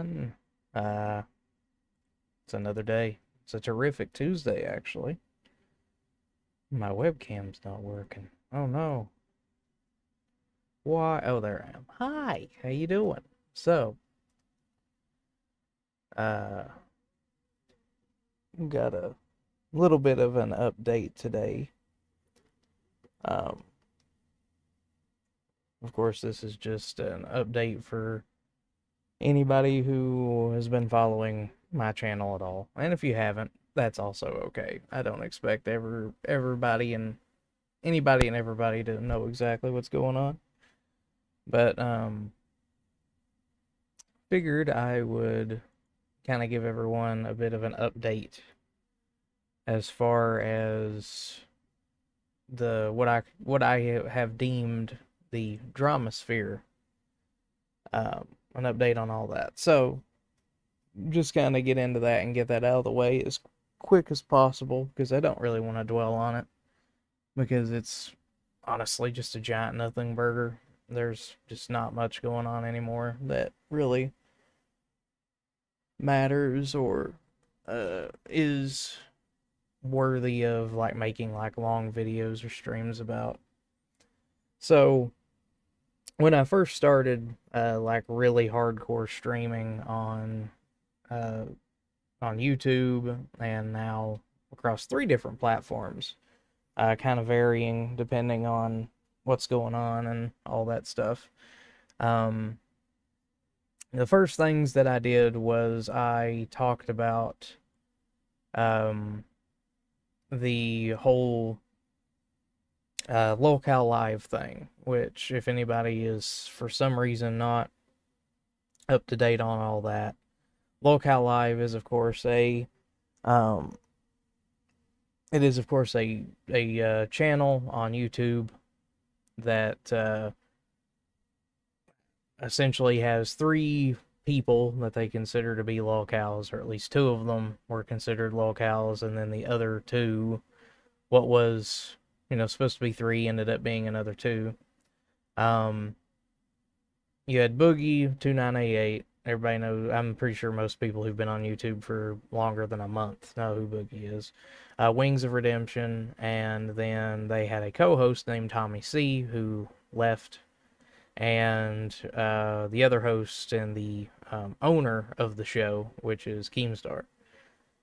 everyone. Uh, it's another day. It's a terrific Tuesday, actually. My webcam's not working. Oh no. Why? Oh, there I am. Hi, how you doing? So, uh, got a little bit of an update today. Um, of course, this is just an update for anybody who has been following my channel at all. And if you haven't, that's also okay. I don't expect everybody and anybody and everybody to know exactly what's going on. But figured I would kind of give everyone a bit of an update as far as the what I have deemed the drama sphere. An update on all that. So just kind of get into that and get that out of the way as quick as possible because I don't really want to dwell on it because it's honestly just a giant nothing burger. There's just not much going on anymore that really matters or is worthy of like making like long videos or streams about. So when I first started like really hardcore streaming uh, on YouTube and now across three different platforms, kind of varying depending on what's going on and all that stuff. Um, the first things that I did was I talked about um, the whole Locale Live thing, which, if anybody is for some reason not up to date on all that, Locale Live is, of course, um, a channel on YouTube that essentially has three people that they consider to be locales, or at least two of them were considered locales, and then the other two, what was supposed to be three, ended up being another two. Um, you had Boogie 2988. Everybody knows. I'm pretty sure most people who've been on YouTube for longer than a month know who Boogie is. Wings of Redemption, and then they had a co-host named Tommy C who left, and the other host and the owner of the show, which is Keemstar.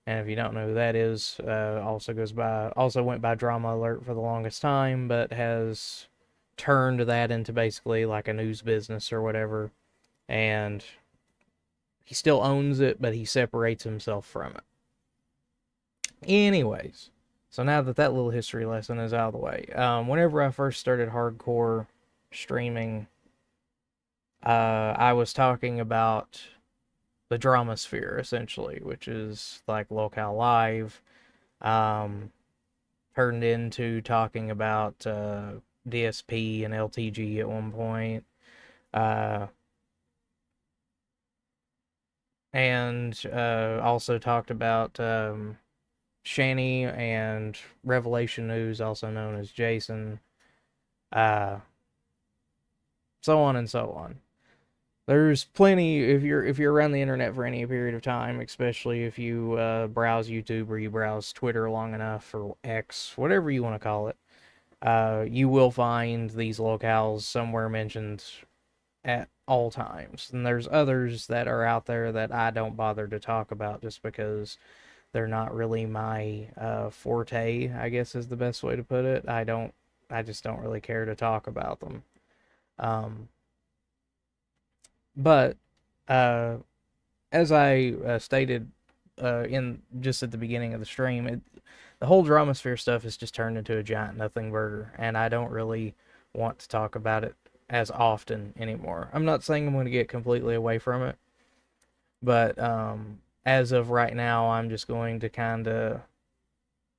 And if you don't know who that is, also went by Drama Alert for the longest time, but has turned that into basically like a news business or whatever. And he still owns it, but he separates himself from it. Anyways, so now that that little history lesson is out of the way, whenever I first started hardcore streaming, I was talking about the drama sphere essentially, which is like Locale Live, um, turned into talking about DSP and LTG at one point, uh, and also talked about Shani and Revelation News, also known as Jason, uh, so on and so on. There's plenty if you're around the internet for any period of time, especially if you browse YouTube or you browse Twitter long enough or X, whatever you want to call it, you will find these locales somewhere mentioned at all times. And there's others that are out there that I don't bother to talk about just because they're not really my forte, I guess is the best way to put it. I just don't really care to talk about them. Um, but uh, as I stated in just at the beginning of the stream, the whole Dramasphere stuff has just turned into a giant nothing burger, and I don't really want to talk about it as often anymore. I'm not saying I'm going to get completely away from it, but as of right now, I'm just going to kind of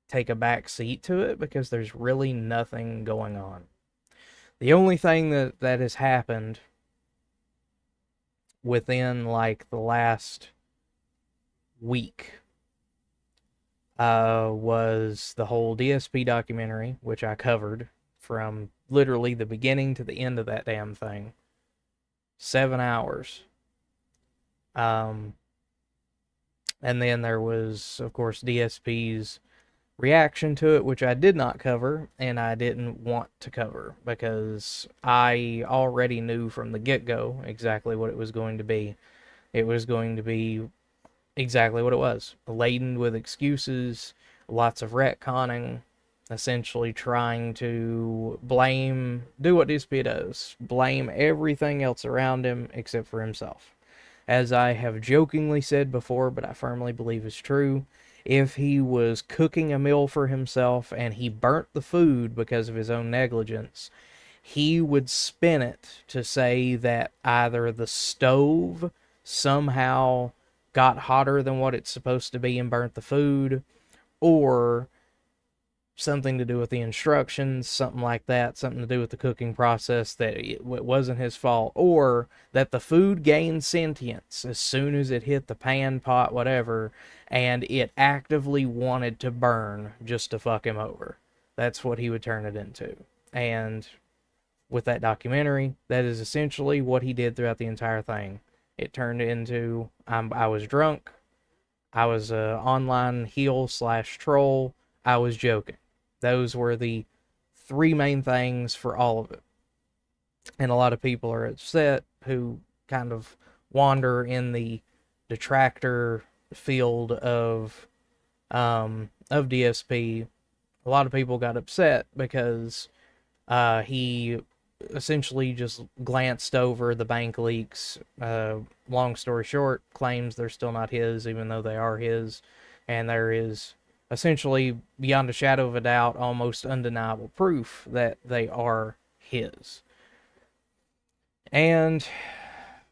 take a back seat to it because there's really nothing going on. The only thing that has happened within like the last week was the whole DSP documentary, which I covered from literally the beginning to the end of that damn thing. 7 hours. Um, and then there was, of course, DSP's reaction to it, which I did not cover and I didn't want to cover because I already knew from the get go exactly what it was going to be. It was going to be exactly what it was, laden with excuses, lots of retconning, essentially trying to do what DSP does, blame everything else around him except for himself. As I have jokingly said before, but I firmly believe is true, if he was cooking a meal for himself and he burnt the food because of his own negligence, he would spin it to say that either the stove somehow got hotter than what it's supposed to be and burnt the food, or something to do with the instructions, something like that, something to do with the cooking process, that it wasn't his fault, or that the food gained sentience as soon as it hit the pan, pot, whatever, and it actively wanted to burn just to fuck him over. That's what he would turn it into. And with that documentary, that is essentially what he did throughout the entire thing. It turned into I was drunk, I was a online heel slash troll, I was joking. Those were the three main things for all of it. And a lot of people are upset who kind of wander in the detractor field of DSP. A lot of people got upset because he essentially just glanced over the bank leaks. Long story short, claims they're still not his, even though they are his. And there is essentially, beyond a shadow of a doubt, almost undeniable proof that they are his. And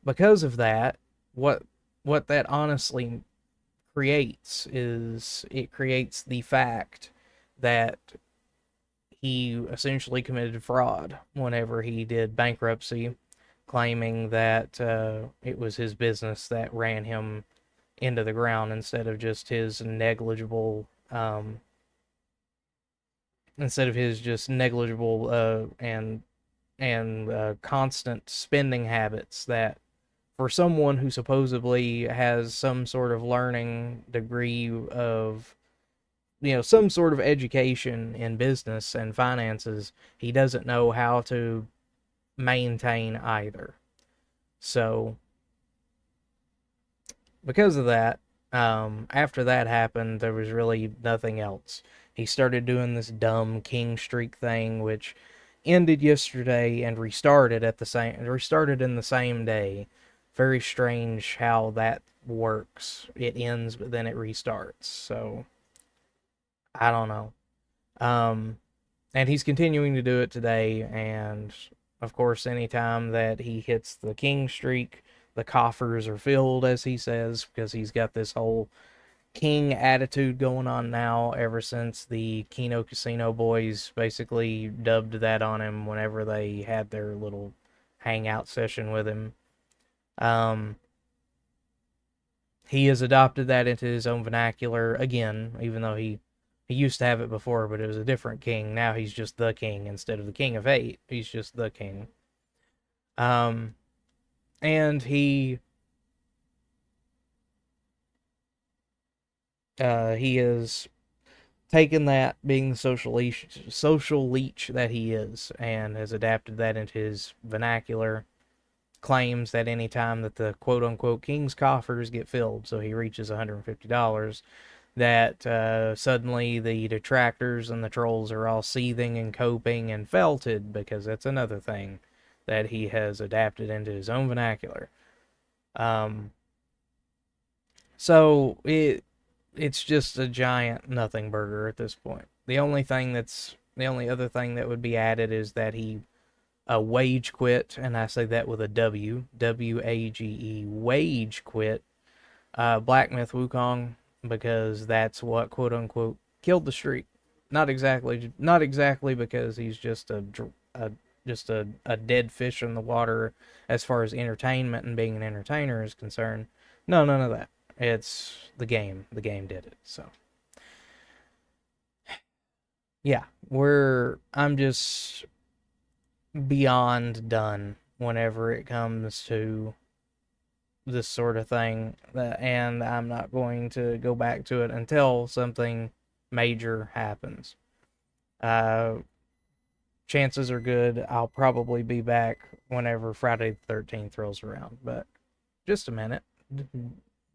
because of that, what that honestly creates is it creates the fact that he essentially committed fraud whenever he did bankruptcy, claiming that it was his business that ran him into the ground instead of just his negligible and constant spending habits that for someone who supposedly has some sort of learning degree of, some sort of education in business and finances, he doesn't know how to maintain either. So, because of that, after that happened, there was really nothing else. He started doing this dumb king streak thing, which ended yesterday and restarted in the same day. Very strange how that works. It ends, but then it restarts. So I don't know. Um, and he's continuing to do it today. And of course, anytime that he hits the king streak, the coffers are filled, as he says, because he's got this whole king attitude going on now ever since the Keno Casino boys basically dubbed that on him whenever they had their little hangout session with him. He has adopted that into his own vernacular again, even though he used to have it before, but it was a different king. Now he's just the king instead of the king of eight. He's just the king. And he has taken that, being the social leech that he is, and has adapted that into his vernacular. Claims that any time that the quote unquote king's coffers get filled, so he reaches $150, that suddenly the detractors and the trolls are all seething and coping and felted, because that's another thing that he has adapted into his own vernacular. So it's just a giant nothing burger at this point. The only other thing that would be added is that he wage quit, and I say that with a W-A-G-E, wage quit Black Myth Wukong, because that's what quote unquote killed the streak. Not exactly because he's just a dead fish in the water as far as entertainment and being an entertainer is concerned. No, none of that. It's the game. The game did it. So yeah, I'm just beyond done whenever it comes to this sort of thing, and I'm not going to go back to it until something major happens. Uh, Chances are good I'll probably be back whenever Friday the 13th rolls around, but just a minute.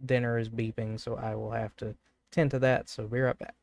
Dinner is beeping, so I will have to tend to that, so be right back.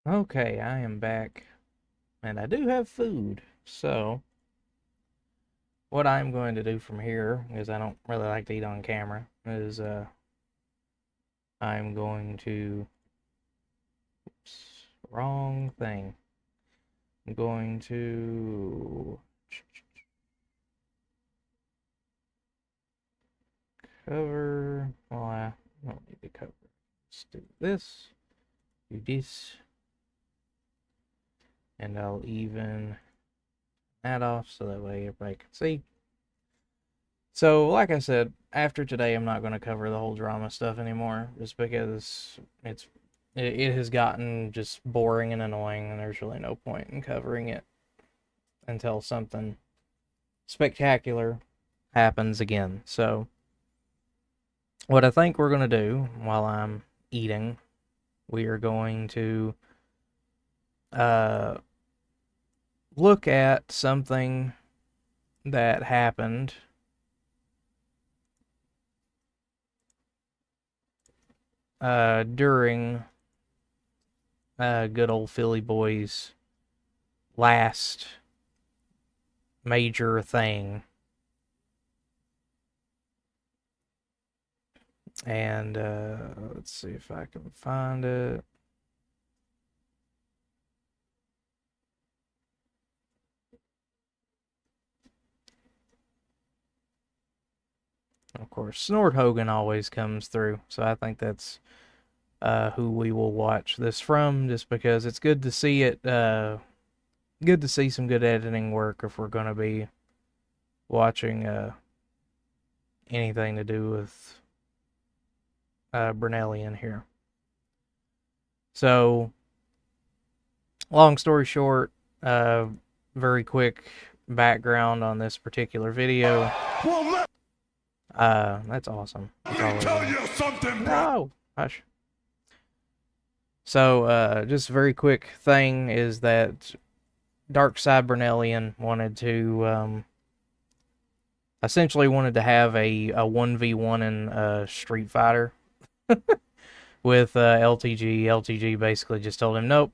Okay, I am back. And I do have food. So, what I'm going to do from here, because I don't really like to eat on camera, is I'm going to... Oops, wrong thing. I'm going to cover... Well, I don't need to cover. Let's do this. Do this. And I'll even that off so that way everybody can see. So, like I said, after today, I'm not going to cover the whole drama stuff anymore, just because it has gotten just boring and annoying, and there's really no point in covering it until something spectacular happens again. So, what I think we're going to do while I'm eating, we are going to look at something that happened during good old Philly Boy's last major thing. And let's see if I can find it. Of course, Snort Hogan always comes through, so I think that's who we will watch this from, just because it's good to see it. Good to see some good editing work if we're going to be watching anything to do with Brunellian here. So, long story short, very quick background on this particular video. That's awesome. Let me tell you something, bro. No, hush. So, just a very quick thing is that Darkside Brunellian wanted to, essentially wanted to have a 1v1 in Street Fighter with LTG. LTG basically just told him, nope,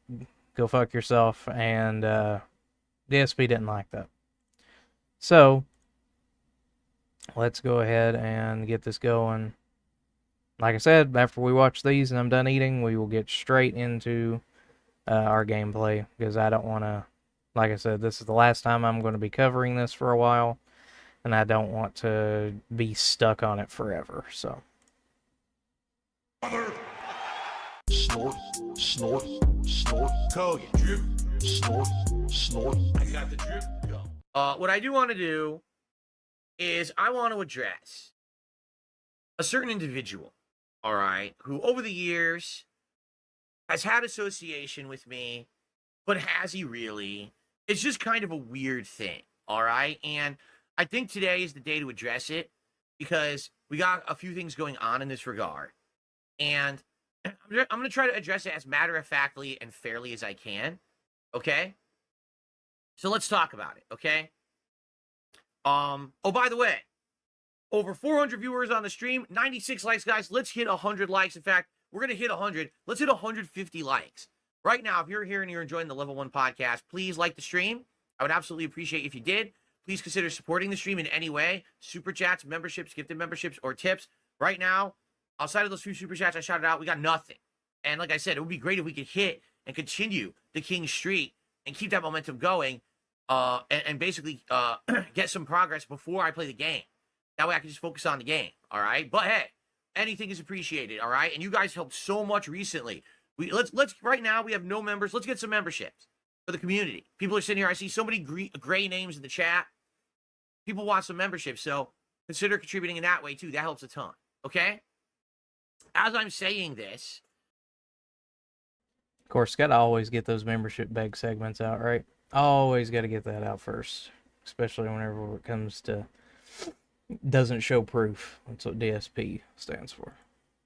go fuck yourself, and DSP didn't like that. So, let's go ahead and get this going. Like I said, after we watch these and I'm done eating, we will get straight into our gameplay, because I don't want to, like I said, this is the last time I'm going to be covering this for a while, and I don't want to be stuck on it forever, so. Snort, snort, snort, Kogan. Drip, snort, snort. I got the drip. Go. What I do want to do is I want to address a certain individual, all right, who over the years has had association with me, but has he really? It's just kind of a weird thing, all right? And I think today is the day to address it, because we got a few things going on in this regard. And I'm going to try to address it as matter-of-factly and fairly as I can, okay? So let's talk about it, okay? Oh, by the way, over 400 viewers on the stream, 96 likes, guys. Let's hit 100 likes. In fact, we're going to hit 100. Let's hit 150 likes. Right now, if you're here and you're enjoying the Level 1 podcast, please like the stream. I would absolutely appreciate if you did. Please consider supporting the stream in any way. Super chats, memberships, gifted memberships, or tips. Right now, outside of those few super chats I shouted out, we got nothing. And like I said, it would be great if we could hit and continue the King Street and keep that momentum going, and basically get some progress before I play the game. That way I can just focus on the game, all right? But hey, anything is appreciated, all right? And you guys helped so much recently. Let's right now we have no members. Let's get some memberships for the community. People are sitting here. I see so many gray names in the chat. People want some memberships, so consider contributing in that way too. That helps a ton, okay? As I'm saying this, Of course, gotta always get those membership beg segments out, right? Always gotta get that out first, especially whenever it comes to doesn't show proof. That's what DSP stands for.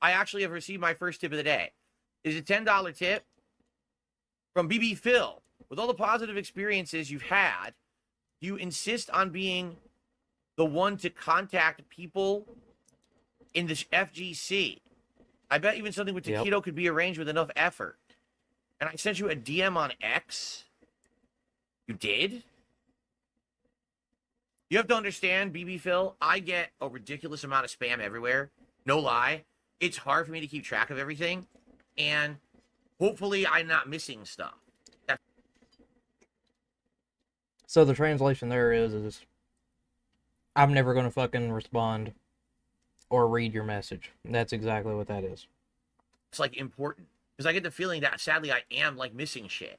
I actually have received my first tip of the day. It's a $10 tip from BB Phil. With all the positive experiences you've had, you insist on being the one to contact people in the FGC. I bet even something with Taquito could be arranged with enough effort. and I sent you a DM on X. You did? You have to understand, BB Phil, I get a ridiculous amount of spam everywhere. No lie. It's hard for me to keep track of everything. And hopefully I'm not missing stuff. So the translation there is I'm never going to fucking respond or read your message. That's exactly what that is. It's like important. Because I get the feeling that sadly I am like missing shit.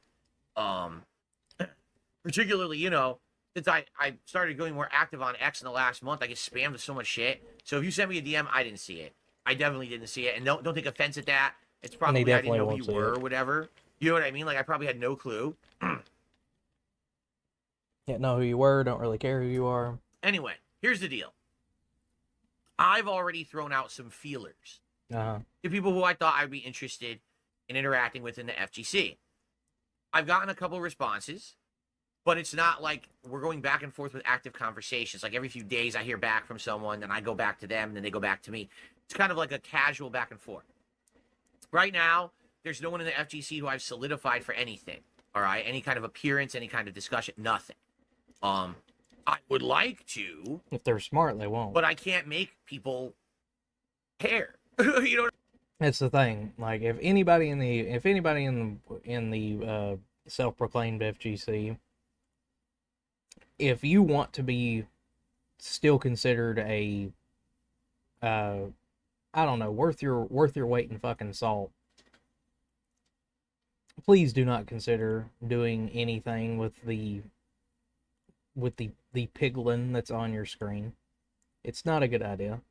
Particularly, you know, since I started going more active on X in the last month, I get spammed with so much shit. So if you sent me a DM, I didn't see it. I definitely didn't see it. And don't take offense at that. It's probably I didn't know who you were or whatever. You know what I mean? Like I probably had no clue. Can't know who you were, don't really care who you are. Anyway, here's the deal. I've already thrown out some feelers to people who I thought I'd be interested in interacting with in the FGC. I've gotten a couple responses, but it's not like we're going back and forth with active conversations. Like every few days I hear back from someone, then I go back to them, and then they go back to me. It's kind of like a casual back and forth. Right now, there's no one in the FGC who I've solidified for anything. All right? Any kind of appearance, any kind of discussion, nothing. I would like to. If they're smart, they won't. But I can't make people care. You know. That's the thing. Like if anybody in the self-proclaimed FGC, if you want to be still considered a I don't know, worth your weight in fucking salt, please do not consider doing anything with the piglin that's on your screen. It's not a good idea.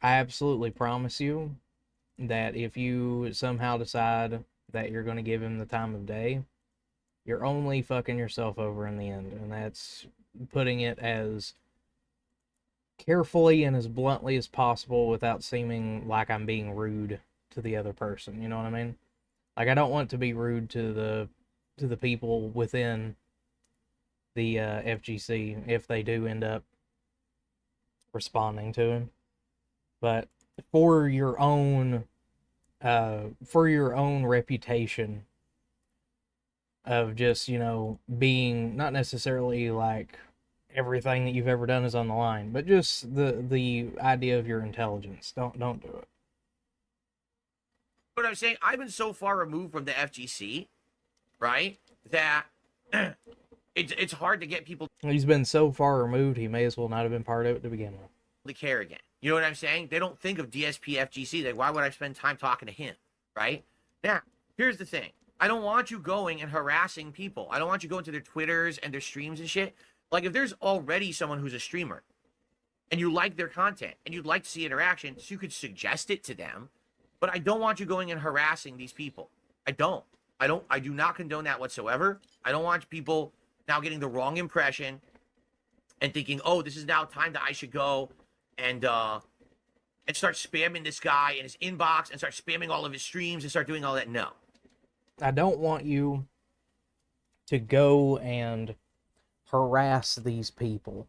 I absolutely promise you that if you somehow decide that you're going to give him the time of day, you're only fucking yourself over in the end. And that's putting it as carefully and as bluntly as possible without seeming like I'm being rude to the other person. You know what I mean? Like, I don't want to be rude to the people within the FGC if they do end up responding to him. But for your own reputation of just, you know, being not necessarily like everything that you've ever done is on the line, but just the idea of your intelligence, don't do it. What I'm saying, I've been so far removed from the FGC, right, that it's hard to get people. He's been so far removed, he may as well not have been part of it to begin with. To care again. You know what I'm saying? They don't think of DSP FGC. Like, why would I spend time talking to him? Right? Now, here's the thing. I don't want you going and harassing people. I don't want you going to their Twitters and their streams and shit. Like, if there's already someone who's a streamer and you like their content and you'd like to see interaction, so you could suggest it to them. But I don't want you going and harassing these people. I do not condone that whatsoever. I don't want people now getting the wrong impression and thinking, oh, this is now time that I should go and start spamming this guy in his inbox and start spamming all of his streams and start doing all that. No. I don't want you to go and harass these people.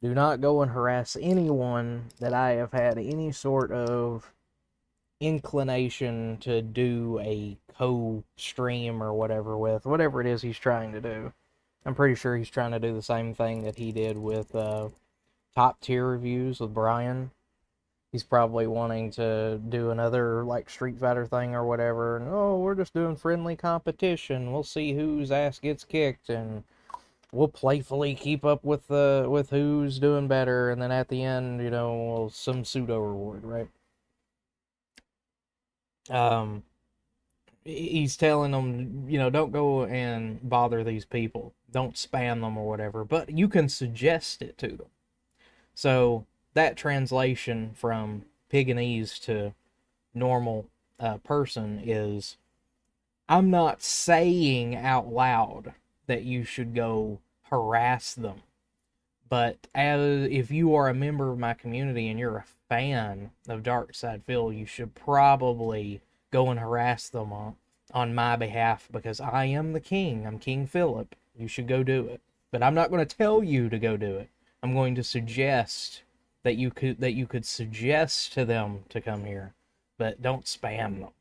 Do not go and harass anyone that I have had any sort of inclination to do a co-stream or whatever with, whatever it is he's trying to do. I'm pretty sure he's trying to do the same thing that he did with top tier reviews with Brian. He's probably wanting to do another like Street Fighter thing or whatever. And oh, we're just doing friendly competition. We'll see whose ass gets kicked, and we'll playfully keep up with who's doing better. And then at the end, you know, some pseudo reward, right? He's telling them, you know, don't go and bother these people. Don't spam them or whatever. But you can suggest it to them. So that translation from Piganese to normal person is, I'm not saying out loud that you should go harass them. But if you are a member of my community and you're a fan of Darkside Phil, you should probably go and harass them on my behalf, because I am the king. I'm King Philip. You should go do it. But I'm not going to tell you to go do it. I'm going to suggest that you could suggest to them to come here, but don't spam them.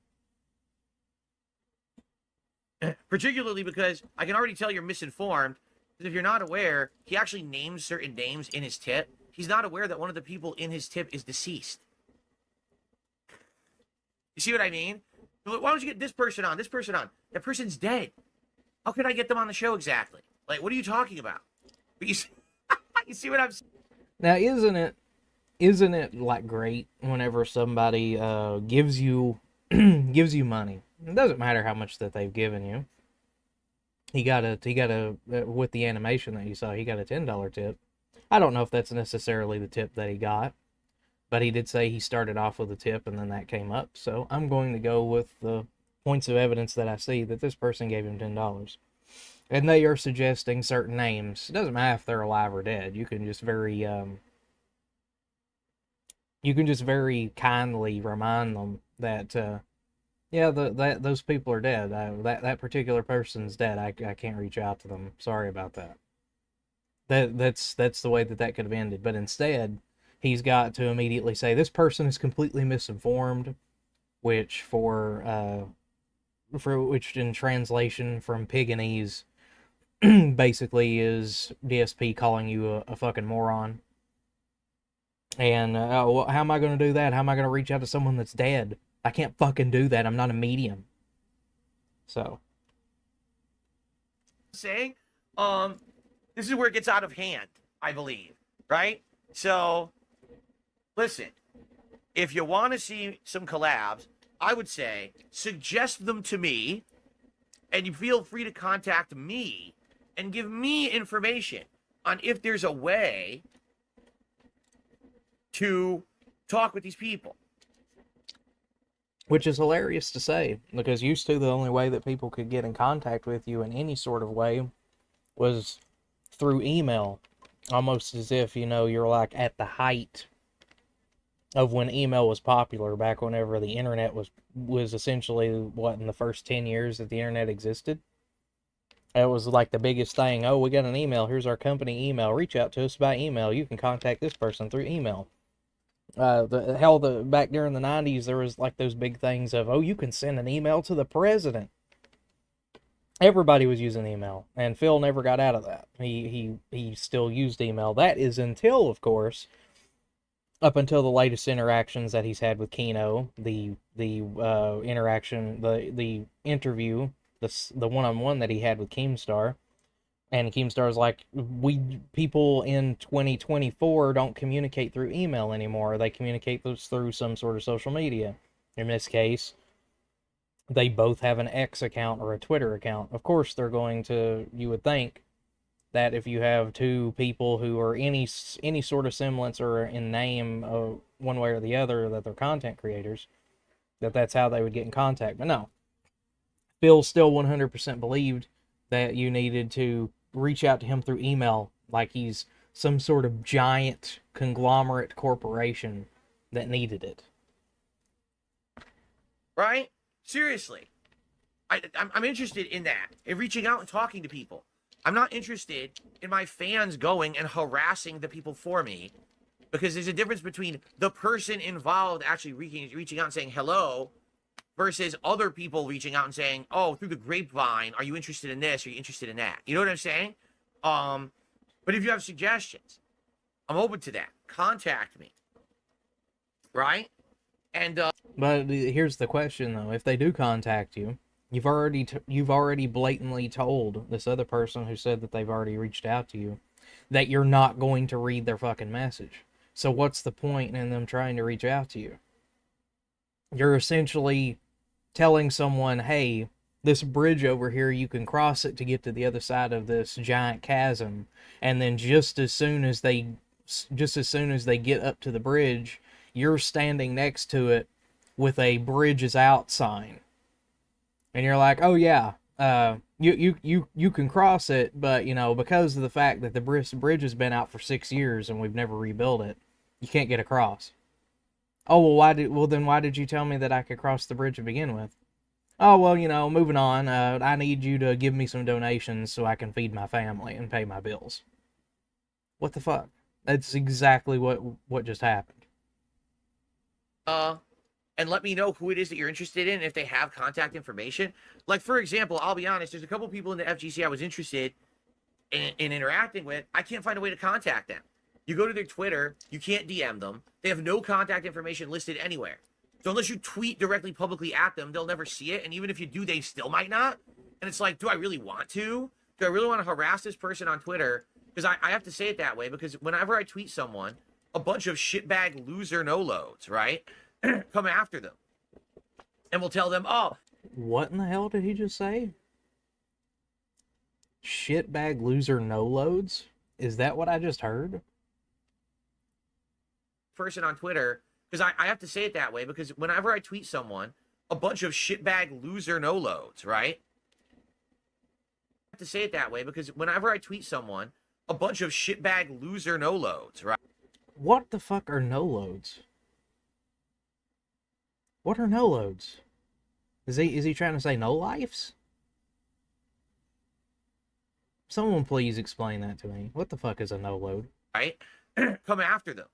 Particularly because I can already tell you're misinformed. Because if you're not aware, he actually names certain names in his tip. He's not aware that one of the people in his tip is deceased. You see what I mean? Why don't you get this person on? This person on. That person's dead. How can I get them on the show exactly? Like, what are you talking about? But you see, you see what I'm saying? Now, isn't it like great whenever somebody gives you gives you money? It doesn't matter how much that they've given you. He got a with the animation that you saw, he got a $10 tip. I don't know if that's necessarily the tip that he got, but he did say he started off with a tip and then that came up. So I'm going to go with the points of evidence that I see that this person gave him $10. And they are suggesting certain names. It doesn't matter if they're alive or dead. You can just very kindly remind them that yeah, that those people are dead. That particular person's dead. I can't reach out to them. Sorry about that. That's the way that could have ended. But instead, he's got to immediately say this person is completely misinformed, which which in translation from Piganese basically is DSP calling you a fucking moron. And well, how am I going to do that? How am I going to reach out to someone that's dead? I can't fucking do that. I'm not a medium. So, Saying, this is where it gets out of hand, I believe, right? So, listen, if you want to see some collabs, I would say suggest them to me, and you feel free to contact me and give me information on if there's a way to talk with these people. which is hilarious to say, because used to the only way that people could get in contact with you in any sort of way was through email. Almost as if, you're like at the height of when email was popular, back whenever the internet was essentially, in the first 10 years that the internet existed. It was like the biggest thing. Oh, we got an email. Here's our company email. Reach out to us by email. You can contact this person through email. Back during the 90s, there was like those big things of, oh, you can send an email to the president. Everybody was using email, and Phil never got out of that. He still used email. That is until, of course, up until the latest interactions that he's had with Kino, the interaction, the interview, the one-on-one that he had with Keemstar. And Keemstar's like, people in 2024 don't communicate through email anymore. They communicate through some sort of social media. In this case, they both have an X account or a Twitter account. Of course, they're going to, you would think, that if you have two people who are any sort of semblance or in name one way or the other, that they're content creators, that's how they would get in contact. But no. Phil still 100% believed that you needed to reach out to him through email like he's some sort of giant conglomerate corporation that needed it. Right? Seriously. I'm interested in that, in reaching out and talking to people. I'm not interested in my fans going and harassing the people for me, because there's a difference between the person involved actually reaching out and saying hello versus other people reaching out and saying, oh, through the grapevine, are you interested in this? Are you interested in that? You know what I'm saying? But if you have suggestions, I'm open to that. Contact me. Right? And But here's the question, though. If they do contact you, you've already blatantly told this other person who said that they've already reached out to you that you're not going to read their fucking message. So what's the point in them trying to reach out to you? You're essentially telling someone, hey, this bridge over here, you can cross it to get to the other side of this giant chasm, and then just as soon as they get up to the bridge, you're standing next to it with a bridge is out sign. And you're like, oh yeah, you can cross it, but because of the fact that the bridge has been out for 6 years and we've never rebuilt it, you can't get across. Oh, well, then why did you tell me that I could cross the bridge to begin with? Oh, well, moving on, I need you to give me some donations so I can feed my family and pay my bills. What the fuck? That's exactly what just happened. and let me know who it is that you're interested in, if they have contact information. Like, for example, I'll be honest, there's a couple people in the FGC I was interested in interacting with. I can't find a way to contact them. You go to their Twitter, you can't DM them. They have no contact information listed anywhere. So unless you tweet directly publicly at them, they'll never see it. And even if you do, they still might not. And it's like, do I really want to? Do I really want to harass this person on Twitter? Because I have to say it that way, because whenever I tweet someone, a bunch of shitbag loser no-loads, right, come after them. And will tell them, oh. What in the hell did he just say? Shitbag loser no-loads? Is that what I just heard? Person on Twitter, because I have to say it that way, because whenever I tweet someone, a bunch of shitbag loser no-loads, right? I have to say it that way, because whenever I tweet someone, a bunch of shitbag loser no-loads, right? What the fuck are no-loads? What are no-loads? Is he trying to say no-lifes? Someone please explain that to me. What the fuck is a no-load? Right? Come after them.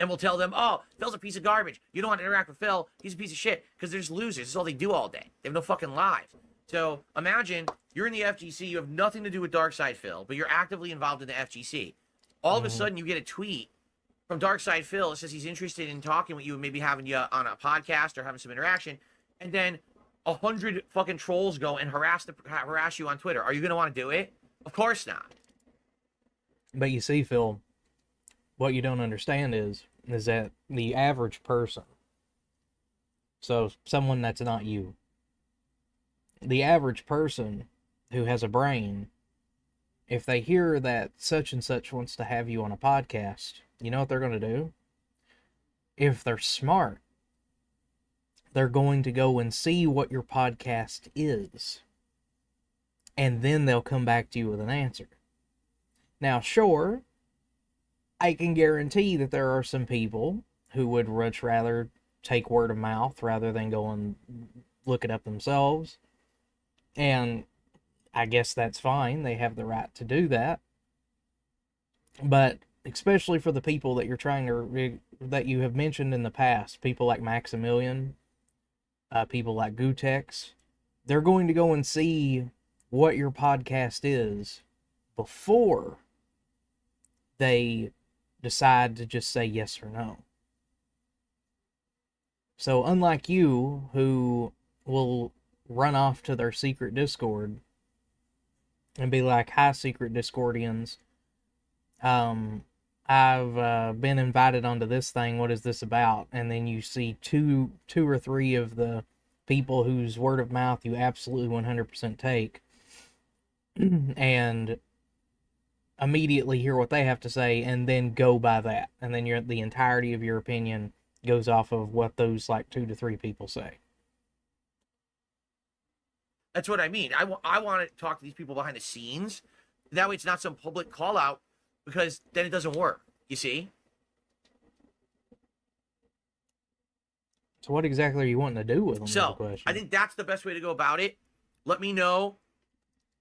And we'll tell them, oh, Phil's a piece of garbage. You don't want to interact with Phil. He's a piece of shit. Because they're just losers. This is all they do all day. They have no fucking lives. So imagine you're in the FGC. You have nothing to do with Darkside Phil, but you're actively involved in the FGC. All of a sudden, you get a tweet from Darkside Phil that says he's interested in talking with you and maybe having you on a podcast or having some interaction. And then 100 fucking trolls go and harass you on Twitter. Are you going to want to do it? Of course not. But you see, Phil, what you don't understand is that the average person, so someone that's not you, the average person who has a brain, if they hear that such and such wants to have you on a podcast, you know what they're going to do? If they're smart, they're going to go and see what your podcast is. And then they'll come back to you with an answer. Now, sure, I can guarantee that there are some people who would much rather take word of mouth rather than go and look it up themselves. And I guess that's fine. They have the right to do that. But especially for the people that you're trying to, that you have mentioned in the past, people like Maximilian, people like Gutex, they're going to go and see what your podcast is before they decide to just say yes or no. So unlike you, who will run off to their secret Discord and be like, hi, secret Discordians, I've been invited onto this thing, what is this about? And then you see two or three of the people whose word of mouth you absolutely 100% take, and immediately hear what they have to say, and then go by that. And then the entirety of your opinion goes off of what those like 2 to 3 people say. That's what I mean. I want to talk to these people behind the scenes. That way it's not some public call out, because then it doesn't work. You see? So what exactly are you wanting to do with them? So I think that's the best way to go about it. Let me know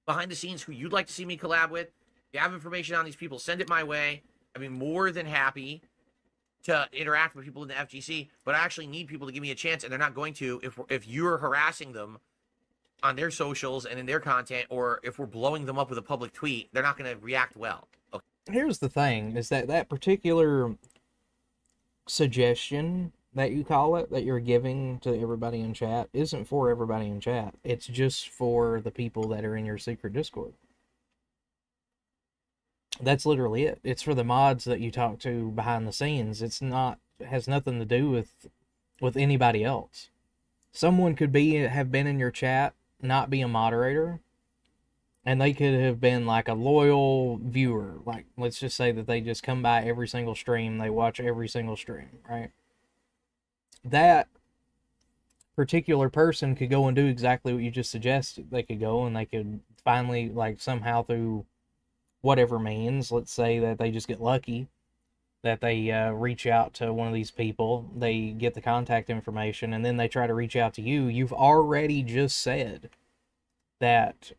behind the scenes who you'd like to see me collab with. If you have information on these people, send it my way. I'd be more than happy to interact with people in the FGC, but I actually need people to give me a chance, and they're not going to if you're harassing them on their socials and in their content, or if we're blowing them up with a public tweet, they're not going to react well. Okay. Here's the thing, is that particular suggestion that you call it, that you're giving to everybody in chat, isn't for everybody in chat. It's just for the people that are in your secret Discord. That's literally it. It's for the mods that you talk to behind the scenes. It has nothing to do with anybody else. Someone could have been in your chat, not be a moderator, and they could have been like a loyal viewer. Like, let's just say that they just come by every single stream, they watch every single stream, right? That particular person could go and do exactly what you just suggested. They could go and they could finally, like, somehow through whatever means, let's say that they just get lucky, that they reach out to one of these people, they get the contact information, and then they try to reach out to you. You've already just said that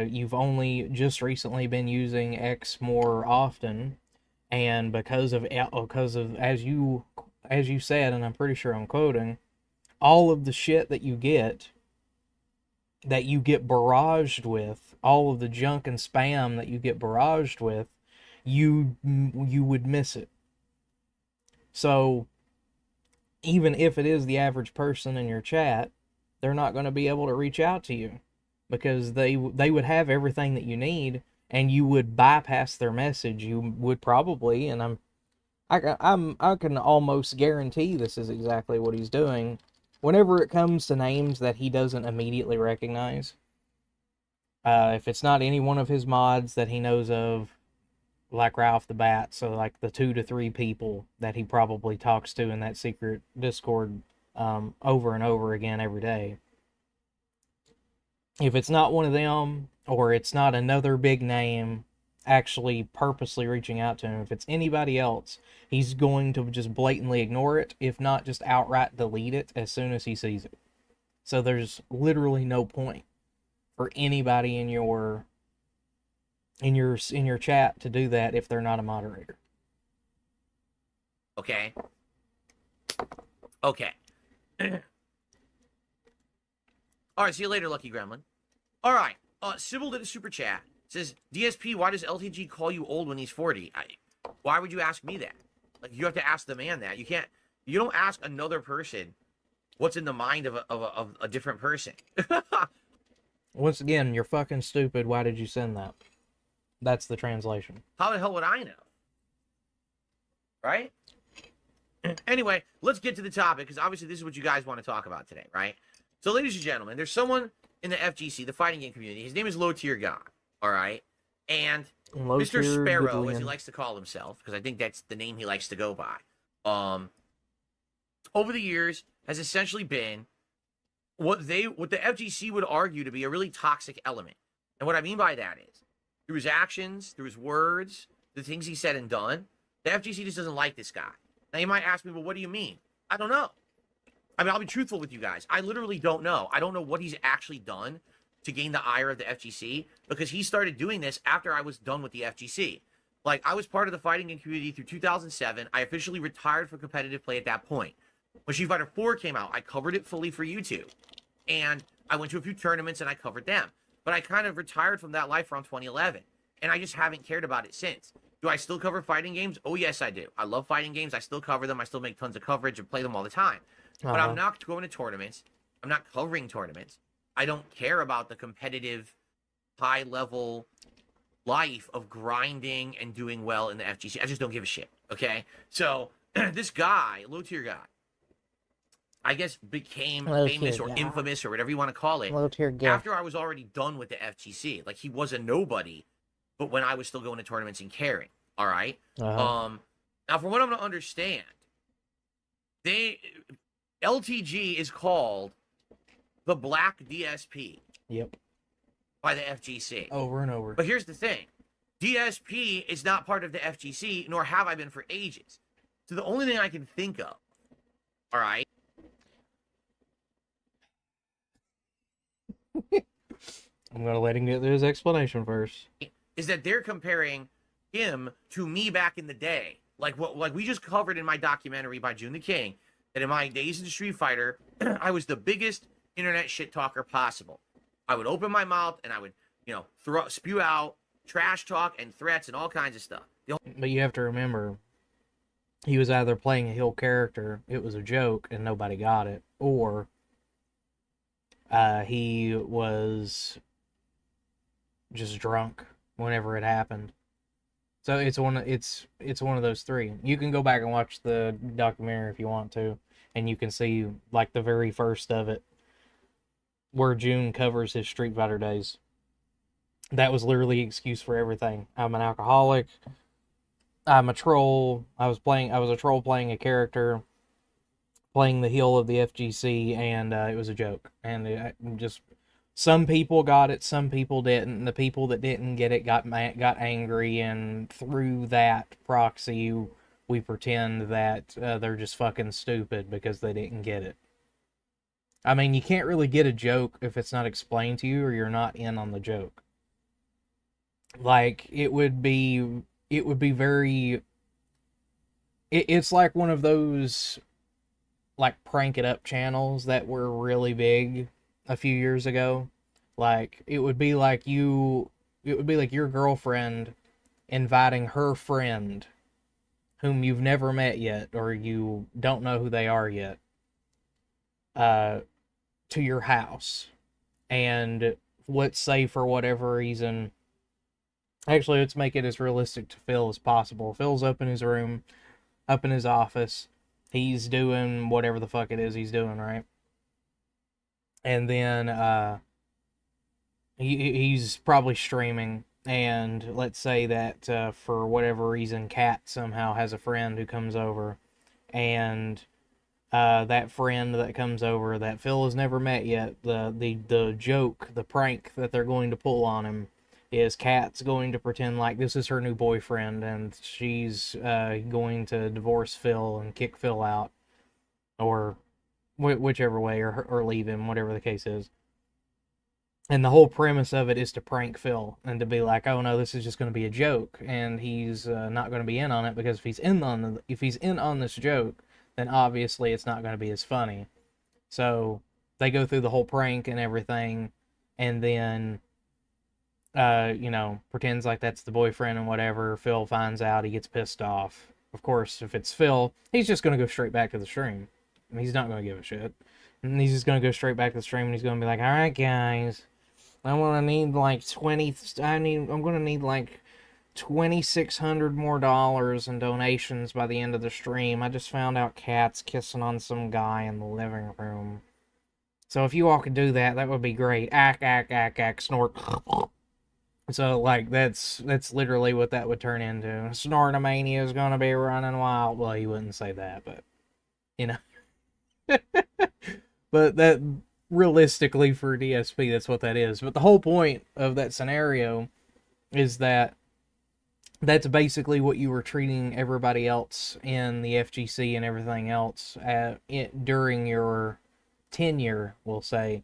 you've only just recently been using X more often, and because of as you as you said, and I'm pretty sure I'm quoting, all of the shit that you get barraged with, all of the junk and spam that you get barraged with, you would miss it. So even if it is the average person in your chat, they're not going to be able to reach out to you because they would have everything that you need, and you would bypass their message. You would probably, and I can almost guarantee this is exactly what he's doing. Whenever it comes to names that he doesn't immediately recognize, if it's not any one of his mods that he knows of, like right off the bat, so like the 2 to 3 people that he probably talks to in that secret Discord over and over again every day. If it's not one of them, or it's not another big name actually purposely reaching out to him, if it's anybody else, he's going to just blatantly ignore it, if not just outright delete it as soon as he sees it. So there's literally no point for anybody in your chat to do that if they're not a moderator. Okay. All right, see you later, Lucky Gremlin. All right, Sybil did a super chat. Says, DSP, why does LTG call you old when he's 40? Why would you ask me that? Like, you have to ask the man that. You don't ask another person what's in the mind of a different person. Once again, you're fucking stupid. Why did you send that? That's the translation. How the hell would I know? Right? Anyway, let's get to the topic, because obviously this is what you guys want to talk about today, right? So, ladies and gentlemen, there's someone in the FGC, the fighting game community. His name is Low Tier God, all right? And Mr. Sparrow, as he likes to call himself, because I think that's the name he likes to go by, over the years has essentially been what the FGC would argue to be a really toxic element. And what I mean by that is, through his actions, through his words, the things he said and done, the FGC just doesn't like this guy. Now, you might ask me, well, what do you mean? I don't know. I mean, I'll be truthful with you guys. I literally don't know. I don't know what he's actually done to gain the ire of the FGC, because he started doing this after I was done with the FGC. Like, I was part of the fighting game community through 2007. I officially retired from competitive play at that point. When Street Fighter 4 came out, I covered it fully for YouTube. And I went to a few tournaments and I covered them. But I kind of retired from that life around 2011. And I just haven't cared about it since. Do I still cover fighting games? Oh, yes, I do. I love fighting games. I still cover them. I still make tons of coverage and play them all the time. But I'm not going to tournaments. I'm not covering tournaments. I don't care about the competitive, high-level life of grinding and doing well in the FGC. I just don't give a shit, okay? So, this guy, low-tier guy, I guess became famous or infamous or whatever you want to call it after I was already done with the FGC. Like, he was a nobody, but when I was still going to tournaments and caring, all right? Now, from what I'm going to understand, LTG is called the Black DSP. Yep. By the FGC. Over and over. But here's the thing. DSP is not part of the FGC, nor have I been for ages. So the only thing I can think of, all right? I'm going to let him get through his explanation first. Is that they're comparing him to me back in the day. Like we just covered in my documentary by June the King, that in my days in Street Fighter, I was the biggest internet shit talker possible. I would open my mouth and I would, spew out trash talk and threats and all kinds of stuff. But you have to remember, he was either playing a heel character, it was a joke, and nobody got it, or he was just drunk whenever it happened. So it's one of those three. You can go back and watch the documentary if you want to, and you can see like the very first of it, where June covers his Street Fighter days. That was literally the excuse for everything. I'm an alcoholic. I'm a troll. I was a troll playing a character, playing the heel of the FGC, and it was a joke. And some people got it, some people didn't. And the people that didn't get it got angry, and through that proxy, we pretend that they're just fucking stupid because they didn't get it. I mean, you can't really get a joke if it's not explained to you or you're not in on the joke. Like, it would be very it's like one of those like prank it up channels that were really big a few years ago. Like it would be like your girlfriend inviting her friend whom you've never met yet or you don't know who they are yet uh to your house. And let's say for whatever reason, actually let's make it as realistic to Phil as possible. Phil's up in his room, up in his office. He's doing whatever the fuck it is he's doing, right? And then he's probably streaming, and let's say that for whatever reason, Kat somehow has a friend who comes over, and that friend that comes over that Phil has never met yet, the joke, the prank that they're going to pull on him is Kat's going to pretend like this is her new boyfriend, and she's going to divorce Phil and kick Phil out, or whichever way, or leave him, whatever the case is. And the whole premise of it is to prank Phil and to be like, oh no, this is just going to be a joke, and he's not going to be in on it, because if he's in on this joke, then obviously it's not going to be as funny. So they go through the whole prank and everything, and then pretends like that's the boyfriend and whatever. Phil finds out, he gets pissed off. Of course, if it's Phil, he's just going to go straight back to the stream. He's not going to give a shit. And he's just going to go straight back to the stream, and he's going to be like, all right, guys, I'm going to need like $2,600 more in donations by the end of the stream. I just found out Kat's kissing on some guy in the living room. So if you all could do that, that would be great. Ack, snort. So, like, that's literally what that would turn into. Snortomania is going to be running wild. Well, you wouldn't say that, but, you know. But that, realistically, for DSP, that's what that is. But the whole point of that scenario is that that's basically what you were treating everybody else in the FGC and everything else during your tenure, we'll say,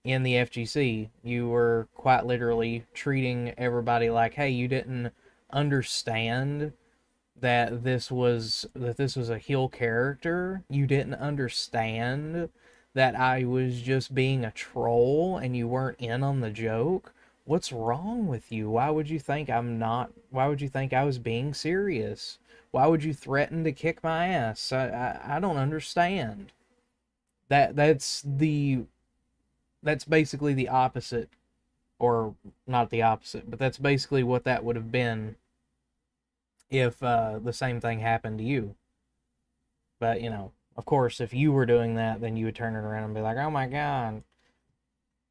in the FGC. You were quite literally treating everybody like, hey, you didn't understand that this was a heel character. You didn't understand that I was just being a troll and you weren't in on the joke. What's wrong with you? Why would you think I was being serious? Why would you threaten to kick my ass? I don't understand. That's basically the opposite, or not the opposite, but that's basically what that would have been if the same thing happened to you. But, of course, if you were doing that, then you would turn it around and be like, oh my god,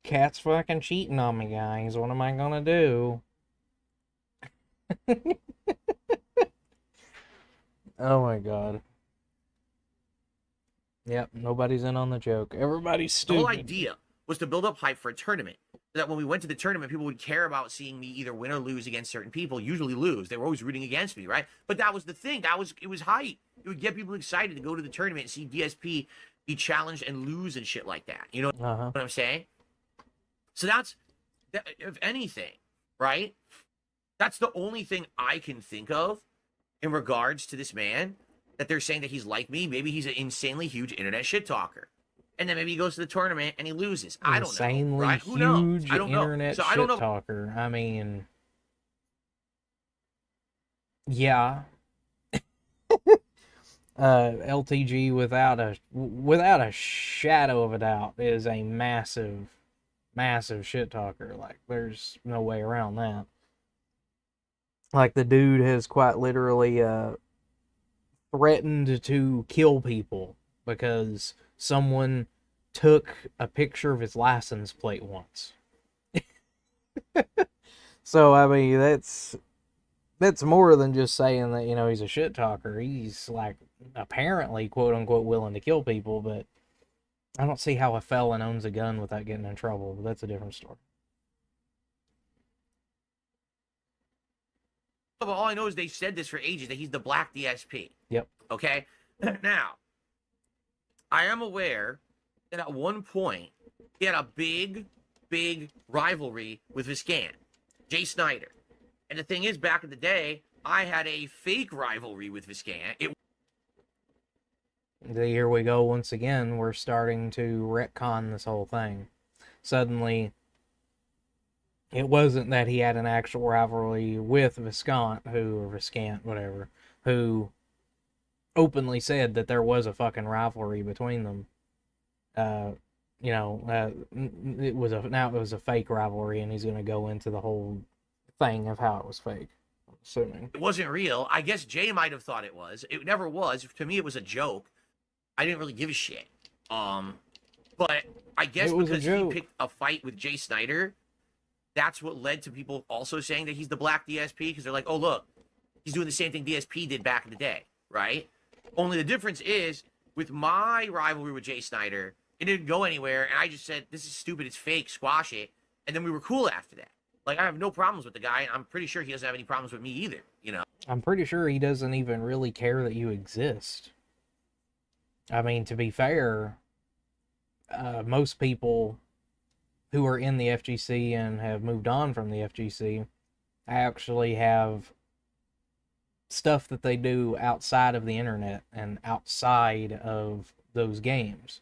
Cat's fucking cheating on me, guys. What am I gonna do? Oh my god. Yep, nobody's in on the joke. Everybody's stupid. The whole idea was to build up hype for a tournament. So that when we went to the tournament, people would care about seeing me either win or lose against certain people. Usually lose. They were always rooting against me, right? But that was the thing. It was hype. It would get people excited to go to the tournament and see DSP be challenged and lose and shit like that. You know what I'm saying? So that's, if anything, right? That's the only thing I can think of in regards to this man, that they're saying that he's like me. Maybe he's an insanely huge internet shit talker. And then maybe he goes to the tournament and he loses. I don't know. Insanely right? Who knows? I don't know. Internet So I don't know. shit talker. I mean, yeah. LTG without a shadow of a doubt is a massive shit talker. Like, there's no way around that. Like, the dude has quite literally threatened to kill people because someone took a picture of his license plate once. So, I mean, that's more than just saying that, he's a shit talker. He's, like, apparently, quote unquote, willing to kill people, but I don't see how a felon owns a gun without getting in trouble, but that's a different story. All I know is they said this for ages, that he's the black DSP. Yep. Okay? Now, I am aware that at one point, he had a big rivalry with Viscan, Jay Snyder. And the thing is, back in the day, I had a fake rivalry with Viscan. here we go once again. We're starting to retcon this whole thing. Suddenly, it wasn't that he had an actual rivalry with Viscount, or Viscant, whatever, who openly said that there was a fucking rivalry between them. It was a fake rivalry, and he's going to go into the whole thing of how it was fake. I'm assuming it wasn't real. I guess Jay might have thought it was. It never was. To me, it was a joke. I didn't really give a shit. But I guess because he picked a fight with Jay Snyder, that's what led to people also saying that he's the Black DSP, because they're like, oh look, he's doing the same thing DSP did back in the day, right? Only the difference is, with my rivalry with Jay Snyder, it didn't go anywhere, and I just said, this is stupid, it's fake, squash it, and then we were cool after that. Like, I have no problems with the guy, and I'm pretty sure he doesn't have any problems with me either, you know? I'm pretty sure he doesn't even really care that you exist. I mean, to be fair, most people who are in the FGC and have moved on from the FGC actually have stuff that they do outside of the internet and outside of those games.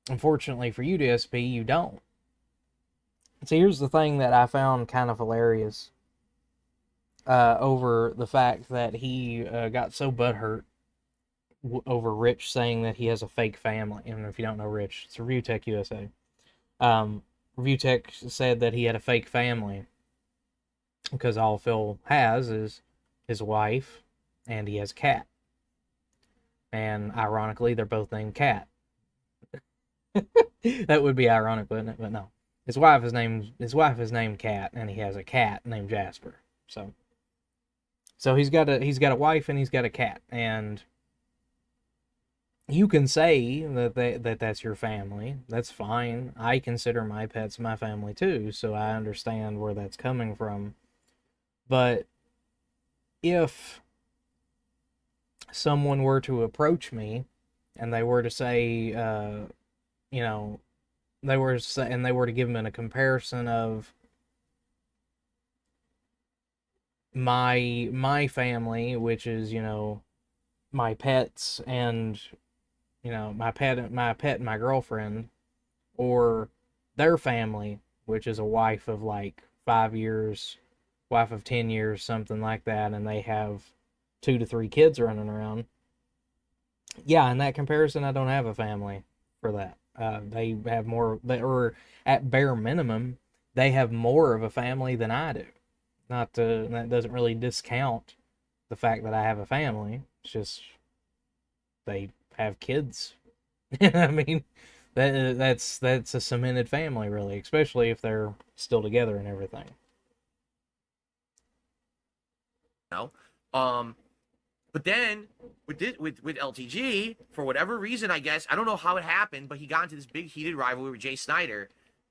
Unfortunately for you, DSP, you don't. So here's the thing that I found kind of hilarious over the fact that he got so butthurt over Rich saying that he has a fake family. And if you don't know Rich, it's Review Tech USA. Review Tech said that he had a fake family because all Phil has is his wife, and he has a cat. And ironically, they're both named Cat. That would be ironic, wouldn't it? But no. His wife is named Cat, and he has a cat named Jasper. So he's got a wife and he's got a cat, and you can say that that's your family. That's fine. I consider my pets my family too, so I understand where that's coming from. But if someone were to approach me and they were to say, they were to give me a comparison of my family, which is, my pets and my pet and my girlfriend, or their family, which is a wife of like 5 years, wife of 10 years, something like that, and they have 2 to 3 kids running around. Yeah, in that comparison, I don't have a family for that. They have more, or at bare minimum, they have more of a family than I do. That doesn't really discount the fact that I have a family. It's just they have kids. I mean, that's a cemented family, really, especially if they're still together and everything. No, but then with LTG, for whatever reason, I guess I don't know how it happened, but he got into this big heated rivalry with Jay Snyder,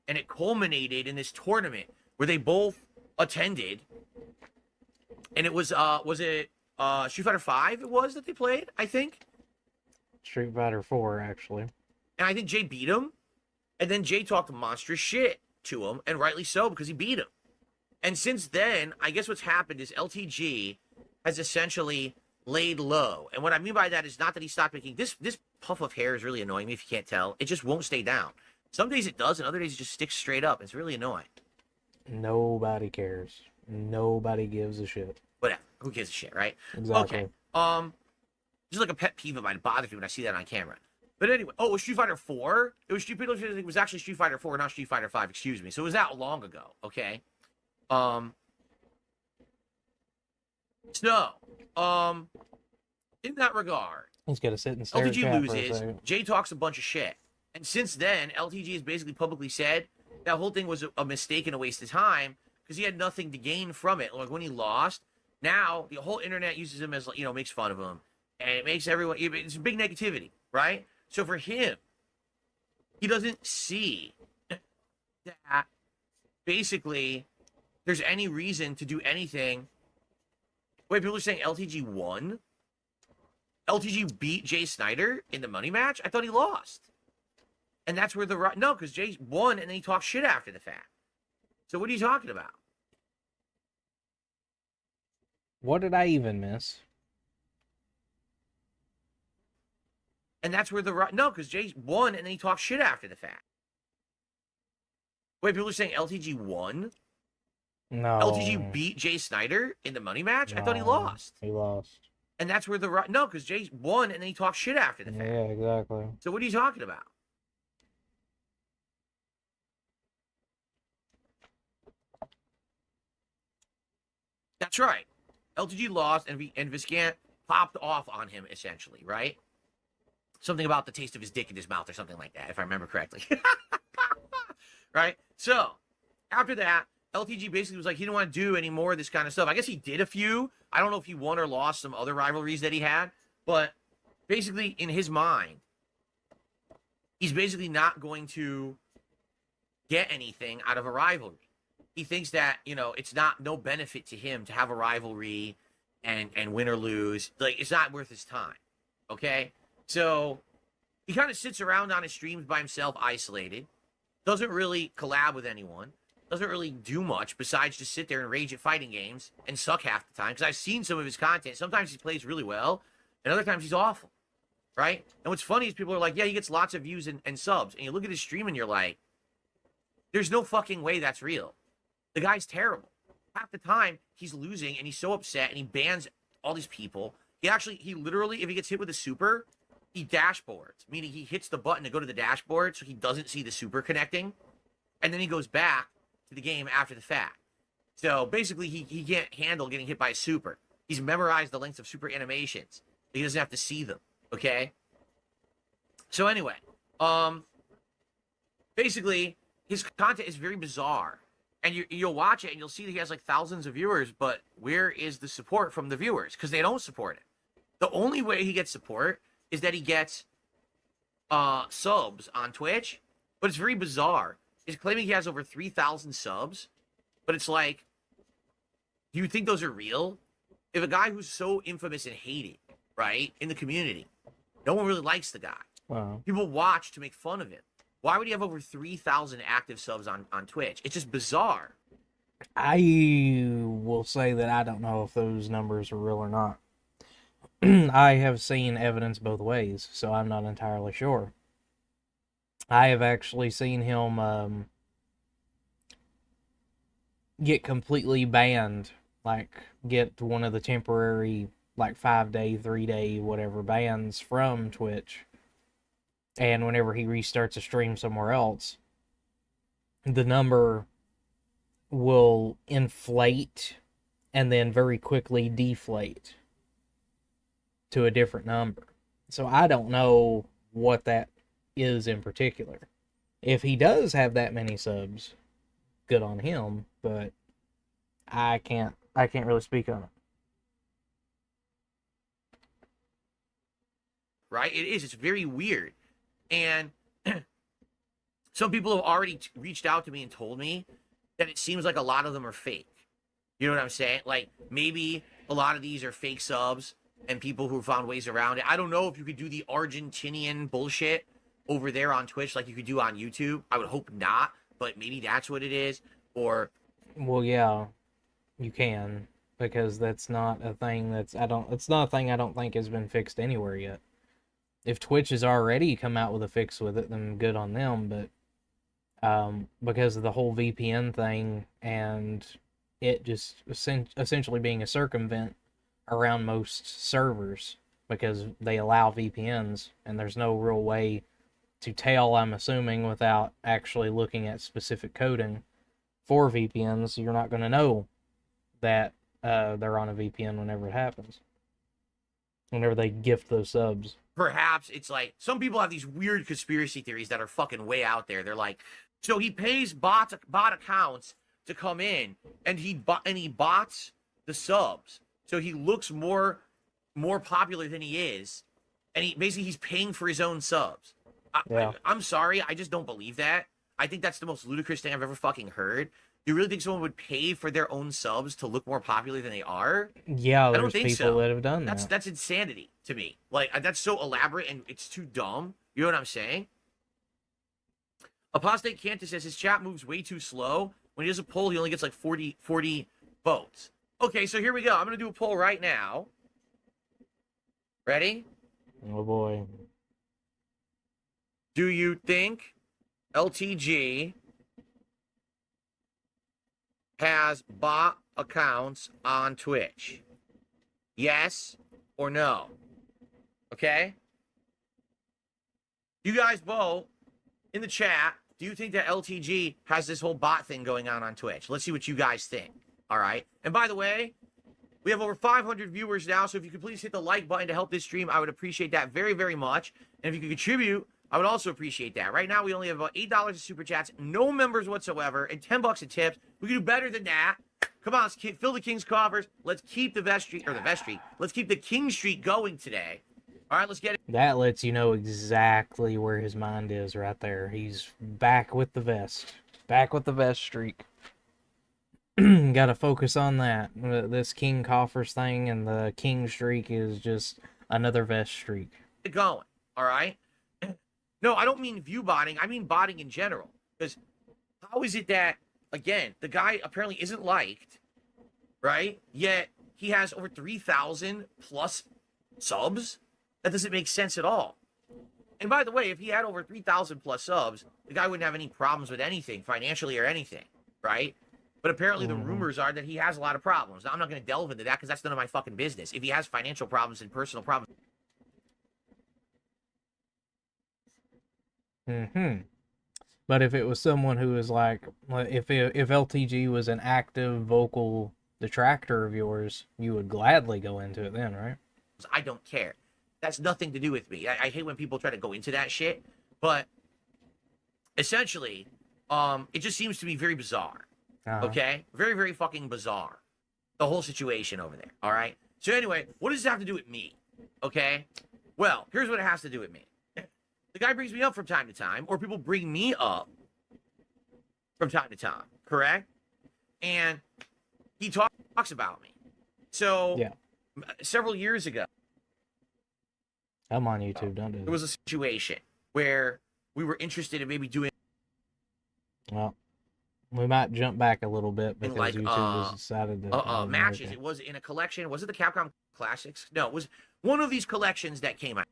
and it culminated in this tournament where they both attended, and it was it Street Fighter 5? It was that they played, I think. Street Fighter 4, actually. And I think Jay beat him, and then Jay talked monstrous shit to him, and rightly so, because he beat him. And since then, I guess what's happened is LTG has essentially laid low. And what I mean by that is not that he stopped making this puff of hair is really annoying me if you can't tell. It just won't stay down. Some days it does, and other days it just sticks straight up. It's really annoying. Nobody cares. Nobody gives a shit. Whatever. Who gives a shit, right? Exactly. Okay. Just like a pet peeve of mine. It bothers me when I see that on camera. But anyway, it was Street Fighter 4. It was actually Street Fighter 4, not Street Fighter 5, excuse me. So it was that long ago, okay? In that regard, he's got to sit and stare at LTG loses. Jay talks a bunch of shit, and since then, LTG has basically publicly said that whole thing was a mistake and a waste of time because he had nothing to gain from it. Like when he lost, now the whole internet uses him as makes fun of him, and it makes everyone. It's a big negativity, right? So for him, he doesn't see that basically there's any reason to do anything. Wait, people are saying LTG won? LTG beat Jay Snyder in the money match? I thought he lost. And that's where no, because Jay won and then he talked shit after the fact. So what are you talking about? What did I even miss? And that's where no, because Jay won and then he talked shit after the fact. Wait, people are saying LTG won? No. LTG beat Jay Snyder in the money match? I thought he lost. He lost. And that's where no, because Jay won and then he talked shit after the fact. Yeah, exactly. So what are you talking about? That's right. LTG lost and Viscant popped off on him, essentially, right? Something about the taste of his dick in his mouth or something like that, if I remember correctly. Right? So, after that, LTG basically was like, he didn't want to do any more of this kind of stuff. I guess he did a few. I don't know if he won or lost some other rivalries that he had. But basically, in his mind, he's basically not going to get anything out of a rivalry. He thinks that, it's no benefit to him to have a rivalry and win or lose. Like, it's not worth his time. Okay? So, he kind of sits around on his streams by himself, isolated. Doesn't really collab with anyone. Doesn't really do much besides just sit there and rage at fighting games and suck half the time. Because I've seen some of his content. Sometimes he plays really well, and other times he's awful. Right? And what's funny is people are like, yeah, he gets lots of views and subs. And you look at his stream and you're like, there's no fucking way that's real. The guy's terrible. Half the time, he's losing, and he's so upset, and he bans all these people. He literally, if he gets hit with a super, he dashboards, meaning he hits the button to go to the dashboard so he doesn't see the super connecting, and then he goes back to the game after the fact. So basically, he can't handle getting hit by a super. He's memorized the lengths of super animations. He doesn't have to see them, okay? So anyway, basically, his content is very bizarre. And you'll watch it and you'll see that he has like thousands of viewers, but where is the support from the viewers? Because they don't support it. The only way he gets support is that he gets subs on Twitch, but it's very bizarre. He's claiming he has over 3,000 subs, but it's like, do you think those are real? If a guy who's so infamous and hated, right, in the community, no one really likes the guy. Wow. People watch to make fun of him. Why would he have over 3,000 active subs on Twitch? It's just bizarre. I will say that I don't know if those numbers are real or not. I have seen evidence both ways, so I'm not entirely sure. I have actually seen him get completely banned, like get one of the temporary, like 5-day, 3-day, whatever bans from Twitch. And whenever he restarts a stream somewhere else, the number will inflate and then very quickly deflate to a different number. So I don't know what that is in particular. If he does have that many subs, good on him, but I can't really speak on it. Right? It is. It's very weird. And some people have already reached out to me and told me that it seems like a lot of them are fake. You know what I'm saying? Like, maybe a lot of these are fake subs and people who found ways around it. I don't know if you could do the Argentinian bullshit over there on Twitch like you could do on YouTube. I would hope not, but maybe that's what it is. Or, well, yeah, you can, because that's not a thing it's not a thing I don't think has been fixed anywhere yet. If Twitch has already come out with a fix with it, then good on them, but because of the whole VPN thing and it just essentially being a circumvent around most servers, because they allow VPNs and there's no real way to tell, I'm assuming, without actually looking at specific coding for VPNs, you're not going to know that they're on a VPN whenever it happens, whenever they gift those subs. perhaps it's like some people have these weird conspiracy theories that are fucking way out there. They're like, so he pays bot accounts to come in, and he bots the subs, so he looks more popular than he is, and he's paying for his own subs. I'm sorry, I just don't believe that. I think that's the most ludicrous thing I've ever fucking heard. Do you really think someone would pay for their own subs to look more popular than they are? Yeah, there's I don't think people so. that have done that. That's insanity to me. Like, that's so elaborate and it's too dumb. You know what I'm saying? Apostate Cantus says his chat moves way too slow. When he does a poll, he only gets like 40 votes. Okay, so here we go. I'm going to do a poll right now. Ready? Oh boy. Do you think LTG has bot accounts on Twitch? Yes or no? Okay? You guys vote in the chat. Do you think that LTG has this whole bot thing going on Twitch? Let's see what you guys think. All right. And by the way, we have over 500 viewers now, so if you could please hit the like button to help this stream, I would appreciate that very, very much. And if you could contribute, I would also appreciate that. Right now, we only have about $8 of super chats, no members whatsoever, and $10 in tips. We can do better than that. Come on, let's fill the King's coffers. Let's keep the Let's keep the King streak going today. All right, let's get it. That lets you know exactly where his mind is right there. He's back with the vest. Back with the vest streak. Got to focus on that. This King coffers thing and the King streak is just another vest streak. Going, all right? No, I don't mean view botting. I mean botting in general. Because how is it that, again, the guy apparently isn't liked, right? Yet he has over 3,000 plus subs? That doesn't make sense at all. And by the way, if he had over 3,000 plus subs, the guy wouldn't have any problems with anything, financially or anything, right? But apparently the rumors are that he has a lot of problems. Now, I'm not going to delve into that because that's none of my fucking business. If he has financial problems and personal problems. But if it was someone who was like, if LTG was an active vocal detractor of yours, you would gladly go into it then, right? I don't care. That's nothing to do with me. I hate when people try to go into that shit. But essentially, it just seems to be very bizarre. Okay? Very, very fucking bizarre. The whole situation over there. All right? So anyway, what does this have to do with me? Okay? Well, here's what it has to do with me. The guy brings me up from time to time, or people bring me up from time to time, correct? And he talks about me. So, several years ago, I'm on YouTube, don't do that. There was a situation where we were interested in maybe doing. Well, we might jump back a little bit because like, YouTube has decided to matches. It was in a collection. Was it the Capcom Classics? No, it was one of these collections that came out.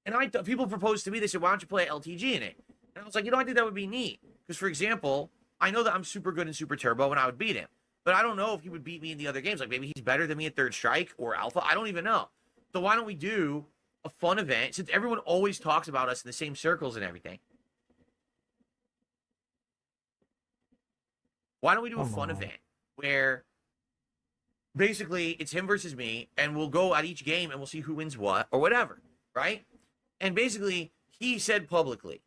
And people proposed to me. They said, "Why don't you play LTG in it?" And I was like, I think that would be neat. Because, for example, I know that I'm super good in Super Turbo, and I would beat him. But I don't know if he would beat me in the other games. Like maybe he's better than me at Third Strike or Alpha. I don't even know. So why don't we do a fun event, since everyone always talks about us in the same circles and everything? Why don't we do a fun event where basically it's him versus me, and we'll go at each game and we'll see who wins what or whatever, right? And basically, he said publicly,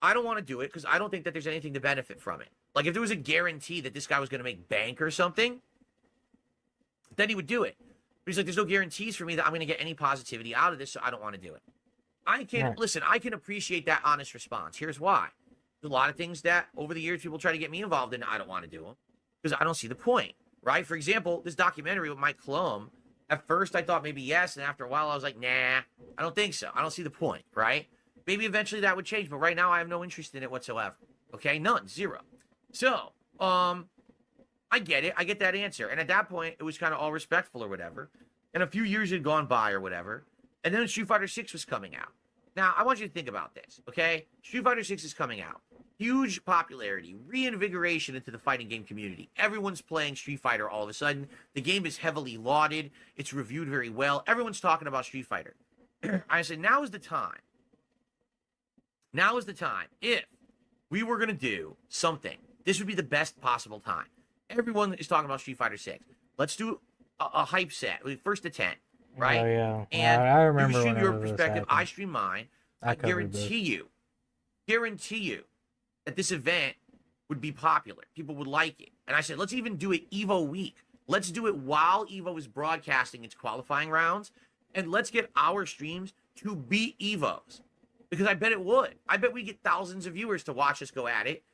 I don't want to do it because I don't think that there's anything to benefit from it. Like if there was a guarantee that this guy was going to make bank or something, then he would do it. But he's like, there's no guarantees for me that I'm going to get any positivity out of this, so I don't want to do it. I can, listen, I can appreciate that honest response. Here's why. There's a lot of things that over the years people try to get me involved in, I don't want to do them because I don't see the point, right? For example, this documentary with Mike Klum, at first I thought maybe yes, and after a while I was like, nah, I don't think so. I don't see the point, right? Maybe eventually that would change, but right now I have no interest in it whatsoever. Okay, none, zero. So, I get it. I get that answer. And at that point, it was kind of all respectful or whatever. And a few years had gone by or whatever. And then Street Fighter 6 was coming out. Now, I want you to think about this, okay? Street Fighter 6 is coming out. Huge popularity, reinvigoration into the fighting game community. Everyone's playing Street Fighter all of a sudden. The game is heavily lauded. It's reviewed very well. Everyone's talking about Street Fighter. I said, now is the time. Now is the time. If we were going to do something, this would be the best possible time. Everyone is talking about Street Fighter 6. Let's do a hype set, first to 10, right? Oh, yeah. And I remember you stream your whenever this perspective, I happened. stream mine. I I guarantee you that this event would be popular. People would like it. And I said, let's even do it Evo week. Let's do it while Evo is broadcasting its qualifying rounds. And let's get our streams to beat Evo's. Because I bet it would. I bet we get thousands of viewers to watch us go at it.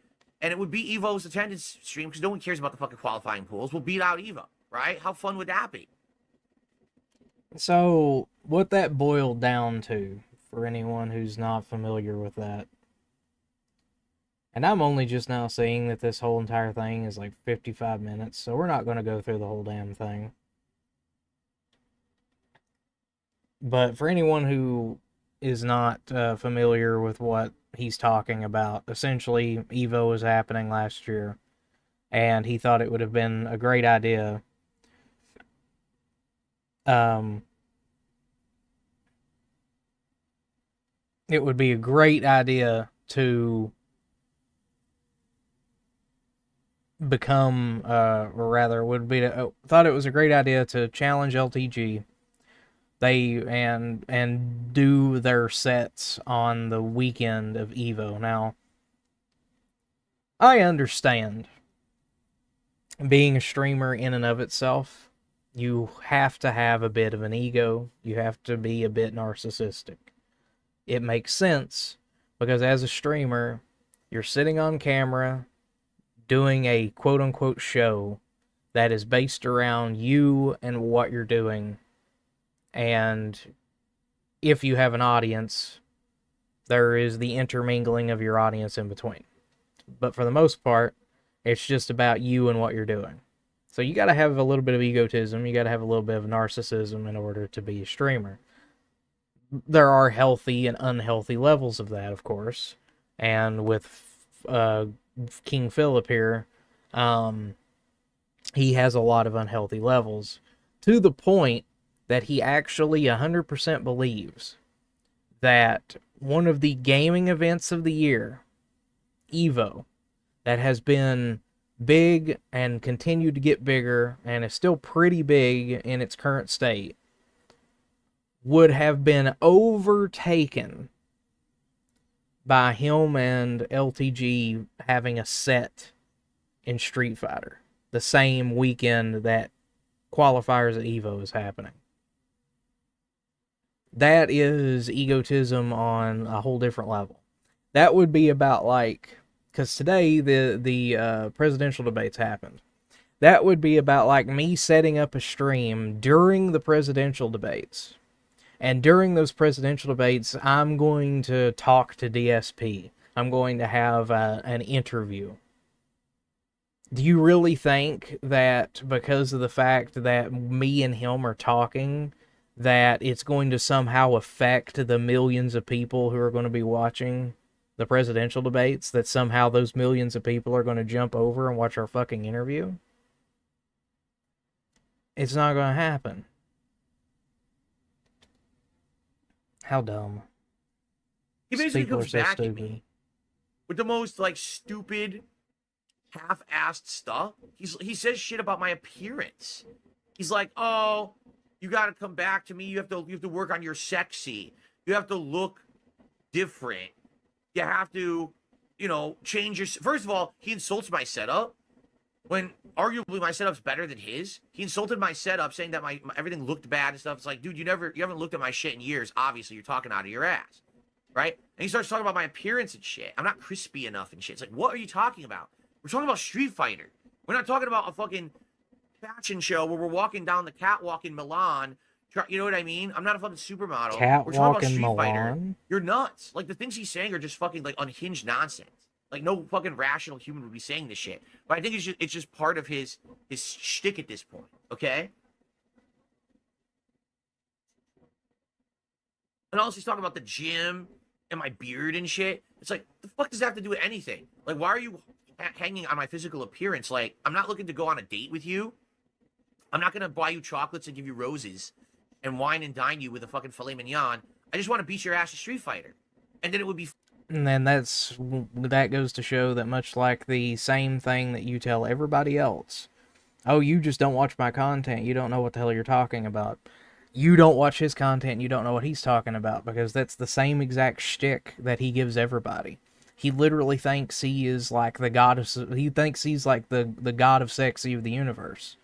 And it would be Evo's attendance stream because no one cares about the fucking qualifying pools. We'll beat out Evo, right? How fun would that be? So, what that boiled down to, for anyone who's not familiar with that, and I'm only just now seeing that this whole entire thing is like 55 minutes, so we're not going to go through the whole damn thing. But for anyone who is not familiar with what he's talking about. Essentially, Evo was happening last year, and he thought it would have been a great idea. It would be a great idea to become, or rather, would be thought it was a great idea to challenge LTG. And do their sets on the weekend of Evo. Now, I understand being a streamer in and of itself, you have to have a bit of an ego. You have to be a bit narcissistic. It makes sense because as a streamer, you're sitting on camera doing a quote-unquote show that is based around you and what you're doing. And if you have an audience, there is the intermingling of your audience in between. But for the most part, it's just about you and what you're doing. So you got to have a little bit of egotism. You got to have a little bit of narcissism in order to be a streamer. There are healthy and unhealthy levels of that, of course. And with King Philip here, he has a lot of unhealthy levels, to the point that he actually 100% believes that one of the gaming events of the year, Evo, that has been big and continued to get bigger and is still pretty big in its current state, would have been overtaken by him and LTG having a set in Street Fighter the same weekend that qualifiers at Evo is happening. That is egotism on a whole different level. That would be about like, because today the presidential debates happened. That would be about like me setting up a stream during the presidential debates. And during those presidential debates, I'm going to talk to DSP. I'm going to have an interview. Do you really think that because of the fact that me and him are talking, that it's going to somehow affect the millions of people who are going to be watching the presidential debates, that somehow those millions of people are going to jump over and watch our fucking interview? It's not going to happen. How dumb. He basically People are comes so back at stupid. me with the most like stupid, half-assed stuff. He says shit about my appearance. He's like, "Oh, you got to come back to me. You have to work on your sexy. You have to look different. You have to, change your." First of all, he insults my setup when arguably my setup's better than his. He insulted my setup, saying that my everything looked bad and stuff. It's like, dude, you haven't looked at my shit in years. Obviously, you're talking out of your ass, right? And he starts talking about my appearance and shit. I'm not crispy enough and shit. It's like, what are you talking about? We're talking about Street Fighter. We're not talking about a fucking fashion show where we're walking down the catwalk in Milan. You know what I mean? I'm not a fucking supermodel. We're talking Catwalk about in Street Fighter. Milan? You're nuts. Like, the things he's saying are just fucking, like, unhinged nonsense. Like, no fucking rational human would be saying this shit. But I think it's just part of his shtick at this point, okay? And also he's talking about the gym and my beard and shit. It's like, the fuck does that have to do with anything? Like, why are you hanging on my physical appearance? Like, I'm not looking to go on a date with you. I'm not going to buy you chocolates and give you roses and wine and dine you with a fucking filet mignon. I just want to beat your ass at Street Fighter. And then it would be... And then that goes to show that much like the same thing that you tell everybody else. Oh, you just don't watch my content. You don't know what the hell you're talking about. You don't watch his content and you don't know what he's talking about, because that's the same exact shtick that he gives everybody. He literally thinks he is like the god of... He thinks he's like the god of sexy of the universe.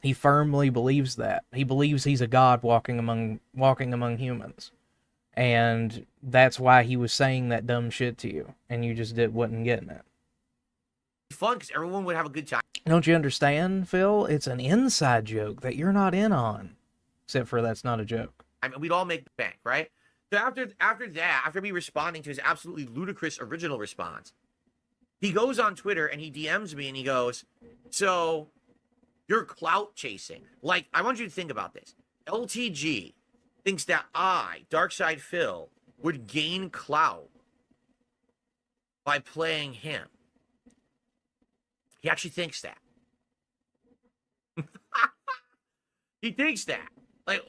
He firmly believes that. He believes he's a god walking among humans. And that's why he was saying that dumb shit to you, and you just wasn't getting it. fun because everyone would have a good time. Don't you understand, Phil? It's an inside joke that you're not in on. Except for that's not a joke. I mean, we'd all make the bank, right? So after me responding to his absolutely ludicrous original response, he goes on Twitter and he DMs me and he goes, "So you're clout chasing." Like, I want you to think about this. LTG thinks that I, Darkside Phil, would gain clout by playing him. He actually thinks that. He thinks that. Like,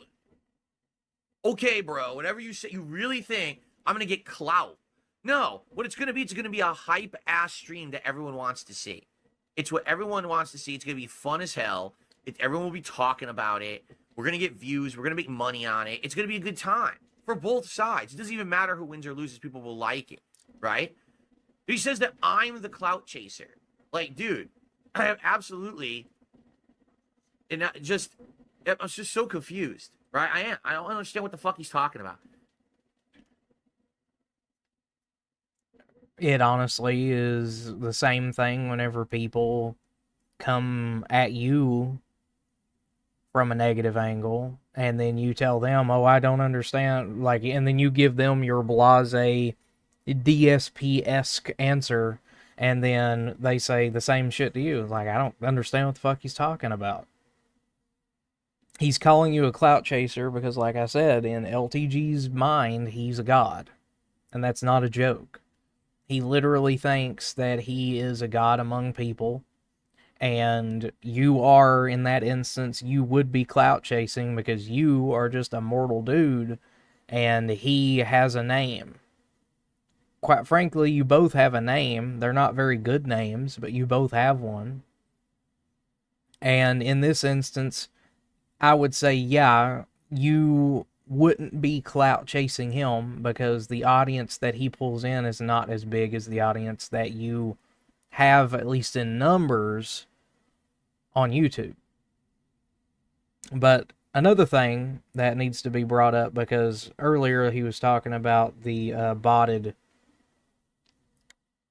okay, bro, whatever you say, you really think I'm going to get clout. No, what it's going to be a hype-ass stream that everyone wants to see. It's what everyone wants to see. It's going to be fun as hell. Everyone will be talking about it. We're going to get views. We're going to make money on it. It's going to be a good time for both sides. It doesn't even matter who wins or loses. People will like it, right? He says that I'm the clout chaser. Like, dude, I have absolutely... And I'm just so confused, right? I am. I don't understand what the fuck he's talking about. It honestly is the same thing whenever people come at you from a negative angle, and then you tell them, oh, I don't understand, like, and then you give them your blase DSP-esque answer, and then they say the same shit to you. Like, I don't understand what the fuck he's talking about. He's calling you a clout chaser because, like I said, in LTG's mind, he's a god. And that's not a joke. He literally thinks that he is a god among people. And you are, in that instance, you would be clout chasing because you are just a mortal dude and he has a name. Quite frankly, you both have a name. They're not very good names, but you both have one. And in this instance, I would say, yeah, you wouldn't be clout chasing him because the audience that he pulls in is not as big as the audience that you have, at least in numbers, on YouTube. But another thing that needs to be brought up, because earlier he was talking about the botted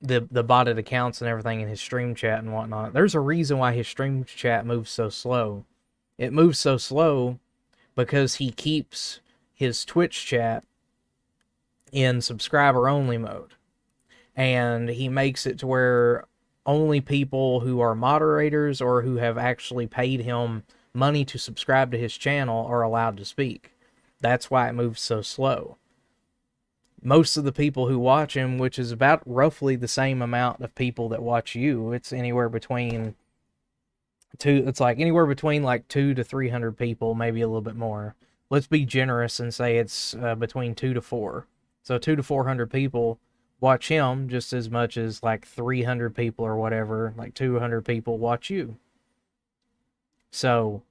accounts and everything in his stream chat and whatnot. There's a reason why his stream chat moves so slow. It moves so slow because he keeps his Twitch chat in subscriber-only mode. And he makes it to where only people who are moderators or who have actually paid him money to subscribe to his channel are allowed to speak. That's why it moves so slow. Most of the people who watch him, which is about roughly the same amount of people that watch you, it's anywhere between anywhere between like 200 to 300 people, maybe a little bit more. Let's be generous and say it's between 2 to 4. So 200 to 400 people watch him just as much as like 300 people or whatever, like 200 people watch you. So,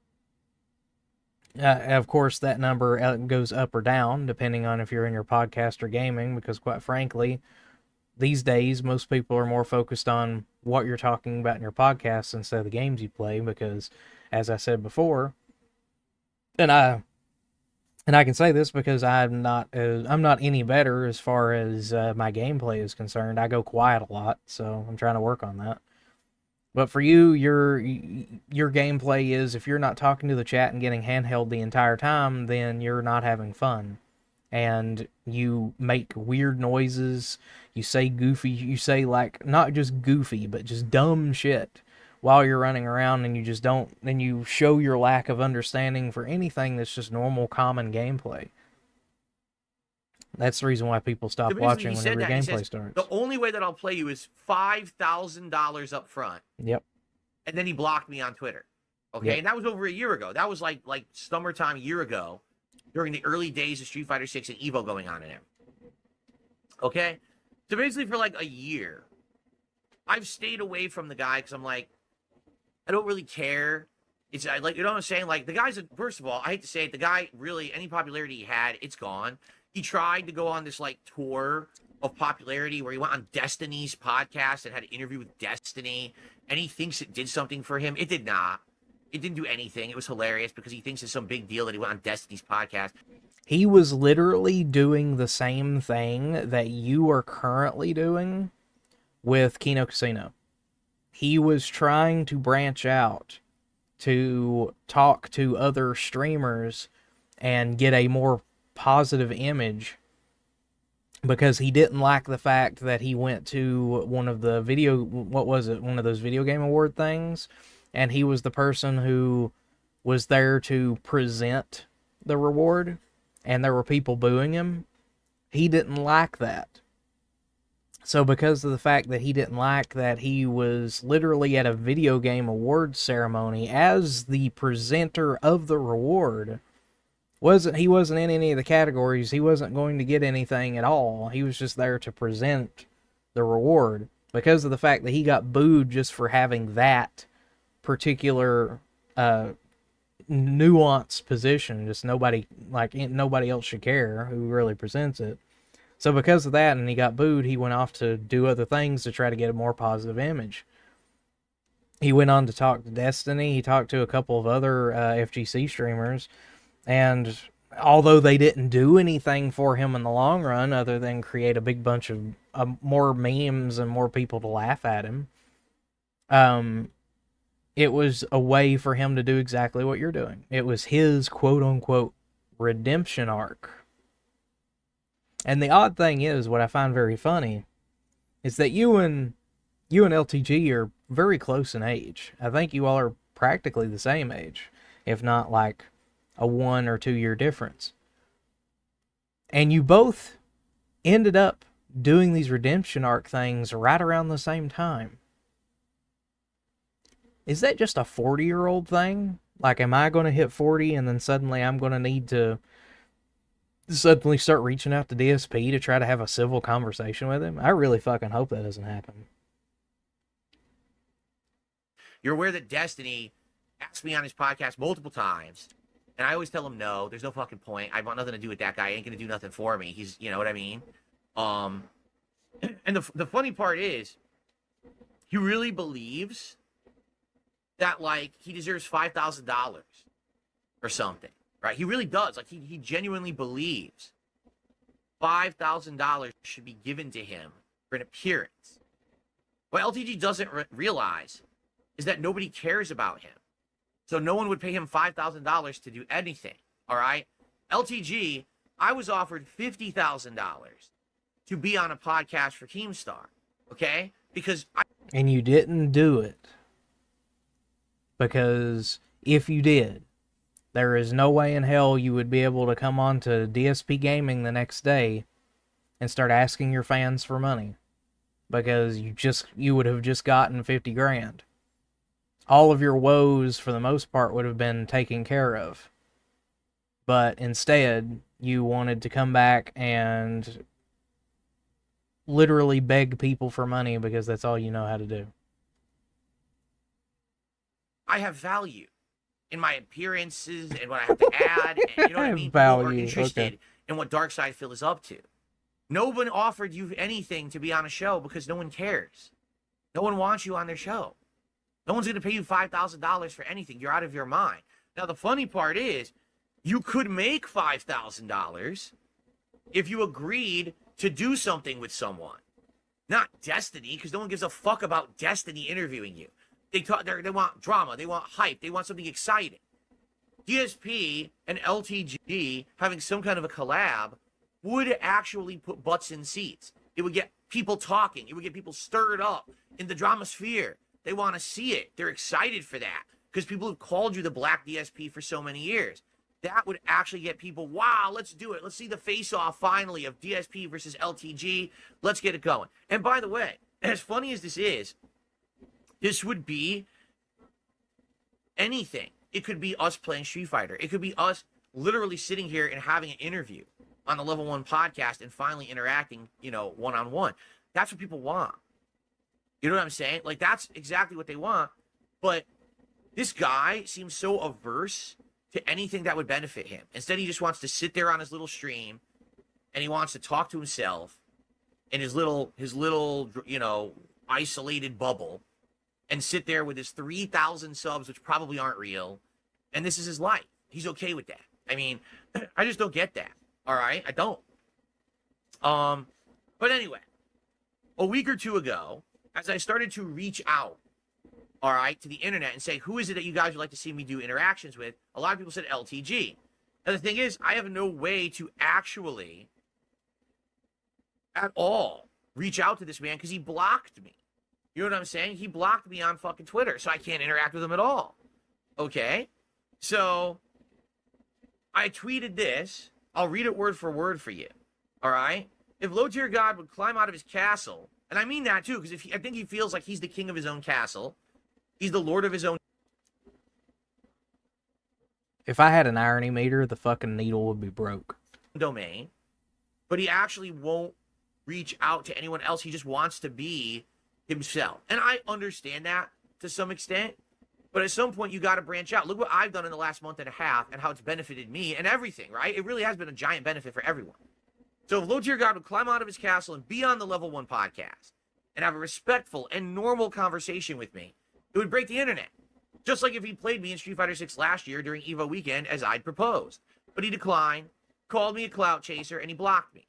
of course, that number goes up or down depending on if you're in your podcast or gaming, because quite frankly, these days, most people are more focused on what you're talking about in your podcast instead of the games you play, because, as I said before, and I can say this because I'm not any better as far as my gameplay is concerned. I go quiet a lot, so I'm trying to work on that. But for you, your gameplay is, if you're not talking to the chat and getting handheld the entire time, then you're not having fun. And you make weird noises, you say like, not just goofy, but just dumb shit while you're running around, and you show your lack of understanding for anything that's just normal, common gameplay. That's the reason why people stop watching whenever your gameplay starts. The only way that I'll play you is $5,000 up front. Yep. And then he blocked me on Twitter. Okay, yep. And that was over a year ago. That was like summertime a year ago, during the early days of Street Fighter 6 and Evo going on in there. Okay? So basically for like a year, I've stayed away from the guy because I'm like, I don't really care. It's like, you know what I'm saying? Like, the guy's, first of all, I hate to say it, the guy really, any popularity he had, it's gone. He tried to go on this like tour of popularity where he went on Destiny's podcast and had an interview with Destiny, and he thinks it did something for him. It did not. It didn't do anything. It was hilarious because he thinks it's some big deal that he went on Destiny's podcast. He was literally doing the same thing that you are currently doing with Kino Casino. He was trying to branch out to talk to other streamers and get a more positive image, because he didn't like the fact that he went to one of the one of those video game award things, and he was the person who was there to present the reward, and there were people booing him. he didn't like that. So because of the fact that he didn't like that, he was literally at a video game awards ceremony as the presenter of the reward. He wasn't in any of the categories. He wasn't going to get anything at all. He was just there to present the reward. Because of the fact that he got booed just for having that particular nuanced position, just nobody else should care who really presents it. So because of that, and he got booed, he went off to do other things to try to get a more positive image. He went on to talk to Destiny. He talked to a couple of other FGC streamers, and although they didn't do anything for him in the long run other than create a big bunch of more memes and more people to laugh at him, it was a way for him to do exactly what you're doing. It was his quote-unquote redemption arc. And the odd thing is, what I find very funny, is that you and LTG are very close in age. I think you all are practically the same age, if not like a 1 or 2 year difference. And you both ended up doing these redemption arc things right around the same time. Is that just a 40-year-old thing? Like, am I going to hit 40 and then suddenly I'm going to need to suddenly start reaching out to DSP to try to have a civil conversation with him? I really fucking hope that doesn't happen. You're aware that Destiny asked me on his podcast multiple times, and I always tell him no, there's no fucking point. I want nothing to do with that guy. He ain't gonna do nothing for me. He's, you know what I mean? And the funny part is, he really believes that, like, he deserves $5,000 or something, right? He really does. Like, he genuinely believes $5,000 should be given to him for an appearance. What LTG doesn't realize is that nobody cares about him. So no one would pay him $5,000 to do anything, all right? LTG, I was offered $50,000 to be on a podcast for Keemstar, okay? And you didn't do it. Because if you did, there is no way in hell you would be able to come on to DSP Gaming the next day and start asking your fans for money. Because you would have just gotten 50 grand. All of your woes, for the most part, would have been taken care of. But instead, you wanted to come back and literally beg people for money because that's all you know how to do. I have value in my appearances and what I have to add. And, you know what I mean? Value. People are interested Okay. in what Darkside Phil is up to. No one offered you anything to be on a show because no one cares. No one wants you on their show. No one's going to pay you $5,000 for anything. You're out of your mind. Now, the funny part is, you could make $5,000 if you agreed to do something with someone. Not Destiny, because no one gives a fuck about Destiny interviewing you. They want drama. They want hype. They want something exciting. DSP and LTG having some kind of a collab would actually put butts in seats. It would get people talking. It would get people stirred up in the drama sphere. They want to see it. They're excited for that because people have called you the Black DSP for so many years. That would actually get people, wow, let's do it. Let's see the face-off finally of DSP versus LTG. Let's get it going. And by the way, as funny as this is, this would be anything. It could be us playing Street Fighter. It could be us literally sitting here and having an interview on the Level 1 podcast and finally interacting, one-on-one. That's what people want. You know what I'm saying? Like, that's exactly what they want. But this guy seems so averse to anything that would benefit him. Instead, he just wants to sit there on his little stream and he wants to talk to himself in his little, isolated bubble and sit there with his 3,000 subs, which probably aren't real. And this is his life. He's okay with that. I mean, I just don't get that. All right? I don't. But anyway, a week or two ago, as I started to reach out, all right, to the internet and say, who is it that you guys would like to see me do interactions with? A lot of people said LTG. Now, the thing is, I have no way to actually at all reach out to this man because he blocked me. You know what I'm saying? He blocked me on fucking Twitter, so I can't interact with him at all. Okay? So I tweeted this. I'll read it word for you. All right? If low tier God would climb out of his castle, and I mean that too, because I think he feels like he's the king of his own castle, he's the lord of his own If I had an irony meter, the fucking needle would be broke. domain, but he actually won't reach out to anyone else. He just wants to be himself. And I understand that to some extent, but at some point you got to branch out. Look what I've done in the last month and a half and how it's benefited me and everything, right? It really has been a giant benefit for everyone. So if Low Tier God would climb out of his castle and be on the Level 1 podcast and have a respectful and normal conversation with me, it would break the internet. Just like if he played me in Street Fighter 6 last year during EVO weekend as I'd proposed. But he declined, called me a clout chaser, and he blocked me.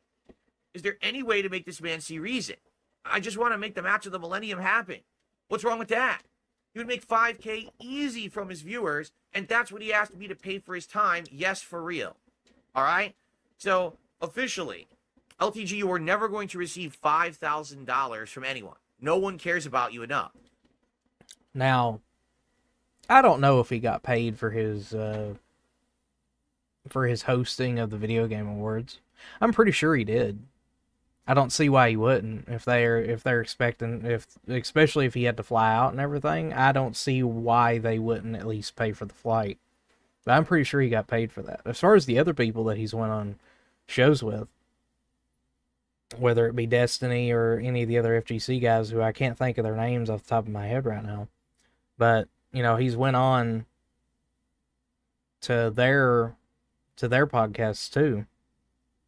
Is there any way to make this man see reason? I just want to make the match of the millennium happen. What's wrong with that? He would make 5K easy from his viewers, and that's what he asked me to pay for his time. Yes, for real. All right? So, officially, LTG, you are never going to receive $5,000 from anyone. No one cares about you enough. Now, I don't know if he got paid for his hosting of the Video Game Awards. I'm pretty sure he did. I don't see why he wouldn't if they're expecting, especially if he had to fly out and everything. I don't see why they wouldn't at least pay for the flight. But I'm pretty sure he got paid for that. As far as the other people that he's went on shows with, whether it be Destiny or any of the other FGC guys who I can't think of their names off the top of my head right now, but you know, he's went on to their podcasts too.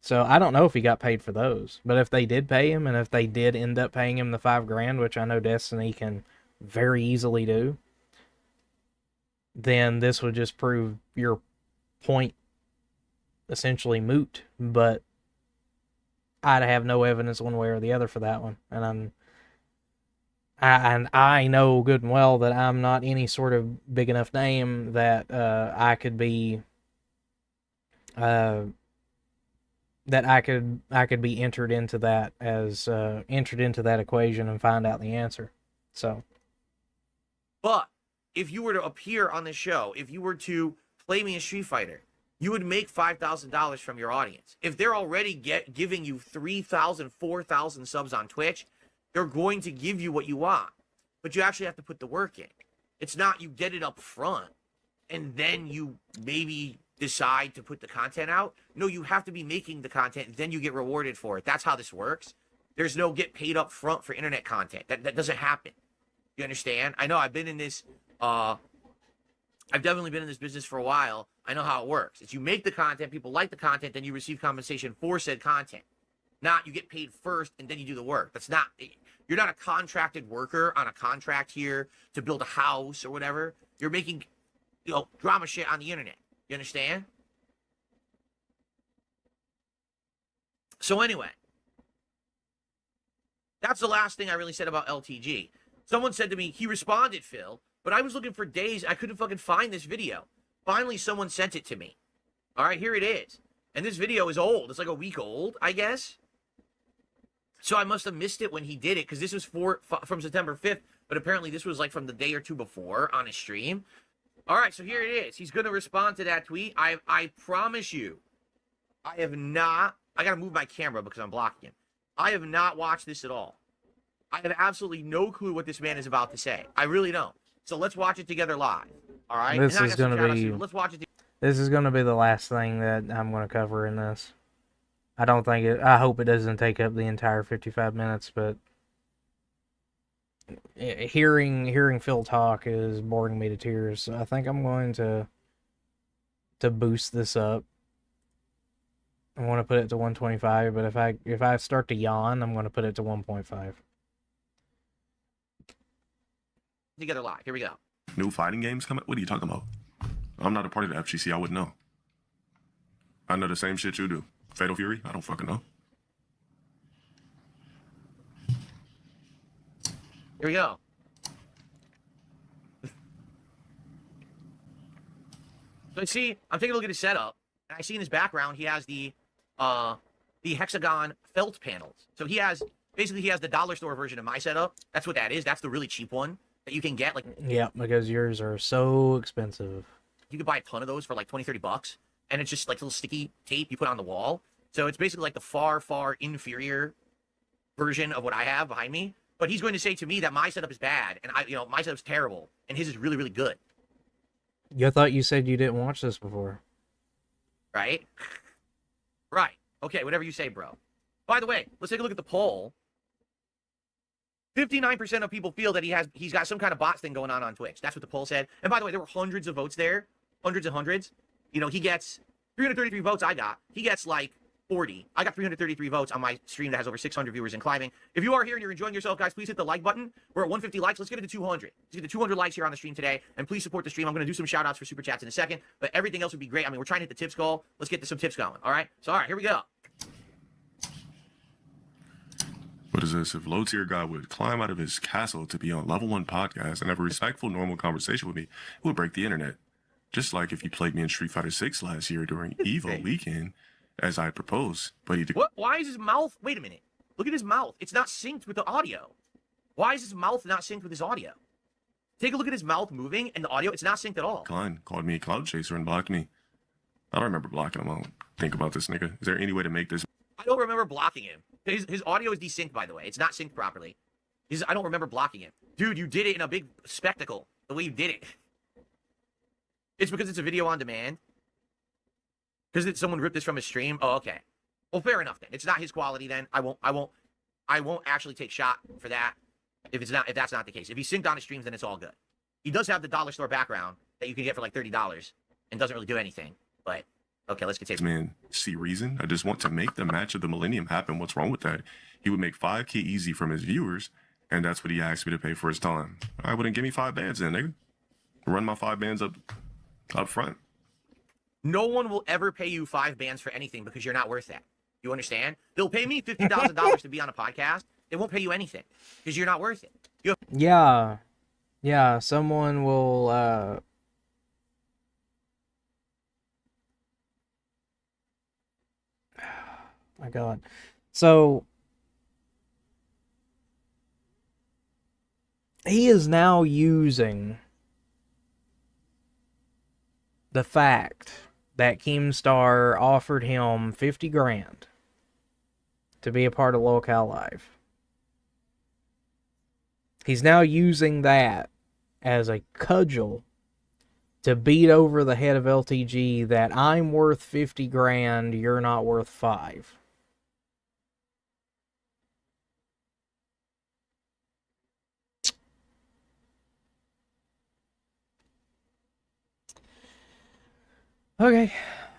So I don't know if he got paid for those, but if they did pay him, and if they did end up paying him the $5,000, which I know Destiny can very easily do, then this would just prove your point essentially moot. But I'd have no evidence one way or the other for that one, and I know good and well that I'm not any sort of big enough name that I could be that I could be entered into that equation and find out the answer. So, but if you were to appear on the show, if you were to play me in Street Fighter, you would make $5,000 from your audience. If they're already giving you 3,000, 4,000 subs on Twitch, they're going to give you what you want, but you actually have to put the work in. It's not you get it up front and then you maybe decide to put the content out. No, you have to be making the content, then you get rewarded for it. That's how this works. There's no get paid up front for internet content. That doesn't happen. You understand? I know I've been in this, I've definitely been in this business for a while. I know how it works. It's you make the content, people like the content, then you receive compensation for said content. Not you get paid first and then you do the work. That's not, you're not a contracted worker on a contract here to build a house or whatever. You're making, drama shit on the internet. You understand? So anyway, that's the last thing I really said about LTG. Someone said to me, he responded, Phil, but I was looking for days. I couldn't fucking find this video. Finally, someone sent it to me. All right, here it is. And this video is old. It's like a week old, I guess. So I must have missed it when he did it, because this was from September 5th, but apparently this was like from the day or two before on his stream. All right, so here it is. He's going to respond to that tweet. I promise you, I have not, I got to move my camera because I'm blocking him. I have not watched this at all. I have absolutely no clue what this man is about to say. I really don't. So let's watch it together live. All right? This is going to be, let's watch it. This is going to be the last thing that I'm going to cover in this. I hope it doesn't take up the entire 55 minutes, but hearing Phil talk is boring me to tears. So I think I'm going to boost this up. I want to put it to 125, but if I start to yawn, I'm going to put it to 1.5. Together live. Here we go. New fighting games coming? What are you talking about? I'm not a part of the FGC. I wouldn't know. I know the same shit you do. Fatal Fury? I don't fucking know. Here we go. So I'm taking a look at his setup, and I see in his background he has the hexagon felt panels. So he has the dollar store version of my setup. That's what that is. That's the really cheap one that you can get. Like, yeah, because yours are so expensive. You could buy a ton of those for like $20, $30, and it's just like little sticky tape you put on the wall. So it's basically like the far, far inferior version of what I have behind me. But he's going to say to me that my setup is bad, and my setup's terrible, and his is really, really good. I thought you said you didn't watch this before. Right? Right. Okay, whatever you say, bro. By the way, let's take a look at the poll. 59% of people feel that he's got some kind of bots thing going on Twitch. That's what the poll said. And by the way, there were hundreds of votes there. Hundreds and hundreds. He gets 333 votes I got. He gets like 40. I got 333 votes on my stream that has over 600 viewers and climbing. If you are here and you're enjoying yourself, guys, please hit the like button. We're at 150 likes. Let's get it to 200. Let's get to 200 likes here on the stream today. And please support the stream. I'm going to do some shout outs for super chats in a second. But everything else would be great. I mean, we're trying to hit the tips goal. Let's get to some tips going. All right? So, all right, here we go. What is this? If low tier guy would climb out of his castle to be on level 1 podcast and have a respectful, normal conversation with me, it would break the internet. Just like if he played me in Street Fighter 6 last year during Evo weekend, as I proposed, but he did. What? Why is his mouth? Wait a minute. Look at his mouth. It's not synced with the audio. Why is his mouth not synced with his audio? Take a look at his mouth moving and the audio. It's not synced at all. Klein called me a cloud chaser and blocked me. I don't remember blocking him. I don't think about this nigga. Is there any way to make this? I don't remember blocking him. His audio is desynced, by the way. It's not synced properly. I don't remember blocking him. Dude, you did it in a big spectacle. The way you did it. It's because it's a video on demand. Because someone ripped this from his stream. Oh, okay. Well, fair enough then. It's not his quality then. I won't actually take shot for that if that's not the case. If he's synced on his streams, then it's all good. He does have the dollar store background that you can get for like $30 and doesn't really do anything. But okay, let's continue. Man, see reason? I just want to make the match of the millennium happen. What's wrong with that? He would make 5K easy from his viewers, and that's what he asked me to pay for his time. I wouldn't give me 5 bands then, nigga. Run my 5 bands up front. No one will ever pay you 5 bands for anything because you're not worth that. You understand? They'll pay me $50,000 to be on a podcast. They won't pay you anything because you're not worth it. Yeah, someone will, my God. So, he is now using the fact that Keemstar offered him 50 grand to be a part of Locale Live. He's now using that as a cudgel to beat over the head of LTG that I'm worth 50 grand, you're not worth 5. Okay,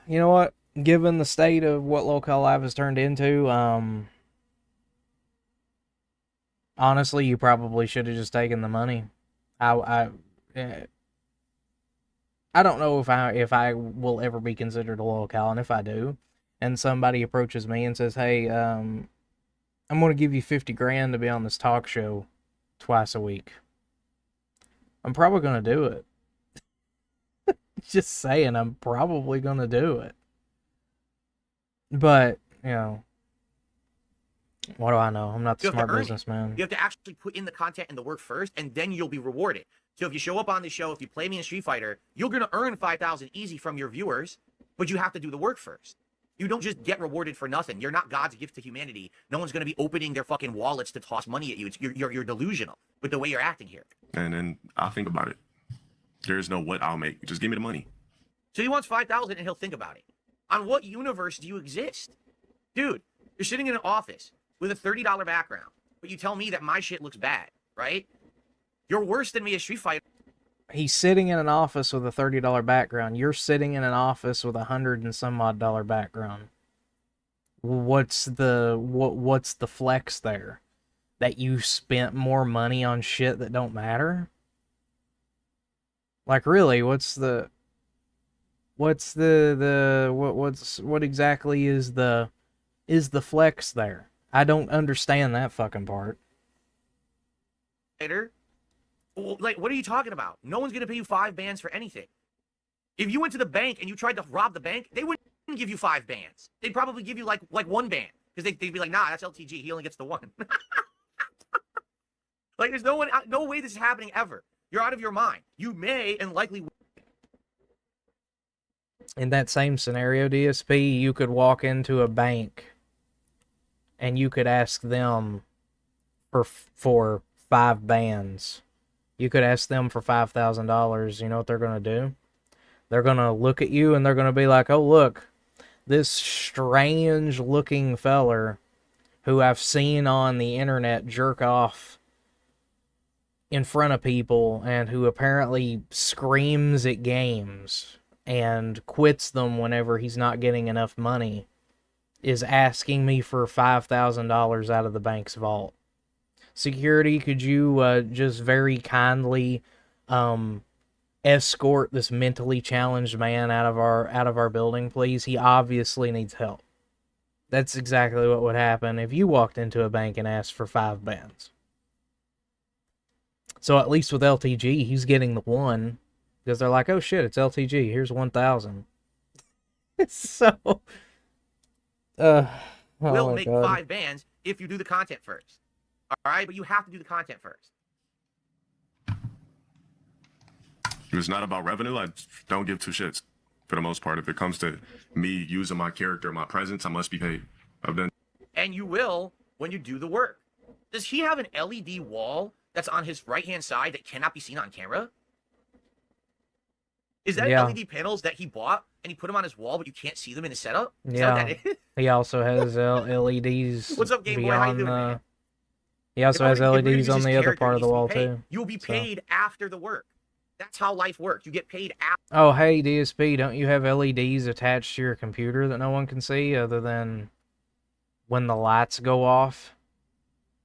you know what? Given the state of what Locale Live has turned into, honestly, you probably should have just taken the money. I don't know if I will ever be considered a locale, and if I do, and somebody approaches me and says, "Hey, I'm going to give you 50 grand to be on this talk show twice a week," I'm probably going to do it. Just saying, I'm probably going to do it. But, what do I know? I'm not the smart businessman. You have to actually put in the content and the work first, and then you'll be rewarded. So if you show up on the show, if you play me in Street Fighter, you're going to earn 5,000 easy from your viewers, but you have to do the work first. You don't just get rewarded for nothing. You're not God's gift to humanity. No one's going to be opening their fucking wallets to toss money at you. You're delusional with the way you're acting here. And then I'll think about it. There's no what I'll make. Just give me the money. So he wants 5,000 and he'll think about it. On what universe do you exist? Dude, you're sitting in an office with a $30 background, but you tell me that my shit looks bad, right? You're worse than me at Street Fighter. He's sitting in an office with a $30 background. You're sitting in an office with $100 and some odd background. What's the flex there? That you spent more money on shit that don't matter? Like, really, what exactly is the flex there? I don't understand that fucking part. Like, what are you talking about? No one's gonna pay you 5 bands for anything. If you went to the bank and you tried to rob the bank, they wouldn't give you 5 bands. They'd probably give you like 1 band because they'd be like, nah, that's LTG. He only gets the 1. Like, there's no way this is happening ever. You're out of your mind. You may and likely. In that same scenario, DSP, you could walk into a bank and you could ask them for 5 bands. You could ask them for $5,000. You know what they're going to do? They're going to look at you and they're going to be like, oh, look, this strange looking feller who I've seen on the internet jerk off in front of people and who apparently screams at games and quits them whenever he's not getting enough money is asking me for $5,000 out of the bank's vault. Security, could you just very kindly escort this mentally challenged man out of our building, please? He obviously needs help. That's exactly what would happen if you walked into a bank and asked for 5 bands. So at least with LTG, he's getting the one because they're like, oh shit, it's LTG. Here's 1,000. So, oh Will my make God. 5 bands if you do the content first. All right, but you have to do the content first. If it's not about revenue, I don't give two shits for the most part. If it comes to me using my character, my presence, I must be paid. I've done. And you will when you do the work. Does he have an LED wall that's on his right-hand side that cannot be seen on camera? Is that Yeah. LED panels that he bought and he put them on his wall, but you can't see them in his setup? Is that Yeah. what that is? He also has LEDs. What's up, Game Boy? How you doing, man? He also If has only he could LEDs on use the his other character, part he of the needs to wall be paid. too. You'll be So. paid after the work. That's how life works. You get paid after. Oh, hey, DSP, don't you have LEDs attached to your computer that no one can see other than when the lights go off?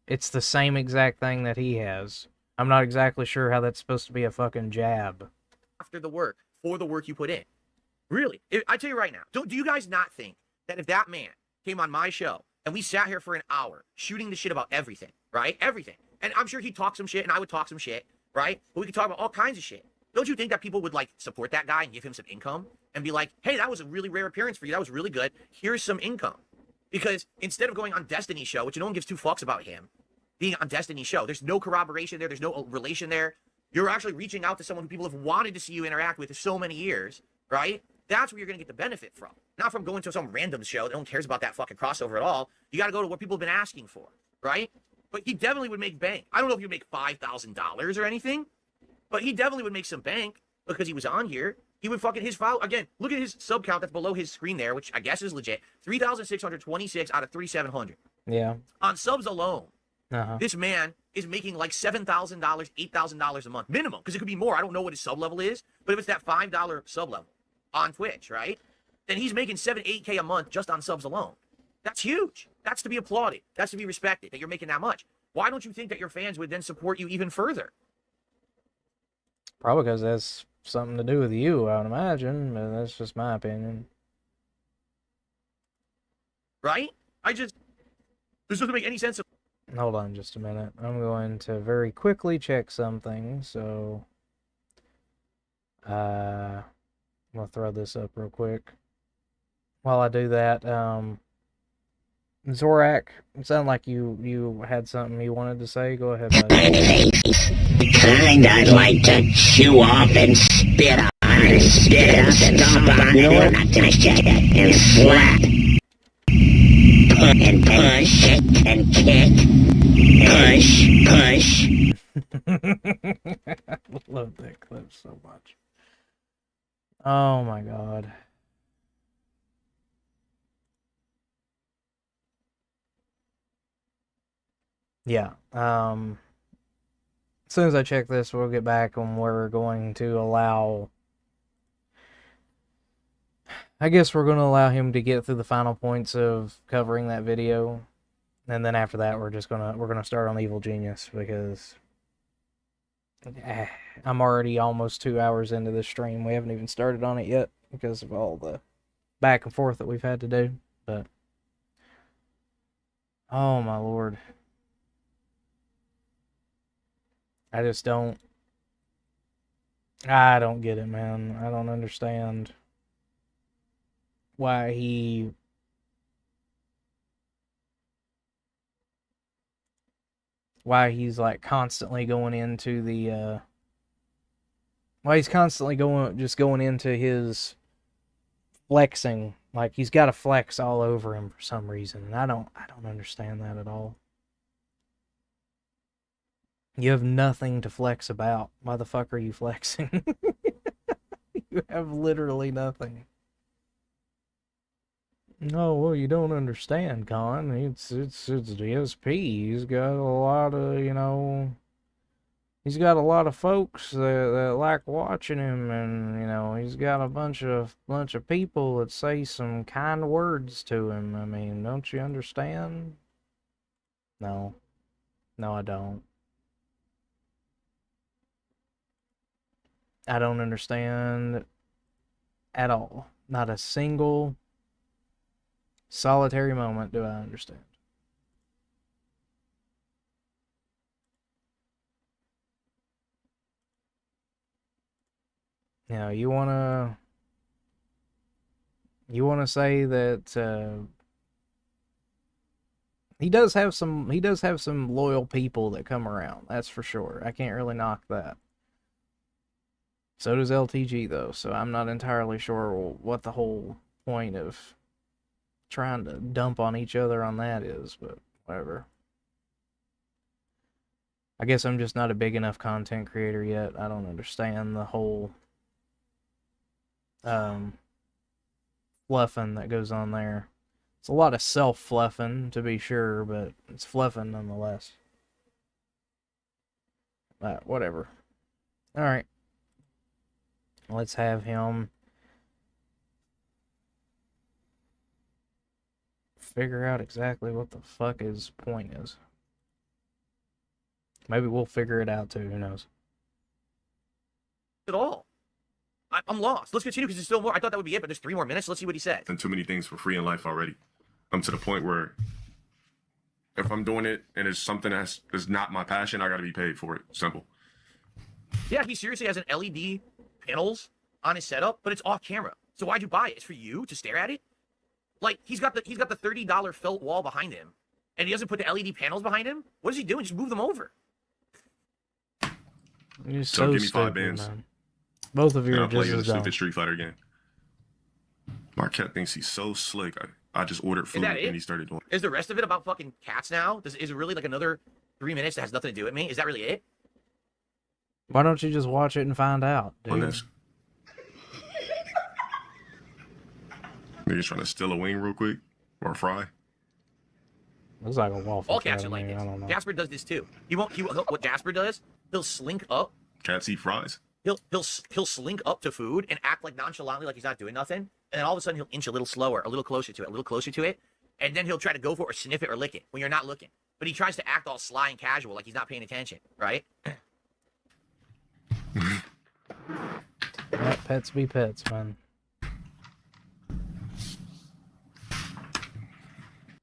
It's the same exact thing that he has. I'm not exactly sure how that's supposed to be a fucking jab. After the work, for the work you put in. Really. I tell you right now, do you guys not think that if that man came on my show and we sat here for an hour shooting the shit about everything, right? Everything. And I'm sure he'd talk some shit and I would talk some shit, right? But we could talk about all kinds of shit. Don't you think that people would like support that guy and give him some income and be like, hey, that was a really rare appearance for you. That was really good. Here's some income. Because instead of going on Destiny's show, which no one gives two fucks about him, being on Destiny's show, there's no corroboration there. There's no relation there. You're actually reaching out to someone who people have wanted to see you interact with for so many years, right? That's where you're going to get the benefit from. Not from going to some random show that no one cares about that fucking crossover at all. You got to go to what people have been asking for, right? But he definitely would make bank. I don't know if he'd make $5,000 or anything, but he definitely would make some bank because he was on here. He would fucking, his file, again, look at his sub count that's below his screen there, which I guess is legit. 3,626 out of 3,700. Yeah. On subs alone, Uh-huh. this man is making like $7,000, $8,000 a month minimum, because it could be more. I don't know what his sub level is, but if it's that $5 sub level on Twitch, right? Then he's making 7, 8K a month just on subs alone. That's huge. That's to be applauded. That's to be respected, that you're making that much. Why don't you think that your fans would then support you even further? Probably because that's something to do with you, I would imagine, but that's just my opinion. Right? This doesn't make any sense. Hold on just a minute. I'm going to very quickly check something, so I'm gonna throw this up real quick. While I do that, Zorak, it sounded like you had something you wanted to say. Go ahead, buddy. Kind I'd like to chew off and spit on, spit and stomp on, you know what? Not to shit and slap. And push and kick. Push. I love that clip so much. Oh my God. Yeah. As soon as I check this, we'll get back and we're going to allow. I guess we're going to allow him to get through the final points of covering that video, and then after that, we're gonna start on Evil Genius because I'm already almost 2 hours into this stream. We haven't even started on it yet because of all the back and forth that we've had to do. But oh my Lord. I don't get it, man. I don't understand why he's like constantly going into the why he's constantly going into his flexing. Like he's got a flex all over him for some reason. And I don't understand that at all. You have nothing to flex about. Why the fuck are you flexing? You have literally nothing. No, well, you don't understand, Con. It's DSP. He's got a lot of, he's got a lot of folks that like watching him, and he's got a bunch of people that say some kind words to him. I mean, don't you understand? No, I don't. I don't understand at all. Not a single solitary moment do I understand. You wanna say that he does have some loyal people that come around. That's for sure. I can't really knock that. So does LTG though, so I'm not entirely sure what the whole point of trying to dump on each other on that is, but whatever. I guess I'm just not a big enough content creator yet. I don't understand the whole fluffing that goes on there. It's a lot of self-fluffing, to be sure, but it's fluffing nonetheless. But whatever. Alright. Let's have him figure out exactly what the fuck his point is. Maybe we'll figure it out too, who knows. At all. I'm lost. Let's continue because there's still more. I thought that would be it, but there's 3 more minutes. Let's see what he said. And too many things for free in life already. I'm to the point where if I'm doing it and it's something that's not my passion, I got to be paid for it. Simple. Yeah, he seriously has an LED panels on his setup, but it's off camera. So why'd you buy it? It's for you to stare at it? Like he's got the $30 felt wall behind him, and he doesn't put the LED panels behind him. What is he doing? Just move them over. You're So give me stupid, 5 bands. man. Both of you And are I'll play just you the as dumb. stupid Street Fighter game. Marquette thinks he's so slick. I just ordered food and he started doing it. Is the rest of it about fucking cats now? Is it really like another 3 minutes that has nothing to do with me? Is that really it? Why don't you just watch it and find out, On dude? this. Niggas trying to steal a wing real quick or a fry. Looks like a waffle. All cats to are like me, this. I don't know. Jasper does this too. What Jasper does? He'll slink up. Cats eat fries. He'll slink up to food and act like nonchalantly like he's not doing nothing, and then all of a sudden he'll inch a little slower, a little closer to it, and then he'll try to go for it or sniff it or lick it when you're not looking. But he tries to act all sly and casual like he's not paying attention, right? Let pets be pets, man.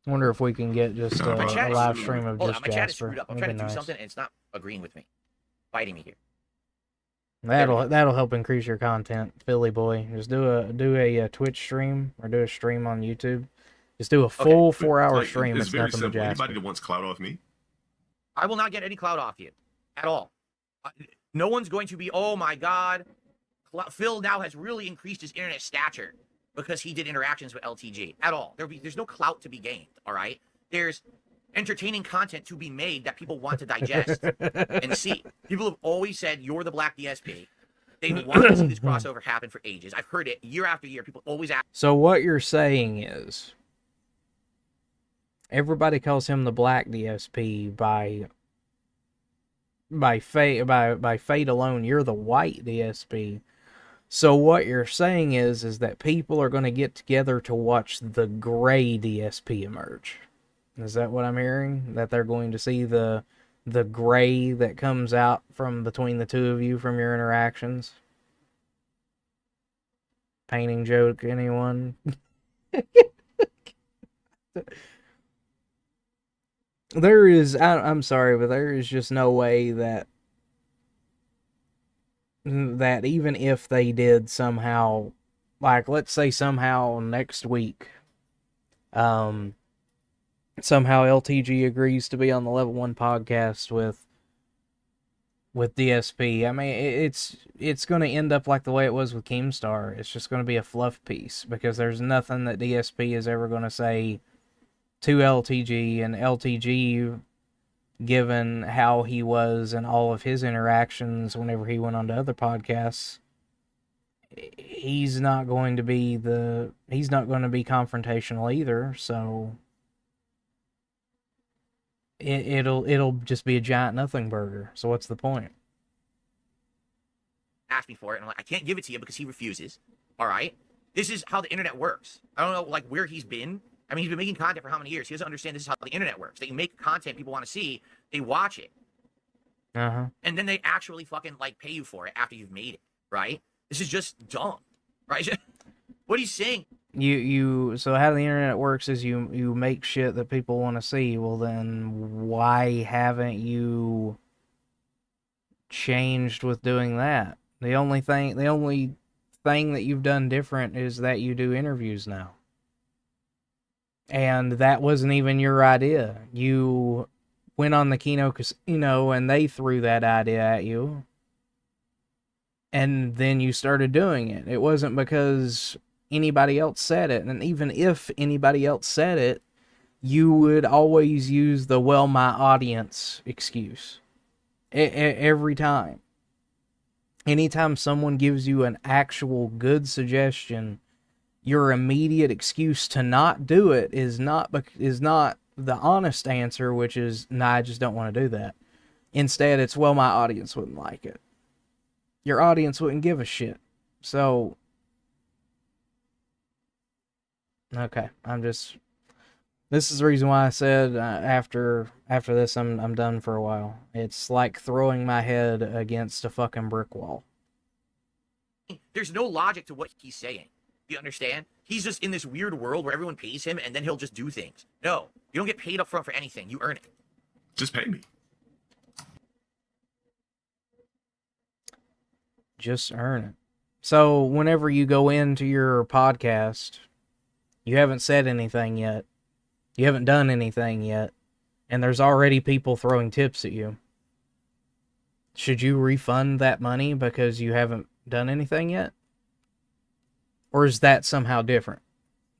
Wonder if we can get just No, a chat is live screwed stream of Hold just on, my chat is Jasper. screwed up. I'm That'd trying to be do nice. something and it's not agreeing with me, fighting me here. That'll help increase your content, Philly boy. Just do a Twitch stream or do a stream on YouTube. Just do a full 4-hour Like, stream. It's It's very nothing but simple. Jasper. Anybody that wants clout off me, I will not get any clout off you at all. No one's going to be, oh my God, Phil now has really increased his internet stature because he did interactions with LTG at all. There's no clout to be gained, all right? There's entertaining content to be made that people want to digest and see. People have always said, you're the black DSP. They've wanted to see this crossover happen for ages. I've heard it year after year. People always ask. So what you're saying is, everybody calls him the black DSP by fate alone. You're the white DSP. So what you're saying is that people are going to get together to watch the gray DSP emerge. Is that what I'm hearing? That they're going to see the gray that comes out from between the two of you from your interactions? Painting joke, anyone? There is, I'm sorry, but there is just no way that even if they did somehow, like, let's say somehow next week, somehow LTG agrees to be on the Level 1 podcast with with DSP. I mean, it's going to end up like the way it was with Keemstar. It's just going to be a fluff piece because there's nothing that DSP is ever going to say to LTG, and LTG, given how he was and all of his interactions whenever he went on to other podcasts, he's not going to be confrontational either, so it'll just be a giant nothing burger. So what's the point? Asked me for it, and I'm like, I can't give it to you because he refuses. All right, this is how the internet works. I don't know like where he's been. I mean, he's been making content for how many years? He doesn't understand this is how the internet works. That you make content people want to see, they watch it, and then they actually fucking like pay you for it after you've made it. Right? This is just dumb. Right? What he's saying. So how the internet works is you make shit that people want to see. Well, then why haven't you changed with doing that? The only thing that you've done different is that you do interviews now. And that wasn't even your idea. You went on the Kino Casino and they threw that idea at you. And then you started doing it. It wasn't because anybody else said it. And even if anybody else said it, you would always use the, well, my audience excuse. Every time. Anytime someone gives you an actual good suggestion, your immediate excuse to not do it is not the honest answer, which is, nah, I just don't want to do that. Instead, it's, well, my audience wouldn't like it. Your audience wouldn't give a shit. So, okay, this is the reason why I said after this I'm done for a while. It's like throwing my head against a fucking brick wall. There's no logic to what he's saying. You understand? He's just in this weird world where everyone pays him and then he'll just do things. No, you don't get paid up front for anything. You earn it. Just pay me. Just earn it. So whenever you go into your podcast, you haven't said anything yet. You haven't done anything yet. And there's already people throwing tips at you. Should you refund that money because you haven't done anything yet? Or is that somehow different?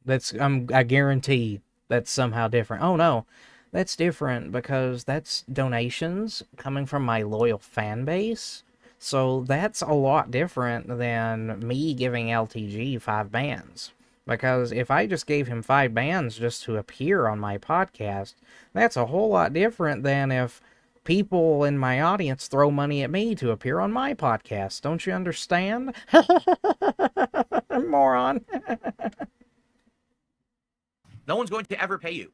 I guarantee that's somehow different. Oh no, that's different because that's donations coming from my loyal fan base. So that's a lot different than me giving LTG 5 bands. Because if I just gave him 5 bands just to appear on my podcast, that's a whole lot different than if people in my audience throw money at me to appear on my podcast. Don't you understand? Moron. No one's going to ever pay you.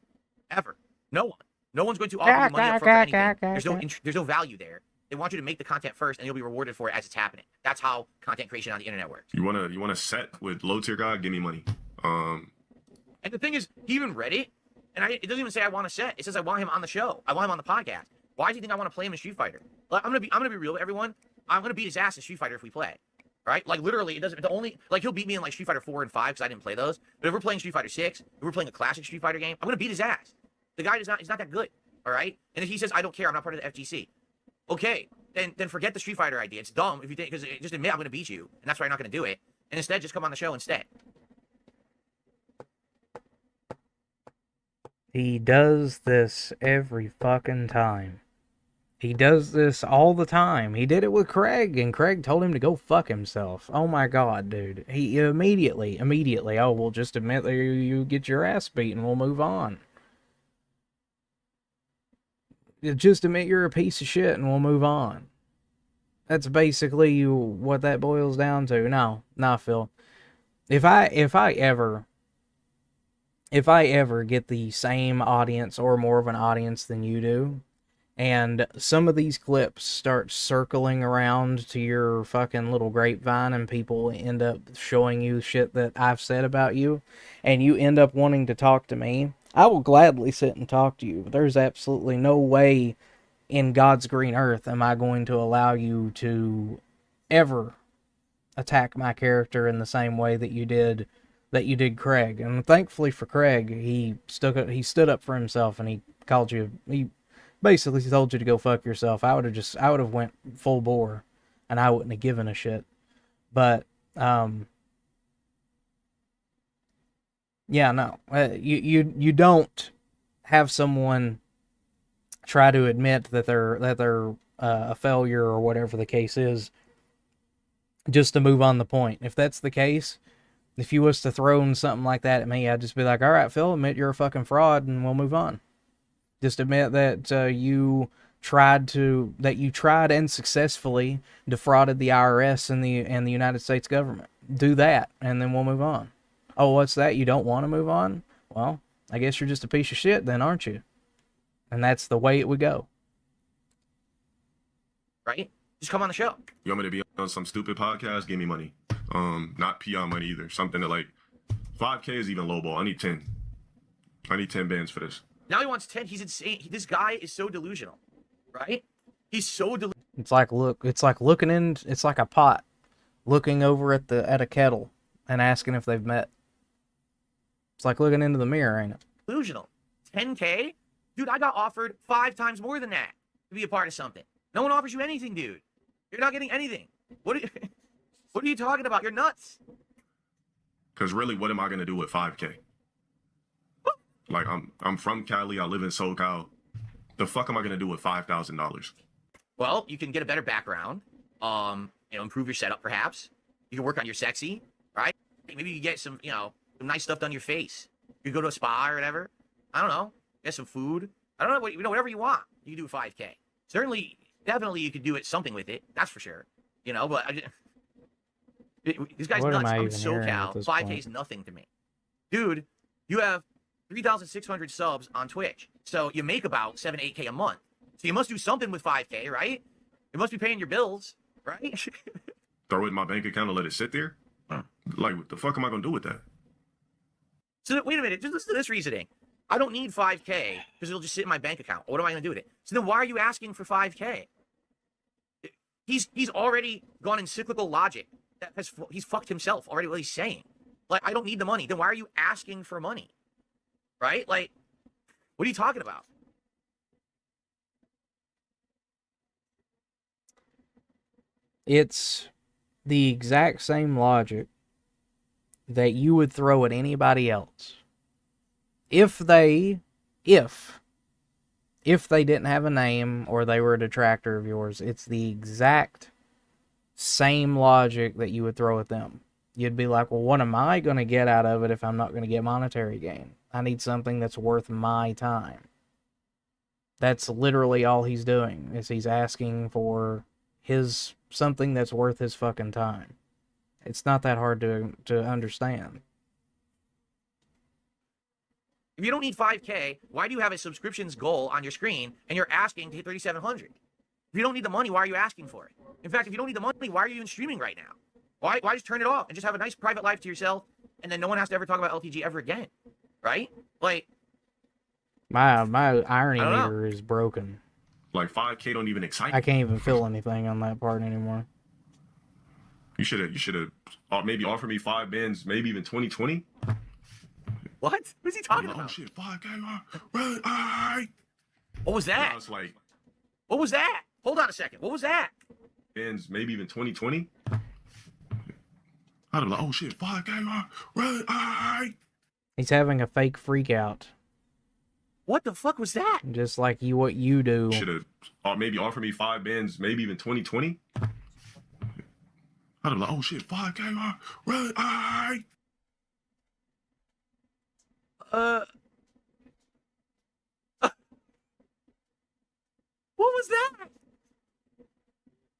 Ever. No one. No one's going to offer you money up front for anything. There's no value there. They want you to make the content first, and you'll be rewarded for it as it's happening. That's how content creation on the internet works. You wanna set with low tier guy? Give me money. And the thing is, he even read it, and it doesn't even say I want to set. It says I want him on the show. I want him on the podcast. Why do you think I want to play him in Street Fighter? Like, I'm gonna be real with everyone. I'm gonna beat his ass in Street Fighter if we play. Right? Like literally, it doesn't. The only he'll beat me in like Street Fighter 4 and 5 because I didn't play those. But if we're playing Street Fighter 6, if we're playing a classic Street Fighter game, I'm gonna beat his ass. The guy he's not that good. All right. And if he says I don't care, I'm not part of the FGC. Okay. Then forget the Street Fighter idea. It's dumb if you think, because just admit I'm going to beat you, and that's why you're not going to do it. And instead, just come on the show instead. He does this every fucking time. He does this all the time. He did it with Craig, and Craig told him to go fuck himself. Oh my god, dude. He immediately, oh, well, just admit that you get your ass beat and we'll move on. Just admit you're a piece of shit and we'll move on. That's basically what that boils down to. No, Phil. If I ever get the same audience or more of an audience than you do, and some of these clips start circling around to your fucking little grapevine and people end up showing you shit that I've said about you, and you end up wanting to talk to me, I will gladly sit and talk to you. There's absolutely no way in God's green earth am I going to allow you to ever attack my character in the same way that you did Craig. And thankfully for Craig, he stood up for himself and he called you basically told you to go fuck yourself, I would have went full bore, and I wouldn't have given a shit. But yeah, no, you don't have someone try to admit that they're a failure or whatever the case is, just to move on the point. If that's the case, if you was to throw in something like that at me, I'd just be like, all right, Phil, admit you're a fucking fraud, and we'll move on. Just admit that you tried and successfully defrauded the IRS and the United States government. Do that, and then we'll move on. Oh, what's that? You don't want to move on? Well, I guess you're just a piece of shit then, aren't you? And that's the way it would go. Right? Just come on the show. You want me to be on some stupid podcast? Give me money. Not peon money either. Something that like 5K is even lowball. I need 10. I need 10 bands for this. Now he wants 10. He's insane. This guy is so delusional, right? He's so delusional. It's like it's like a pot looking over at a kettle and asking if they've met. It's like looking into the mirror, ain't it? Delusional. 10K? Dude, I got offered 5 times more than that to be a part of something. No one offers you anything, dude. You're not getting anything. What are you talking about? You're nuts. Because really, what am I gonna do with 5K? Like I'm from Cali. I live in SoCal. The fuck am I gonna do with $5,000? Well, you can get a better background. Improve your setup, perhaps. You can work on your sexy, right? Maybe you can get some nice stuff done on your face. You can go to a spa or whatever. I don't know. Get some food. I don't know. Whatever you want. You can do 5K. Certainly, definitely, you could do something with it. That's for sure. But this guy's nuts. I'm SoCal. 5K is nothing to me, dude. You have 3,600 subs on Twitch, so you make about 7-8K a month. So you must do something with 5K, right? You must be paying your bills, right? Throw it in my bank account and let it sit there? Like, what the fuck am I gonna do with that? So wait a minute. Just listen to this reasoning. I don't need 5K because it'll just sit in my bank account. What am I gonna do with it? So then why are you asking for 5K? He's already gone in cyclical logic. He's fucked himself already. What he's saying, like, I don't need the money. Then why are you asking for money? Right? Like, what are you talking about? It's the exact same logic that you would throw at anybody else. If they didn't have a name or they were a detractor of yours, it's the exact same logic that you would throw at them. You'd be like, well, what am I going to get out of it if I'm not going to get monetary gain? I need something that's worth my time. That's literally all he's doing, is he's asking for something that's worth his fucking time. It's not that hard to understand. If you don't need 5K, why do you have a subscriptions goal on your screen and you're asking to hit 3,700? If you don't need the money, why are you asking for it? In fact, if you don't need the money, why are you even streaming right now? Why just turn it off and just have a nice private life to yourself, and then no one has to ever talk about LTG ever again, right? Like, my irony meter is broken. Like 5K don't even excite me. I can't even feel anything on that part anymore. You should have maybe offered me 5 bands, maybe even 2020. What? What's he talking about? Oh shit, 5K, right? What was that? I was like, what was that? Hold on a second. What was that? bands, maybe even 2020. I'd be like, oh shit, 5K, right? He's having a fake freak out. What the fuck was that? Just like what you do. Should have maybe offered me 5 bands, maybe even 2020. I'd be like, oh shit, 5K, right? What was that?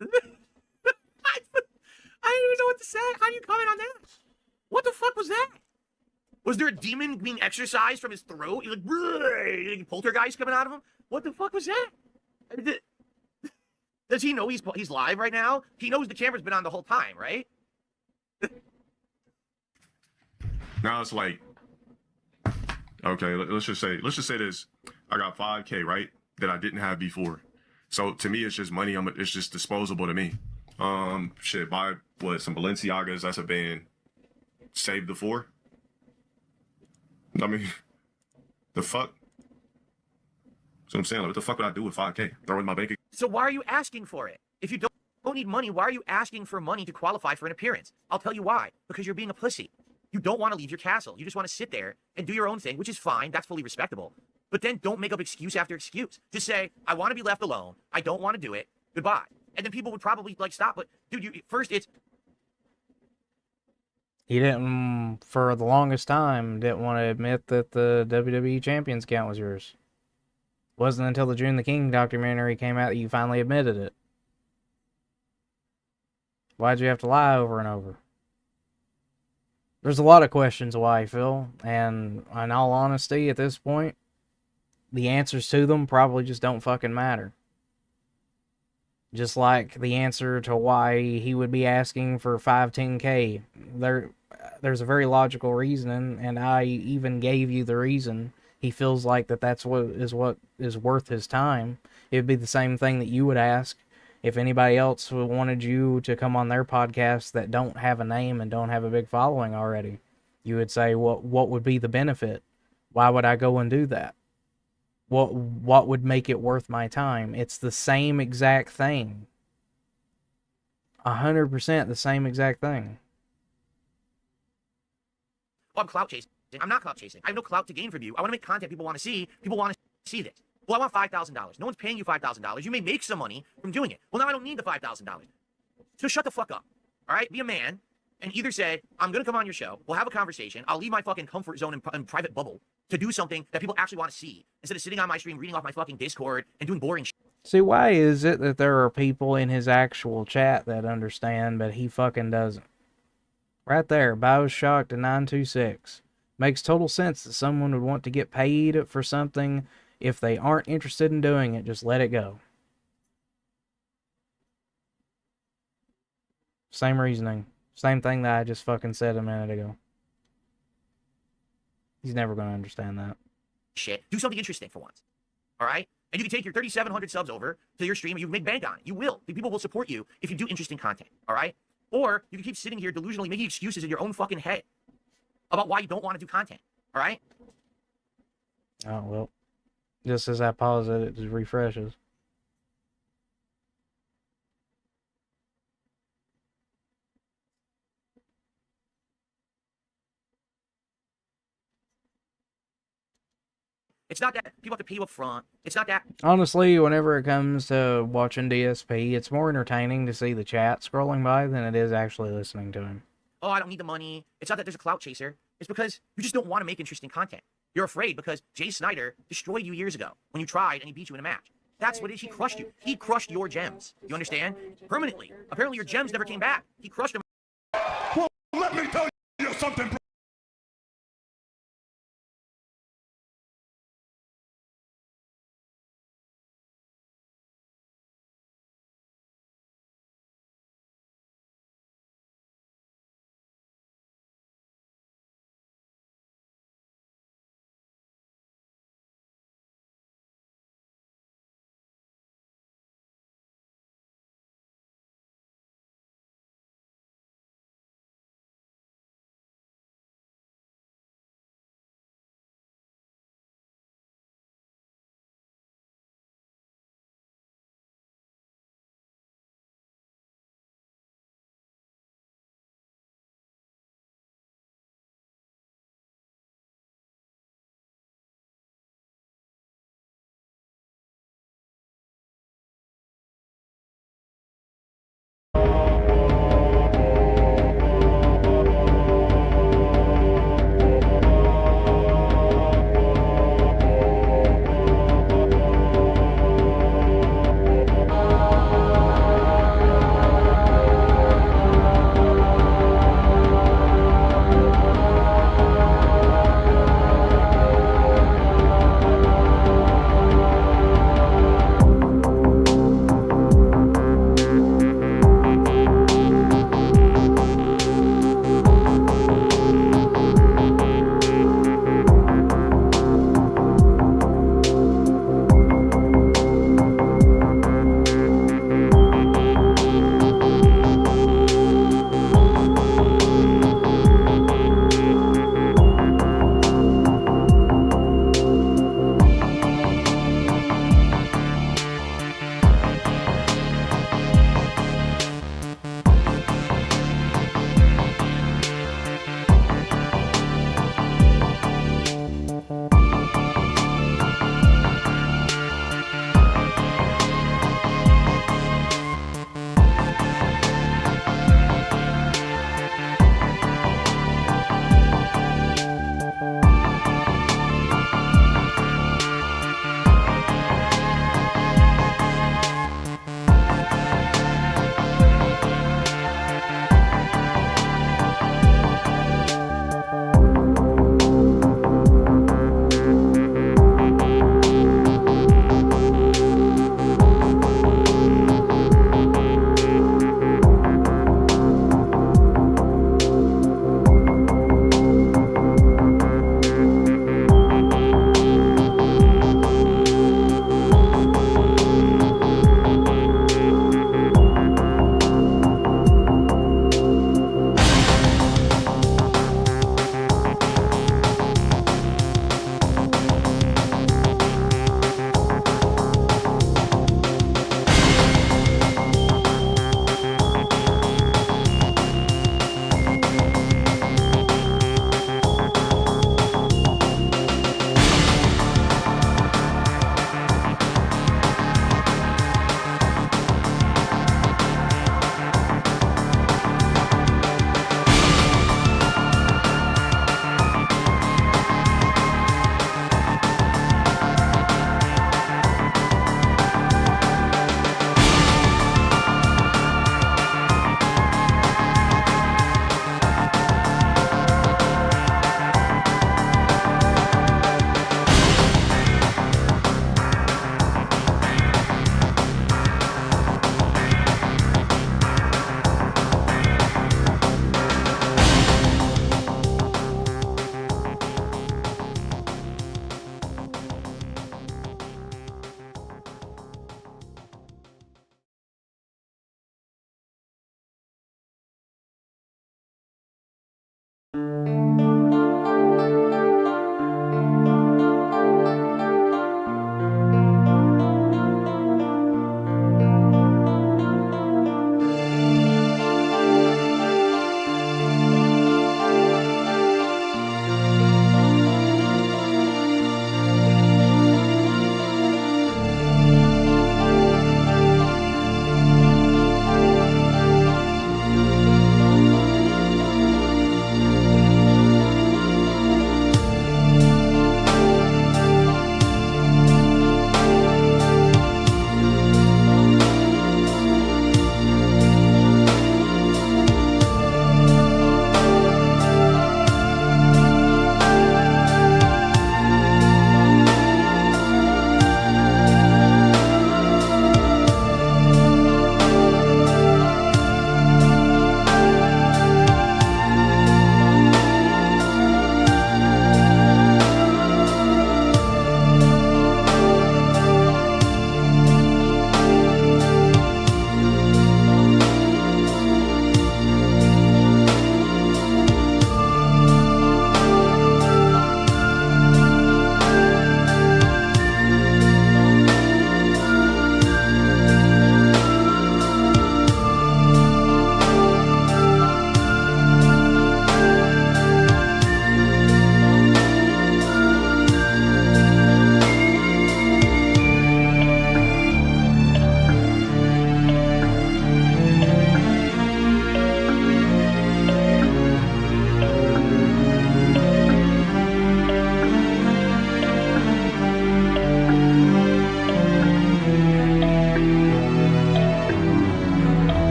I don't even know what to say. How do you comment on that? What the fuck was that? Was there a demon being exorcised from his throat? Like poltergeist coming out of him? What the fuck was that? Does he know he's live right now? He knows the camera's been on the whole time, right? Now it's like, okay, let's just say this. I got 5K, right? That I didn't have before. So to me, it's just money. It's just disposable to me. Shit, buy some Balenciagas. That's a band. Save the 4. I mean, the fuck? So I'm saying, like, what the fuck would I do with 5K? Throw it in my bank account? So why are you asking for it? If you don't need money, why are you asking for money to qualify for an appearance? I'll tell you why. Because you're being a pussy. You don't want to leave your castle. You just want to sit there and do your own thing, which is fine. That's fully respectable. But then don't make up excuse after excuse. Just say, I want to be left alone. I don't want to do it. Goodbye. And then people would probably like stop. But dude, first it's He didn't, for the longest time, didn't want to admit that the WWE Champions count was yours. Wasn't until the June the King documentary came out that you finally admitted it. Why'd you have to lie over and over? There's a lot of questions why, Phil, and in all honesty, at this point, the answers to them probably just don't fucking matter. Just like the answer to why he would be asking for 510K. There's a very logical reason, and I even gave you the reason. He feels like that's what is worth his time. It'd be the same thing that you would ask if anybody else wanted you to come on their podcast that don't have a name and don't have a big following already. You would say, what would be the benefit? Why would I go and do that? What would make it worth my time? It's the same exact thing. 100% the same exact thing. I'm clout chasing. I'm not clout chasing. I have no clout to gain from you. I want to make content people want to see. People want to see this. Well, I want $5,000. No one's paying you $5,000. You may make some money from doing it. Well, now I don't need the $5,000. So shut the fuck up. All right? Be a man and either say, I'm going to come on your show. We'll have a conversation. I'll leave my fucking comfort zone and private bubble to do something that people actually want to see instead of sitting on my stream, reading off my fucking Discord and doing boring shit. See, why is it that there are people in his actual chat that understand, but he fucking doesn't? Right there, Bioshock to 926. Makes total sense that someone would want to get paid for something. If they aren't interested in doing it, just let it go. Same reasoning. Same thing that I just fucking said a minute ago. He's never going to understand that. Shit. Do something interesting for once. All right? And you can take your 3,700 subs over to your stream and you can make bank on it. You will. The people will support you if you do interesting content. All right? Or you can keep sitting here delusionally making excuses in your own fucking head about why you don't want to do content. All right? Oh, well. Just as I pause it, it just refreshes. It's not that people have to pay you up front. It's not that. Honestly, whenever it comes to watching DSP, it's more entertaining to see the chat scrolling by than it is actually listening to him. Oh, I don't need the money. It's not that there's a clout chaser. It's because you just don't want to make interesting content. You're afraid because Jay Snyder destroyed you years ago when you tried and he beat you in a match. That's what it is. He crushed you. He crushed your gems. You understand? Permanently. Apparently your gems never came back. He crushed them. Well, let me tell you something, bro.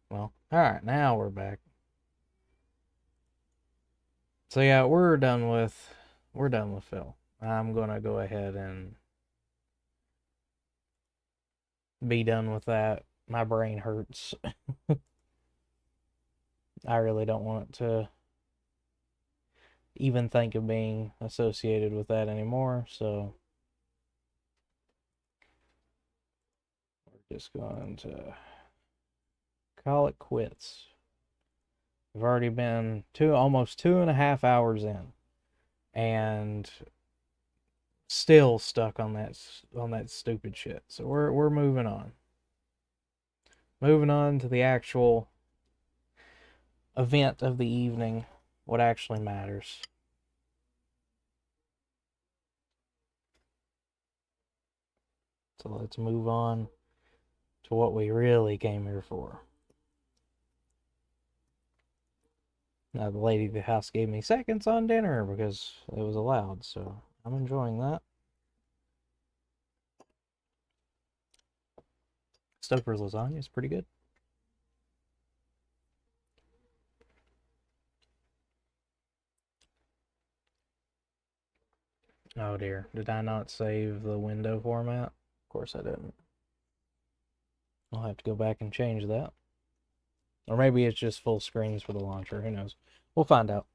Well, alright, now we're back. So yeah, we're done with Phil. I'm gonna go ahead and be done with that. My brain hurts. I really don't want to even think of being associated with that anymore, so we're just going to call it quits. We've already been almost 2.5 hours in, and still stuck on that stupid shit. So we're moving on. Moving on to the actual event of the evening, what actually matters. So let's move on to what we really came here for. Now, the lady at the house gave me seconds on dinner because it was allowed, so I'm enjoying that. Stouffer's lasagna is pretty good. Oh dear, did I not save the window format? Of course I didn't. I'll have to go back and change that. Or maybe it's just full screens for the launcher, who knows. We'll find out.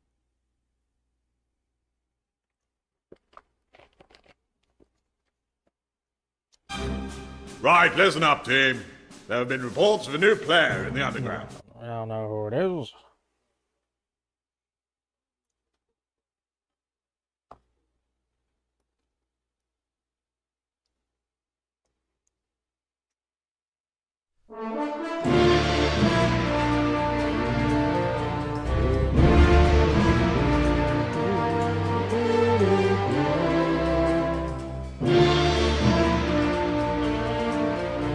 Right, listen up, team. There have been reports of a new player in the underground. I don't know who it is.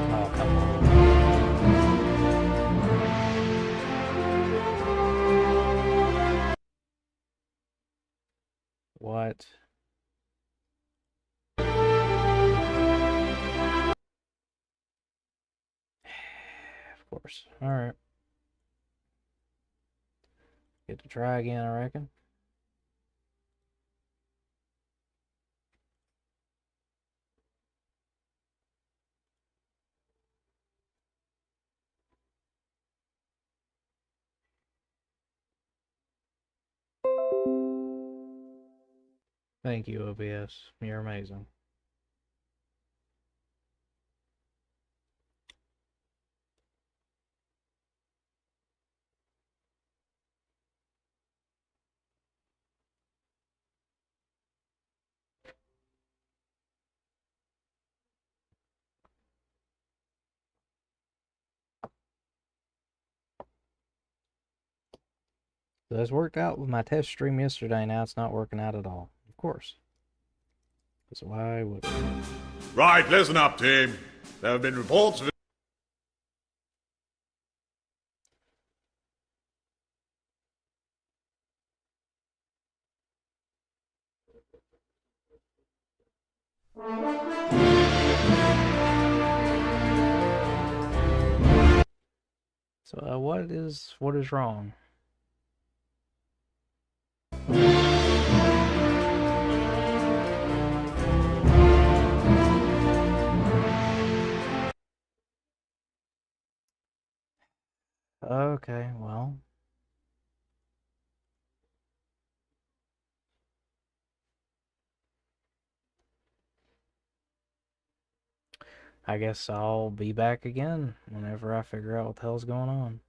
Oh, come on. What? Of course. Alright. Get to try again, I reckon. Thank you, OBS. You're amazing. So this worked out with my test stream yesterday. Now it's not working out at all. Of course. That's why would it? Right, listen up, team. There have been reports of... So what is wrong? Okay, well. I guess I'll be back again whenever I figure out what the hell's going on.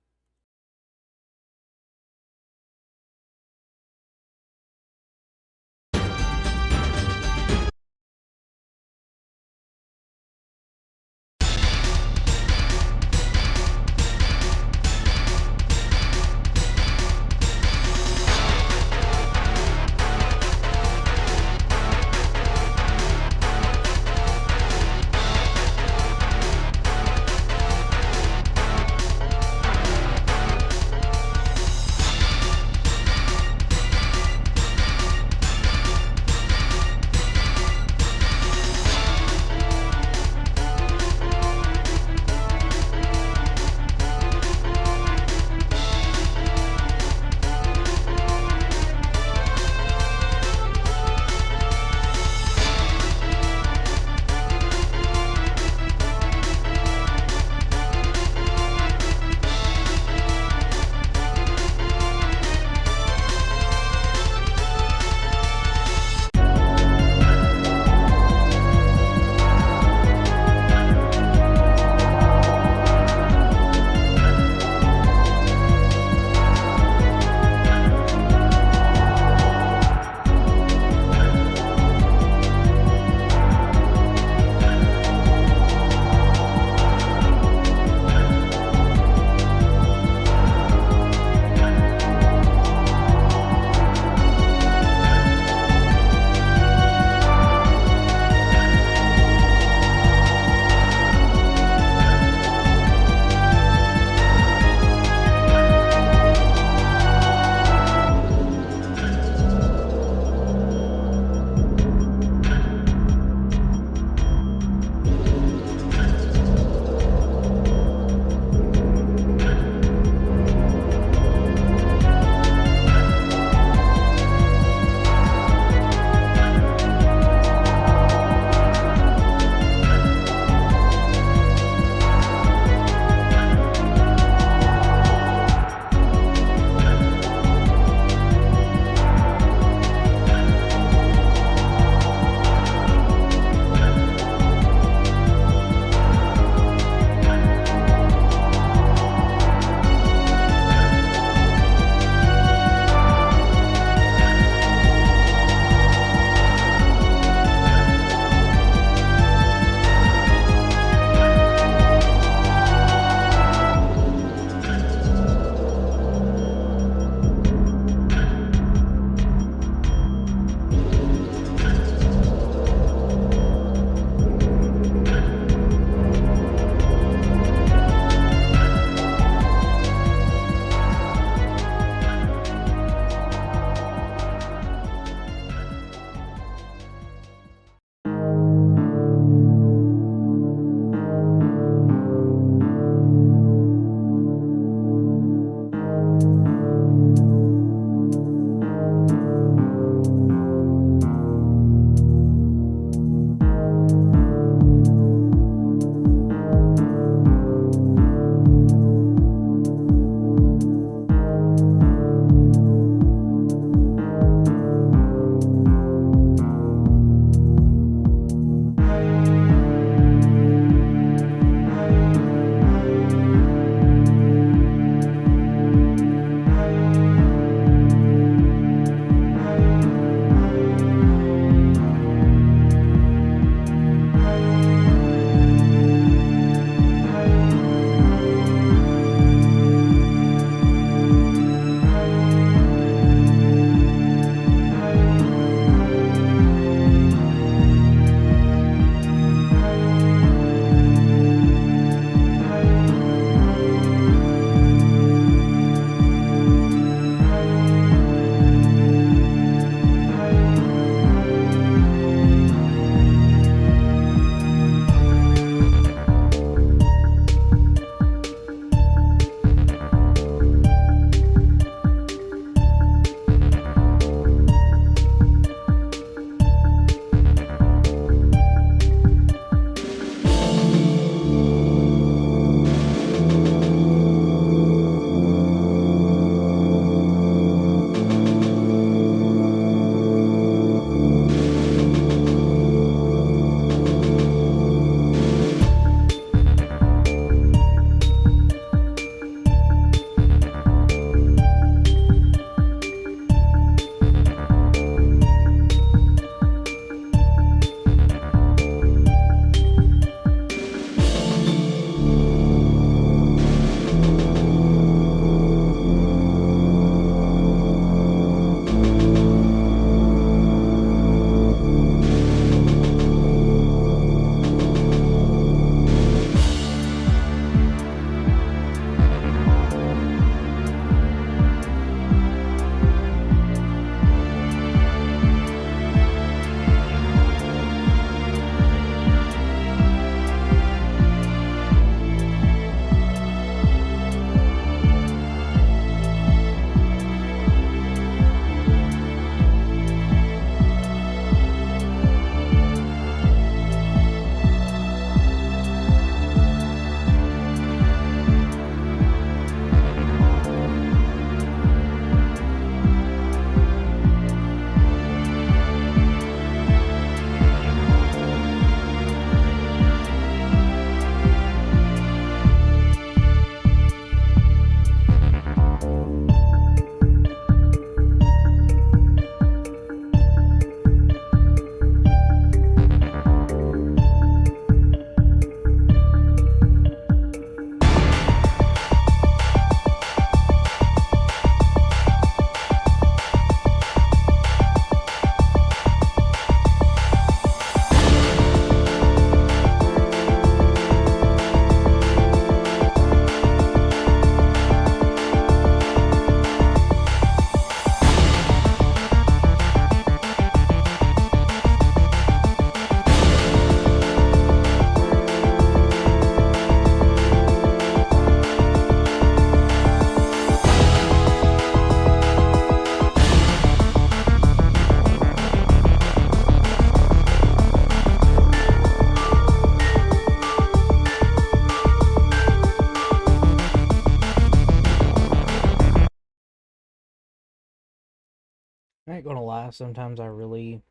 ain't gonna lie, sometimes I really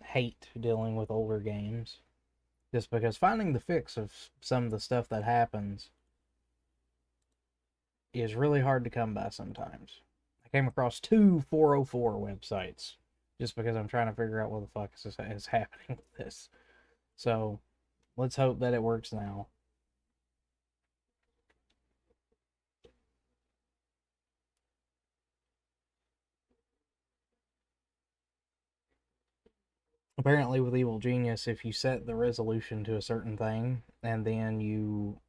hate dealing with older games. Just because finding the fix of some of the stuff that happens is really hard to come by sometimes. I came across 2 404 websites just because I'm trying to figure out what the fuck is happening with this. So, let's hope that it works now. Apparently with Evil Genius, if you set the resolution to a certain thing and then you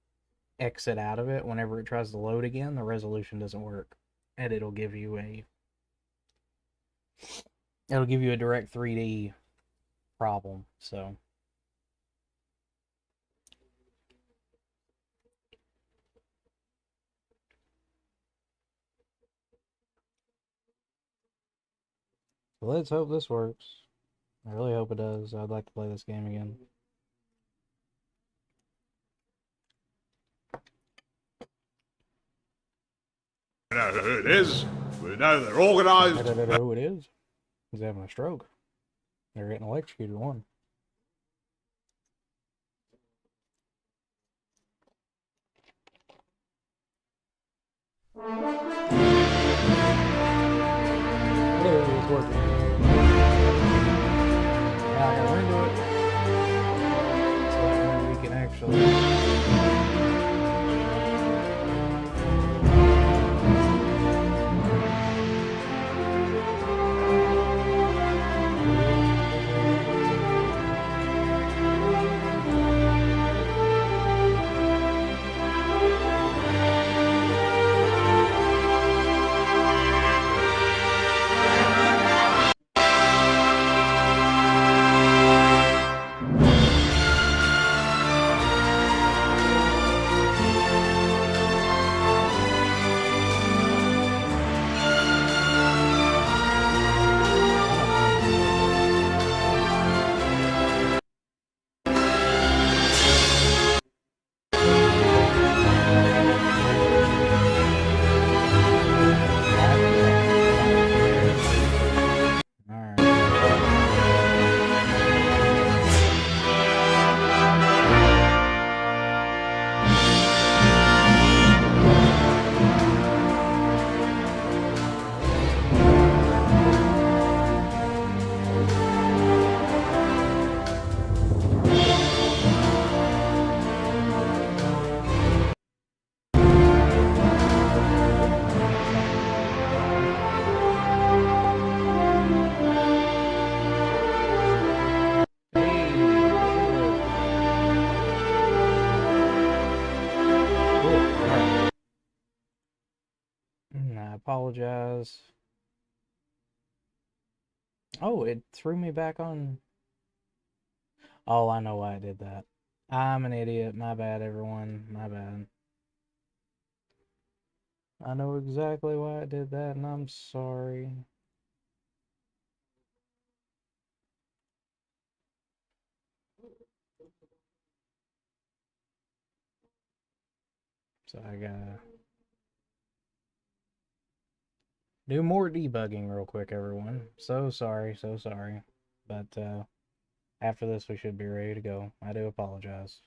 exit out of it whenever it tries to load again, the resolution doesn't work. And it'll give you a direct 3D problem. So let's hope this works. I really hope it does. I'd like to play this game again. We know who it is. We know they're organised. I don't know who it is. He's having a stroke. They're getting electrocuted one. Hello, it's working. Now I gotta into it. So that way we can actually... I apologize. Oh, it threw me back on. Oh, I know why I did that. I'm an idiot. My bad, everyone. My bad. I know exactly why I did that, and I'm sorry. So I gotta do more debugging real quick, everyone. So sorry, so sorry. But after this, we should be ready to go. I do apologize.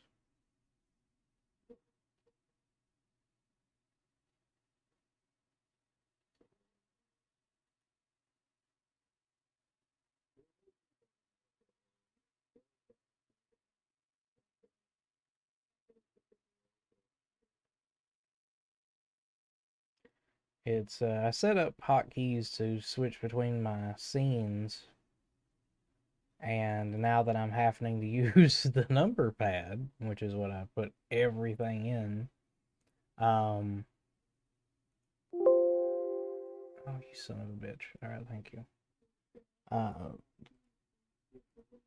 It's I set up hotkeys to switch between my scenes, and now that I'm having to use the number pad, which is what I put everything in, oh, you son of a bitch. All right, thank you.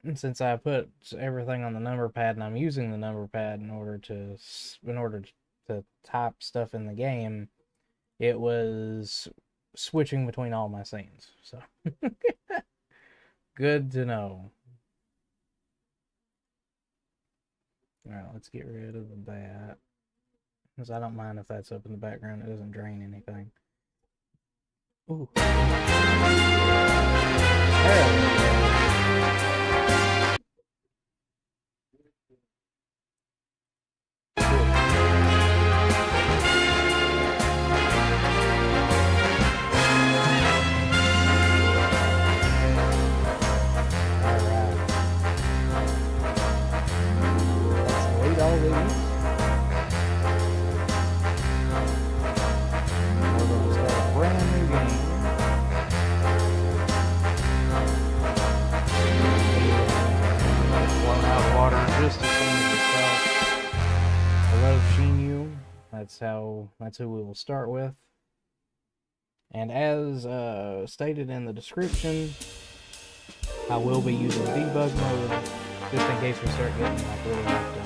And since I put everything on the number pad, and I'm using the number pad in order to type stuff in the game, it was switching between all my scenes. So good to know. All right, let's get rid of that, because I don't mind if that's up in the background. It doesn't drain anything. Ooh. That's who we will start with. And as stated in the description, I will be using debug mode just in case we start getting like really locked in.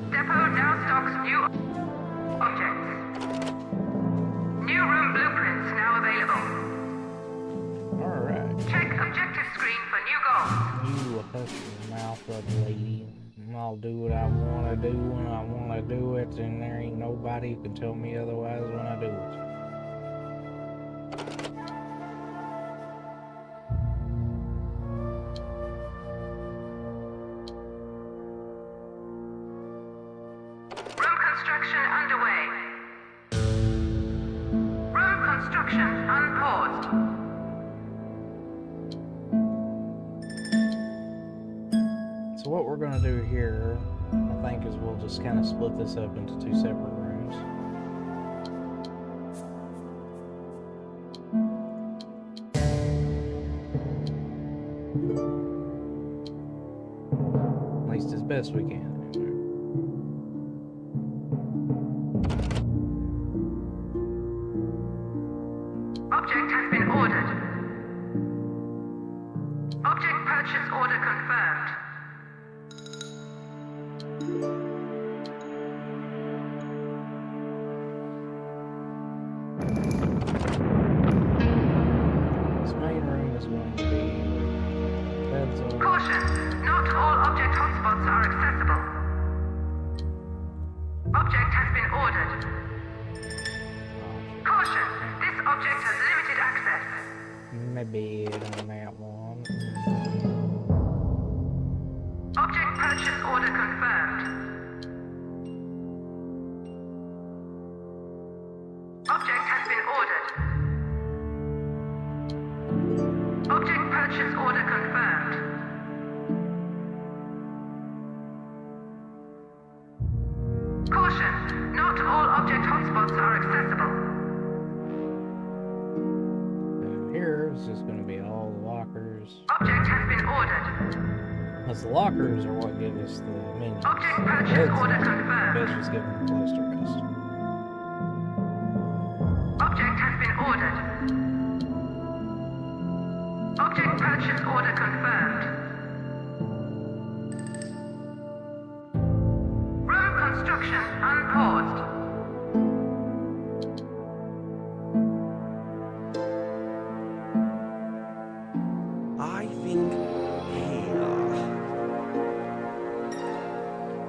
Depot now stocks new objects. New room blueprints now available. Alright. Check objective screen for new goals. You hush your mouth up, lady. I'll do what I want to do when I want to do it, and there ain't nobody who can tell me otherwise when I do it. Room construction underway. Room construction unpaused. So what we're going to do here, I think, is we'll just kind of split this up into two separate rooms. At least as best we can. Object has been ordered. Object purchase order confirmed. This main room is going to be beds on. Caution! Not all object hotspots are accessible. Object has been ordered. Caution! This object has limited access. Maybe on that one. Object purchase order confirmed. Object has been ordered. Object purchase order confirmed. Caution! Not all object hotspots are accessible. Here is just going to be all the lockers. Object has been ordered. Because the lockers are what give us the menus. Object purchase order confirmed. Beds just give them the cluster best. Object has been ordered. Object purchase order confirmed. Room construction unpaused. I think here.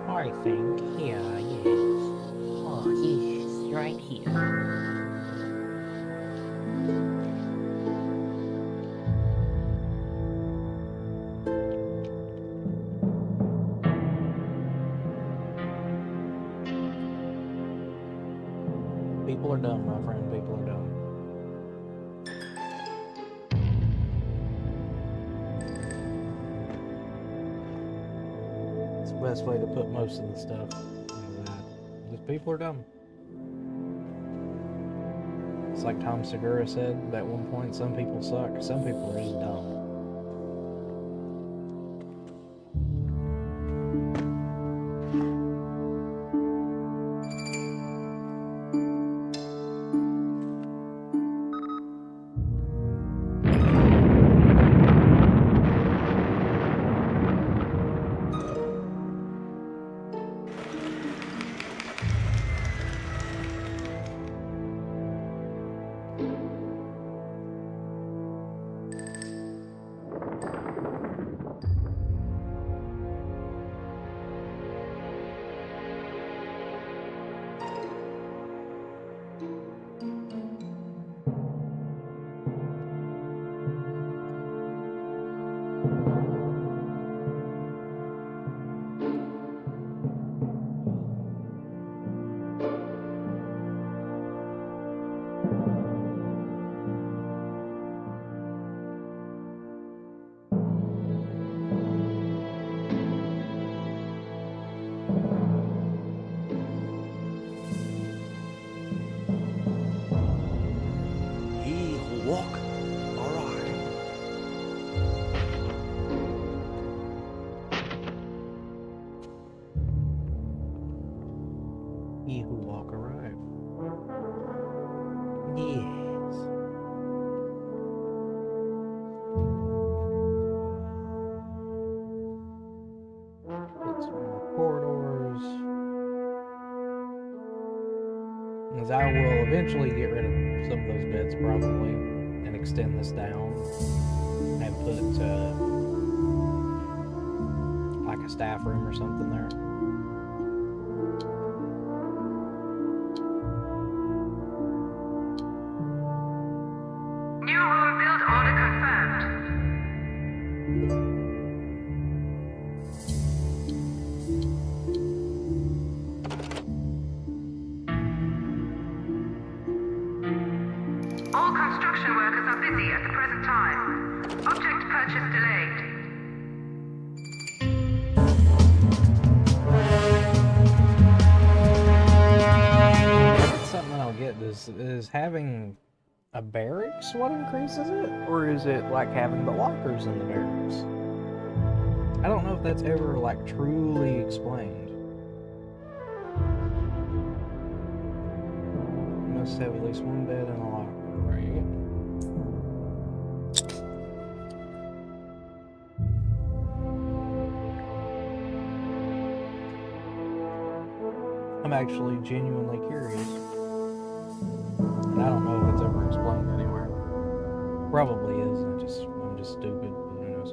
I think here, yes. Oh, yes, right here. People are dumb, my friend. People are dumb. It's the best way to put most of the stuff. Just people are dumb. It's like Tom Segura said at one point, some people suck, some people are just dumb. He who walk aright. He who walk arrive. Yes. Get some more corridors. As I will eventually get rid of some of those beds probably and extend this down and put like a staff room or something there. New home build order confirmed. All construction workers are busy at the present time. Object purchase delayed. That's something I don't get. Is having a barracks what increases it? Or is it like having the lockers in the barracks? I don't know if that's ever like truly explained. You must have at least one bed and a locker, right? I'm actually genuinely curious. And I don't know if it's ever explained anywhere. Probably is. I'm just stupid. Who knows?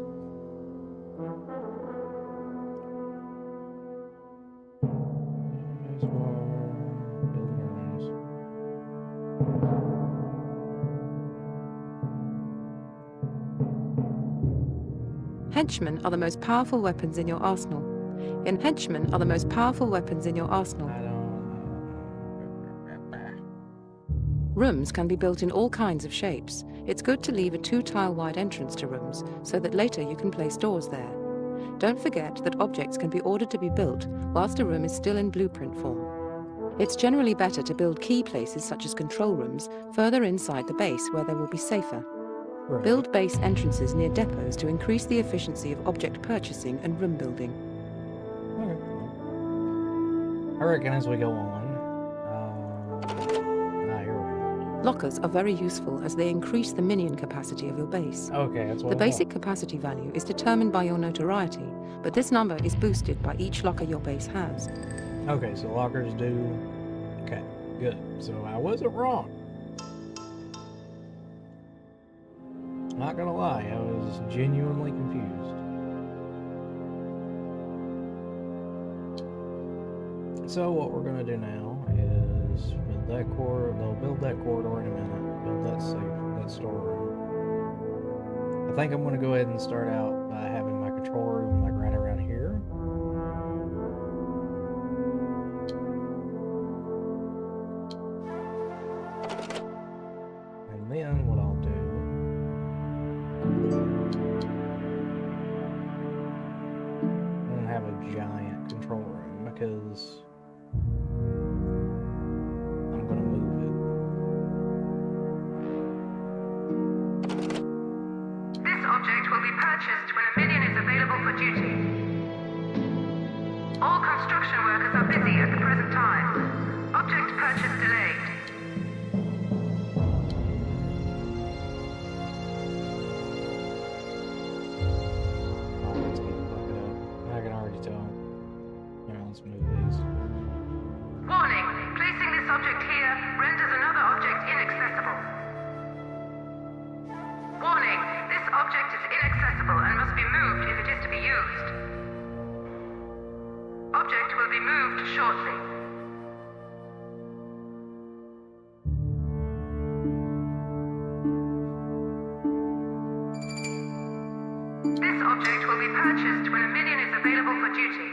Henchmen are the most powerful weapons in your arsenal. Henchmen are the most powerful weapons in your arsenal. I don't. Rooms can be built in all kinds of shapes. It's good to leave a 2-tile-wide entrance to rooms so that later you can place doors there. Don't forget that objects can be ordered to be built whilst a room is still in blueprint form. It's generally better to build key places such as control rooms further inside the base where they will be safer. Right. Build base entrances near depots to increase the efficiency of object purchasing and room building. Okay. I reckon as we go on. Here we go. Lockers are very useful as they increase the minion capacity of your base. Okay, that's what The I basic want. capacity value is determined by your notoriety, but this number is boosted by each locker your base has. Okay, so lockers do. Okay, good. So I wasn't wrong. Not gonna lie, I was genuinely confused. So what we're gonna do now is build that corridor. They'll build that corridor in a minute. Build that that storeroom. I think I'm gonna go ahead and start out by having my control room like right around here. And then what I'll do. I'm gonna have a giant control room because I'm gonna move it. construction workers are busy at the present time. Object purchase delayed. Oh, let's get fuck it up. I can already tell. Here, let's move these. Warning, placing this object here renders another object inaccessible. Warning, this object is inaccessible and must be moved if it is to be used. Object will be moved shortly. This object will be purchased when a minion is available for duty.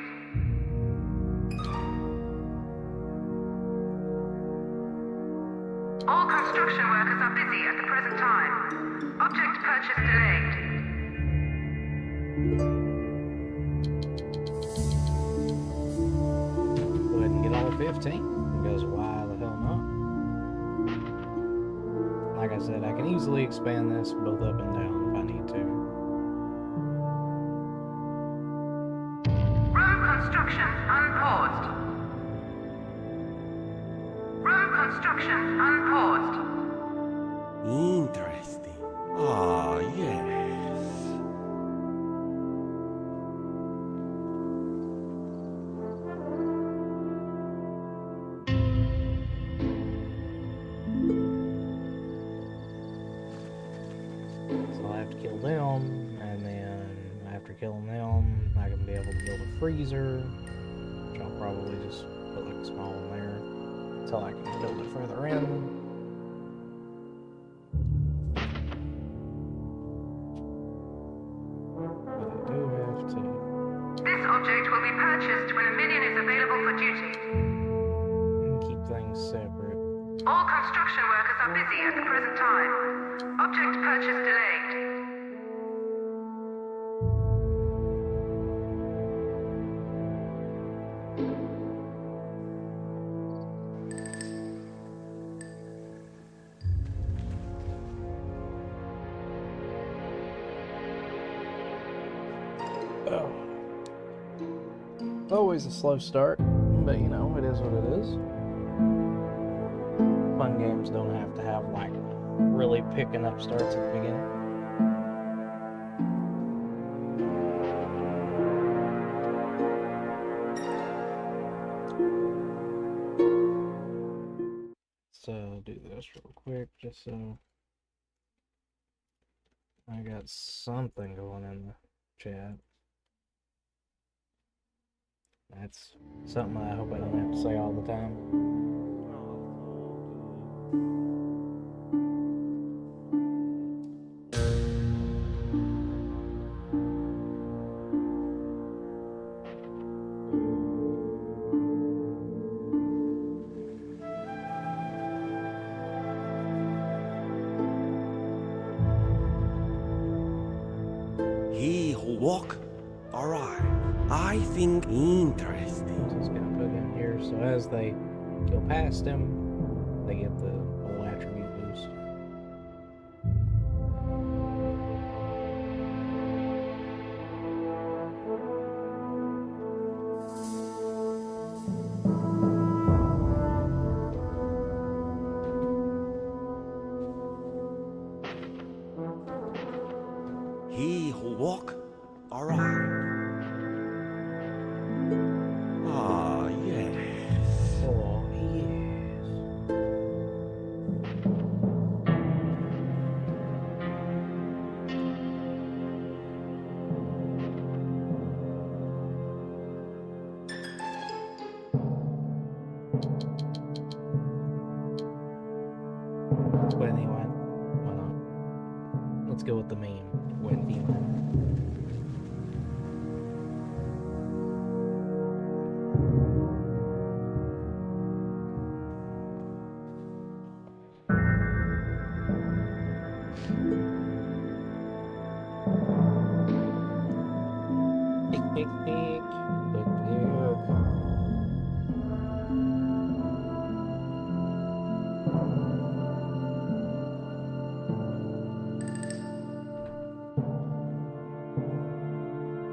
All construction workers are busy at the present time. Object purchase delayed. Go ahead and get all 15. Because why the hell not? Like I said, I can easily expand this both up and down if I need to. Room construction unpaused. Room construction unpaused. Interesting. Ah, yes. So I have to kill them, and then after killing them, I can be able to build a freezer, which I'll probably just put like a small one there until I can build it further in. But I do have to This object will be purchased when a minion is available for duty. keep things separate. All construction workers are busy at the present time. Object purchase delayed. Oh. Always a slow start, but you know, it is what it is. Fun games don't have to have like really picking up starts at the beginning. So do this real quick just so I got something going in the chat. That's something I hope I don't have to say all the time. He who walk. Alright. I think interesting. So it's gonna put in here so as they go past him, they get the whole attribute boost. He who walk. Alright. Ah, yes. Oh, yes. But anyway, why not? Let's go with the meme. When feeling. Tick, tick, tick. Tick, tick.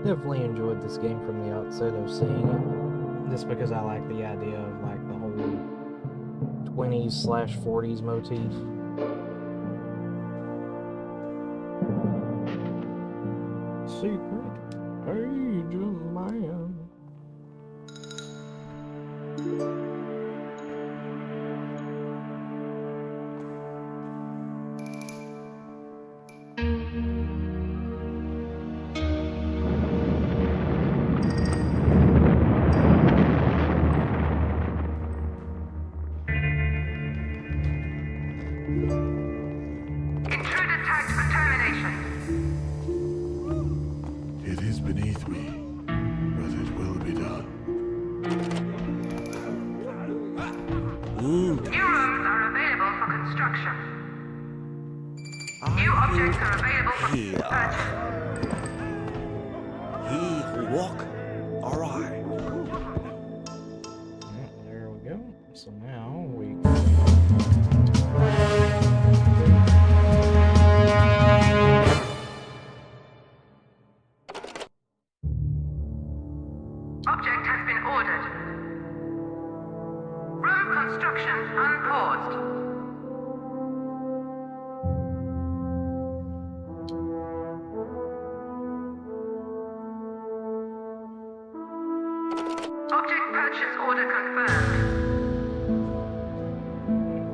Definitely enjoyed this game from the outset of seeing it. just because I like the idea of like the whole 20s/40s motif. Secret agent man. Intruder tagged for termination. It is beneath me, but it will be done. New rooms are available for construction. New objects are available for purchase. He who walk alright. There we go. So now we. Object has been ordered. Room construction unpaused. Object purchase order confirmed.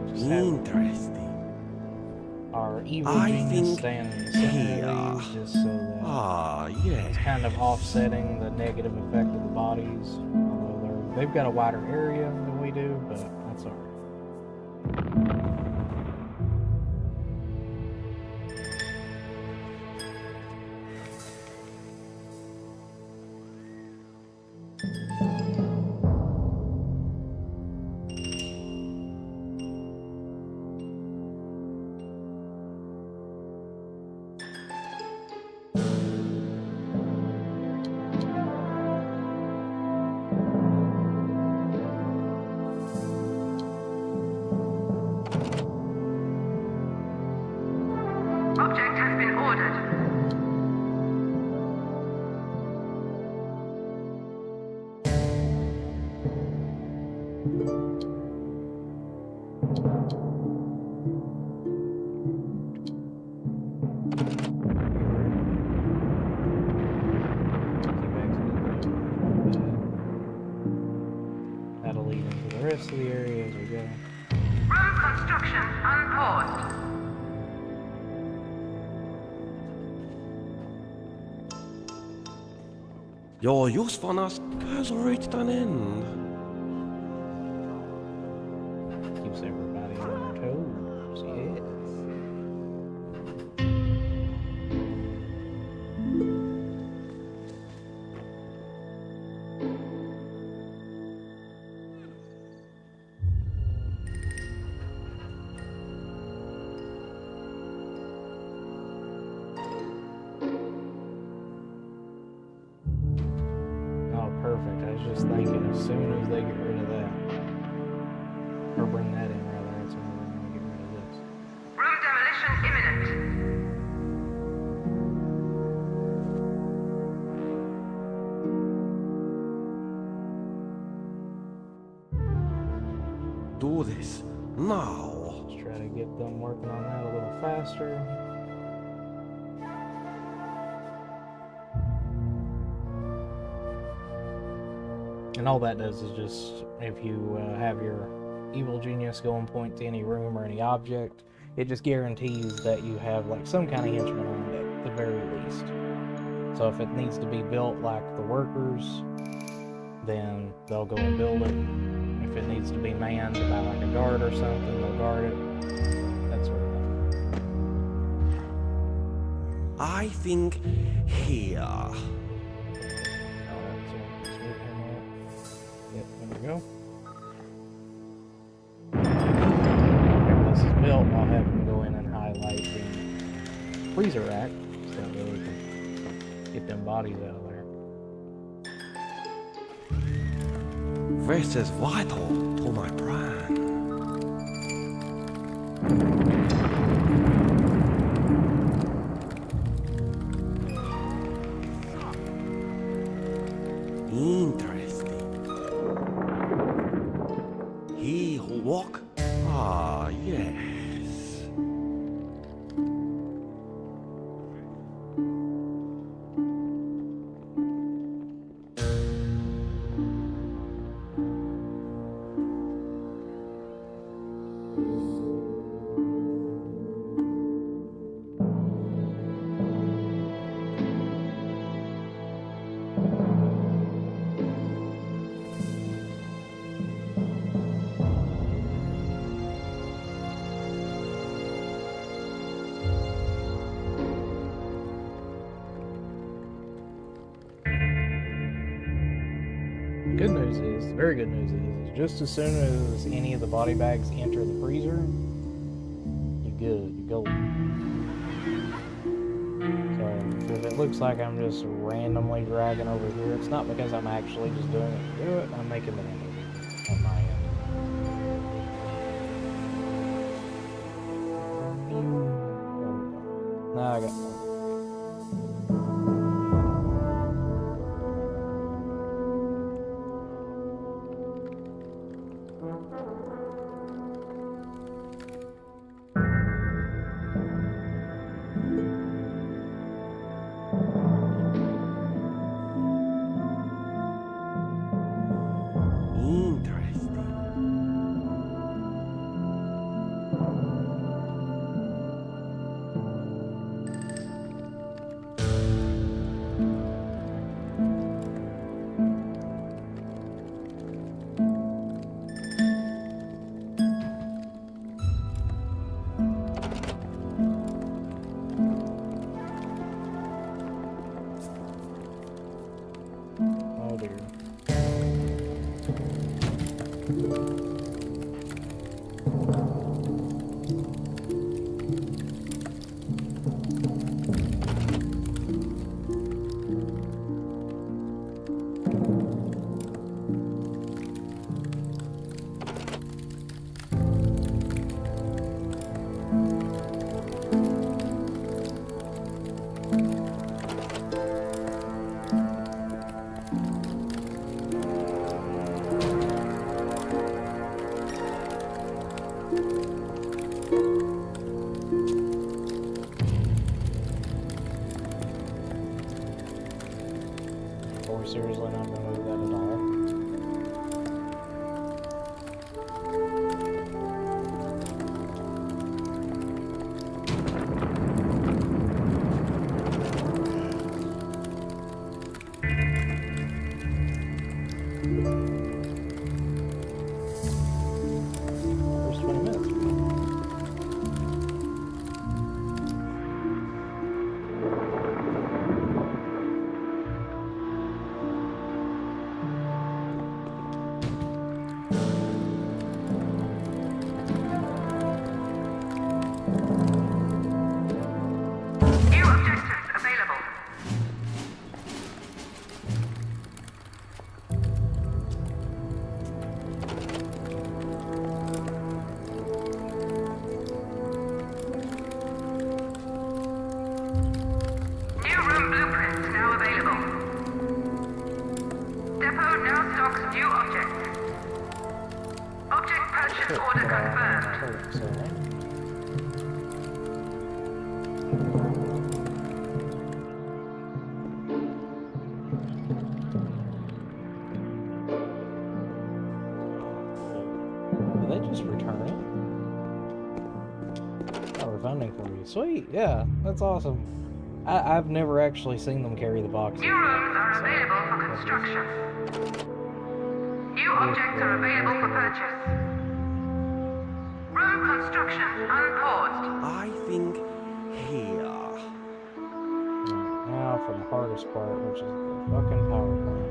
Just have Interesting. our evil I genius think stand in the center of here. these just so that Ah, it's yeah. kind of offsetting the negative effect of the bodies. Although they've got a wider area than we do, but that's alright. Object has been ordered. That'll lead into the rest of the area as we go. Room construction unpaused. Ja, just varnas has reached an end. Keeps everybody on their toes. Yes. Oh, perfect. I was just thinking as soon as they get rid of that, or bring that in rather, that's when they're going to get rid of this. Room demolition imminent. Do this now. Let's try to get them working on that a little faster. And all that does is just, if you have your evil genius go and point to any room or any object, it just guarantees that you have like some kind of henchman on it at the very least. So if it needs to be built like the workers, then they'll go and build it. If it needs to be manned by like a guard or something, they'll guard it. That sort of thing. I think here. Alright, so let's move him up. Yep, there we go. Whenever this is built, I'll have him go in and highlight the freezer rack so that way we can get them bodies out of there. This is vital to my plan. Interesting. Good news is, very good news is, just as soon as any of the body bags enter the freezer, you're good, you're golden. So if it looks like I'm just randomly dragging over here, it's not because I'm actually just doing it to do it. I'm making the end on my end. Now I got one. Interesting. Oh dear. Are we seriously not going to move that at all? First 20 minutes. New objectives available. New room blueprints now available. Depot now stocks new objects. Object purchase order confirmed. Did they just return it? Oh, we're funding for you. Sweet, yeah, that's awesome. I've never actually seen them carry the boxes. New rooms are available for construction. New objects are available for purchase. Room construction unpaused. I think here. Now for the hardest part, which is the fucking power plant.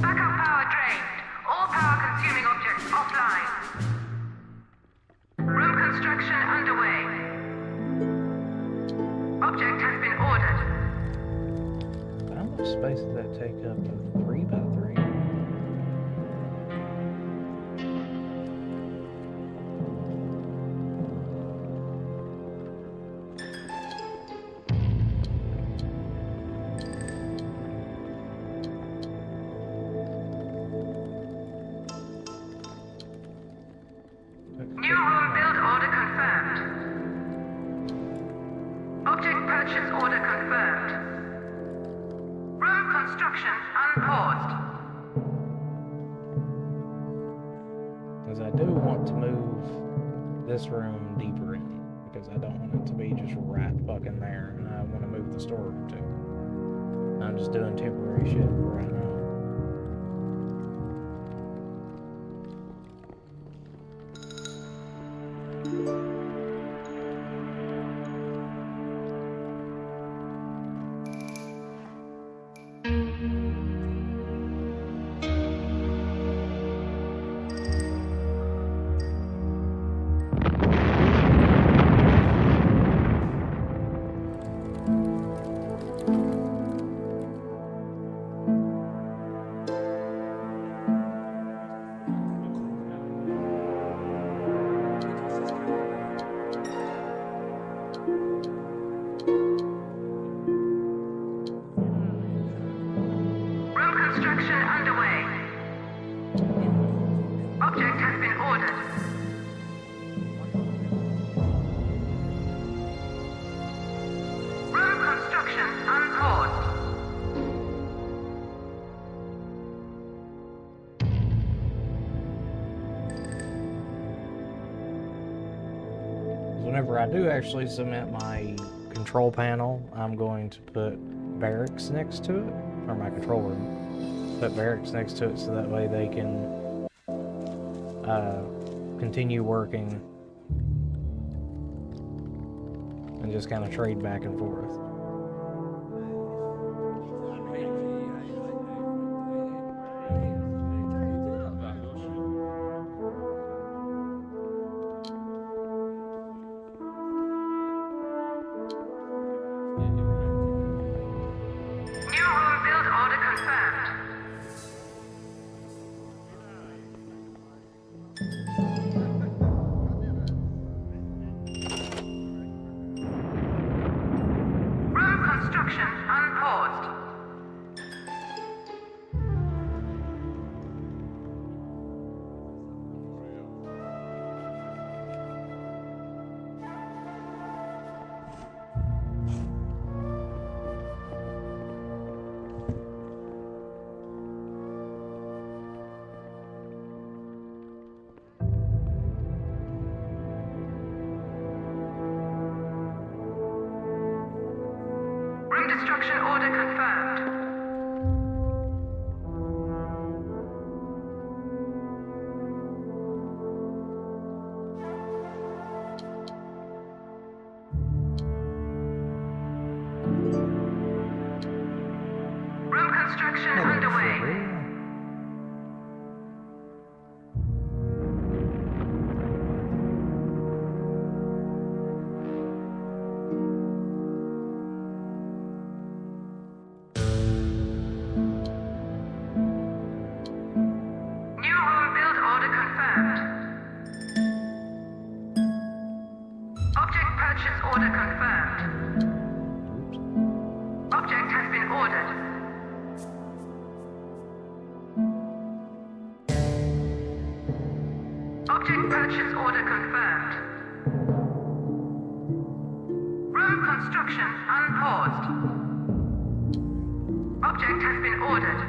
Backup power drained. All power consuming objects offline. Room construction underway. Object has been ordered. How much space does that take up? A 3x3? Because I do want to move this room deeper in. Because I don't want it to be just right fucking there. And I want to move the storeroom too. I'm just doing temporary shit for right now. Room construction underway. Object has been ordered. Room construction unpaused. Whenever I do actually submit my control panel, I'm going to put barracks next to it, or my control room. Put barracks next to it so that way they can continue working and just kind of trade back and forth. New room build order confirmed. Room construction unpaused. Room destruction order confirmed. Room construction underway. New room build order confirmed. Object purchase order confirmed. Object has been ordered. Object purchase order confirmed. Room construction unpaused. Object has been ordered.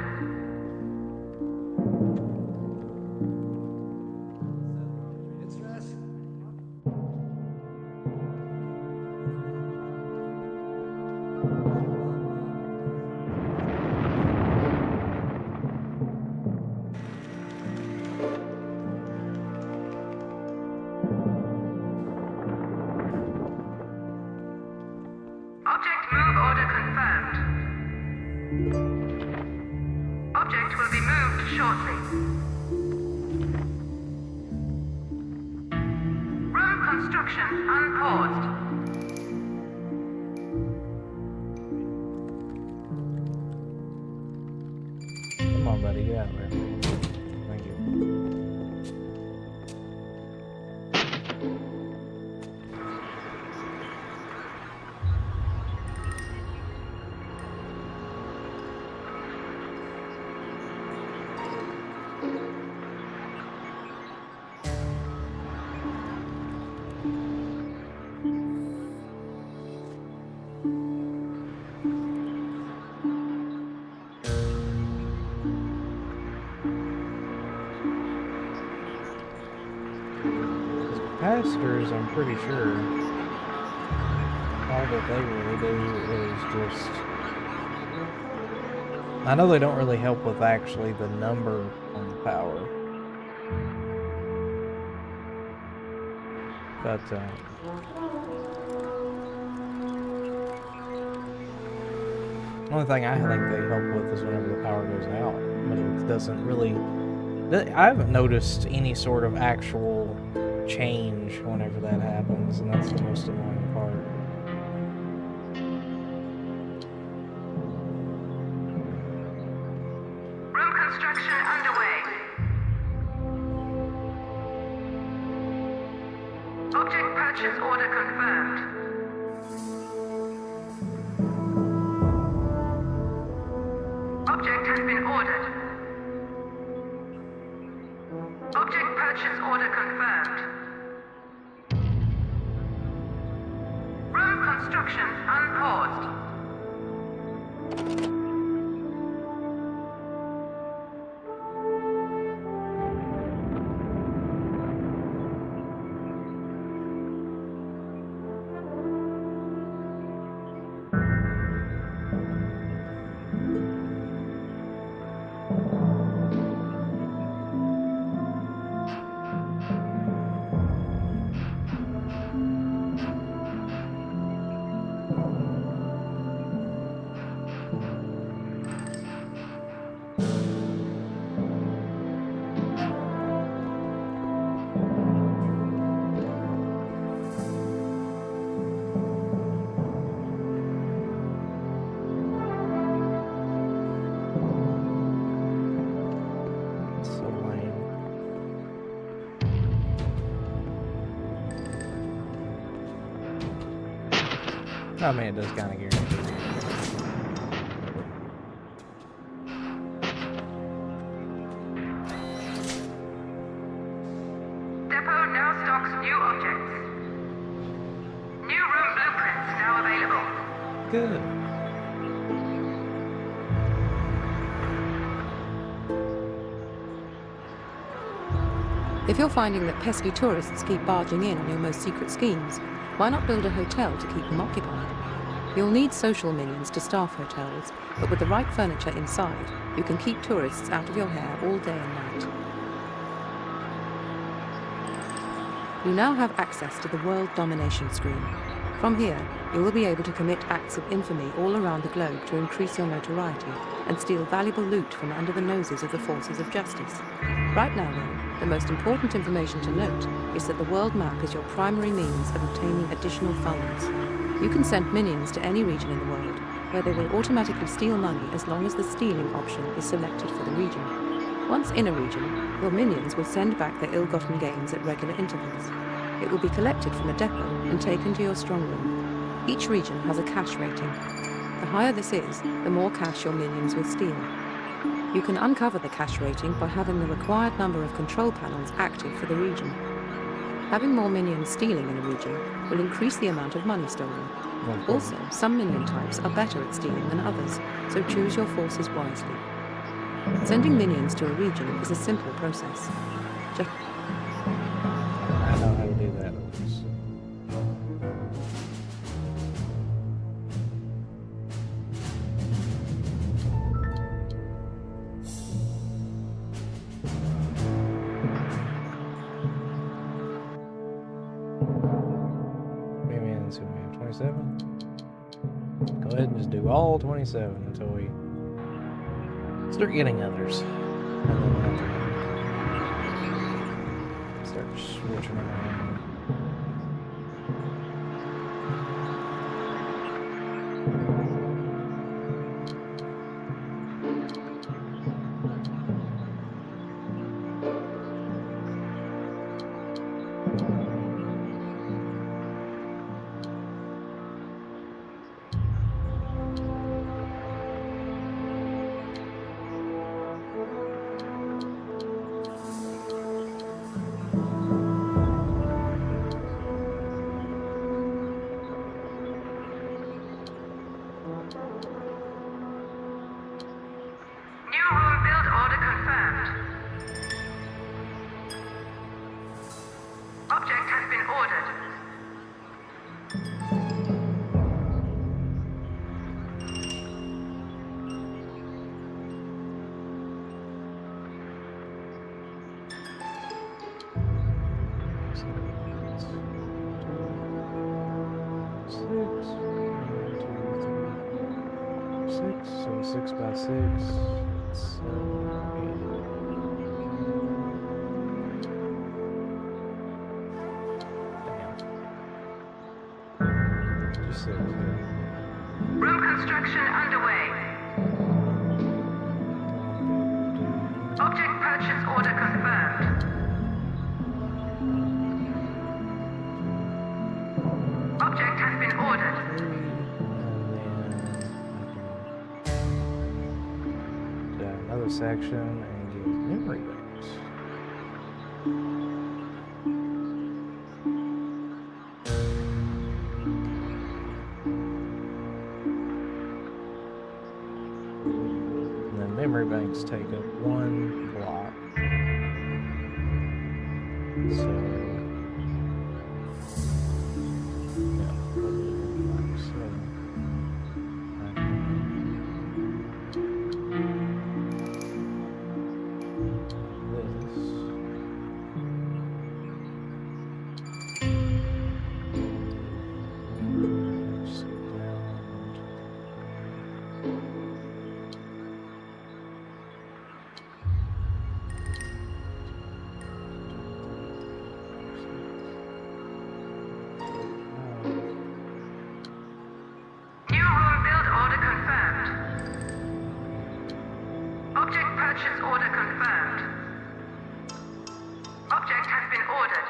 Object move order confirmed. Object will be moved shortly. Room construction unpaused. Come on, buddy, get out of there. Thank you. capacitors, I'm pretty sure all that they really do is just... I know they don't really help with actually the number on the power. But, the only thing I think they help with is whenever the power goes out. But it doesn't really... I haven't noticed any sort of actual change whenever that happens, and that's the most annoying part. Room construction underway. Object purchase order confirmed. Object has been ordered. Object purchase order confirmed. Room construction unpaused. So lame. I mean, it does kind of guarantee it. Depot now stocks new objects. New room blueprints now available. Good. If you're finding that pesky tourists keep barging in on your most secret schemes, why not build a hotel to keep them occupied? You'll need social minions to staff hotels, but with the right furniture inside, you can keep tourists out of your hair all day and night. You now have access to the World Domination Screen. From here, you will be able to commit acts of infamy all around the globe to increase your notoriety and steal valuable loot from under the noses of the forces of justice. Right now, though, the most important information to note is that the world map is your primary means of obtaining additional funds. You can send minions to any region in the world, where they will automatically steal money as long as the stealing option is selected for the region. Once in a region, your minions will send back their ill-gotten gains at regular intervals. It will be collected from a depot and taken to your strongroom. Each region has a cash rating. The higher this is, the more cash your minions will steal. You can uncover the cash rating by having the required number of control panels active for the region. Having more minions stealing in a region will increase the amount of money stolen. Also, some minion types are better at stealing than others, so choose your forces wisely. Sending minions to a region is a simple process. Just I know how to do that. Minions, who we have 27. Go ahead and just do all 27 until we start getting others. And then we'll have to start switching around. New room build order confirmed. Object 6 by 6. It's 56, yeah. Room construction underway. Object purchase order confirmed. Object has been ordered. And then another section and get memory banks. And then memory banks take up one block. So yeah, like so. New room build order confirmed. Object purchase order confirmed. Object has been ordered.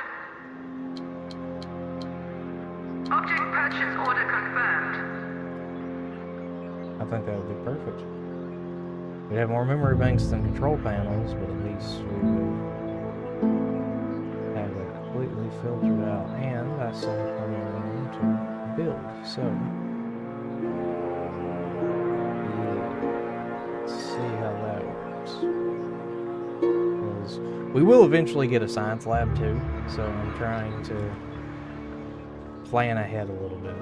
Object purchase order confirmed. I think that would be perfect. We'd have more memory banks than control panels, but at least we would have that completely filtered out, and I still have plenty of room to build. So, yeah, let's see how that works. Because we will eventually get a science lab too, so I'm trying to plan ahead a little bit.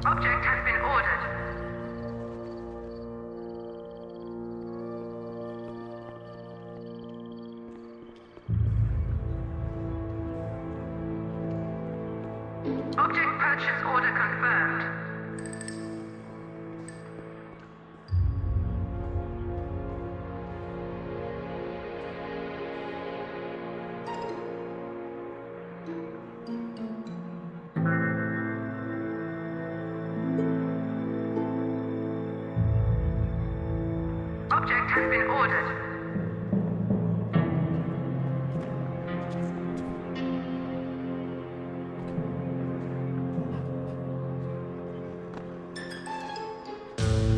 Object has been ordered. Object purchase order confirmed. Object has been ordered.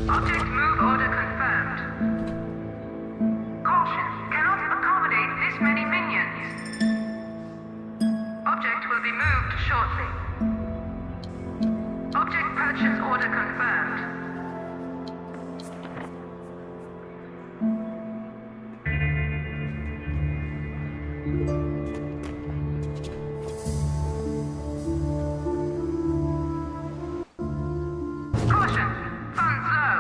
Object move order confirmed. Caution, cannot accommodate this many minions. Object will be moved shortly. Object purchase order confirmed. Caution, funds low.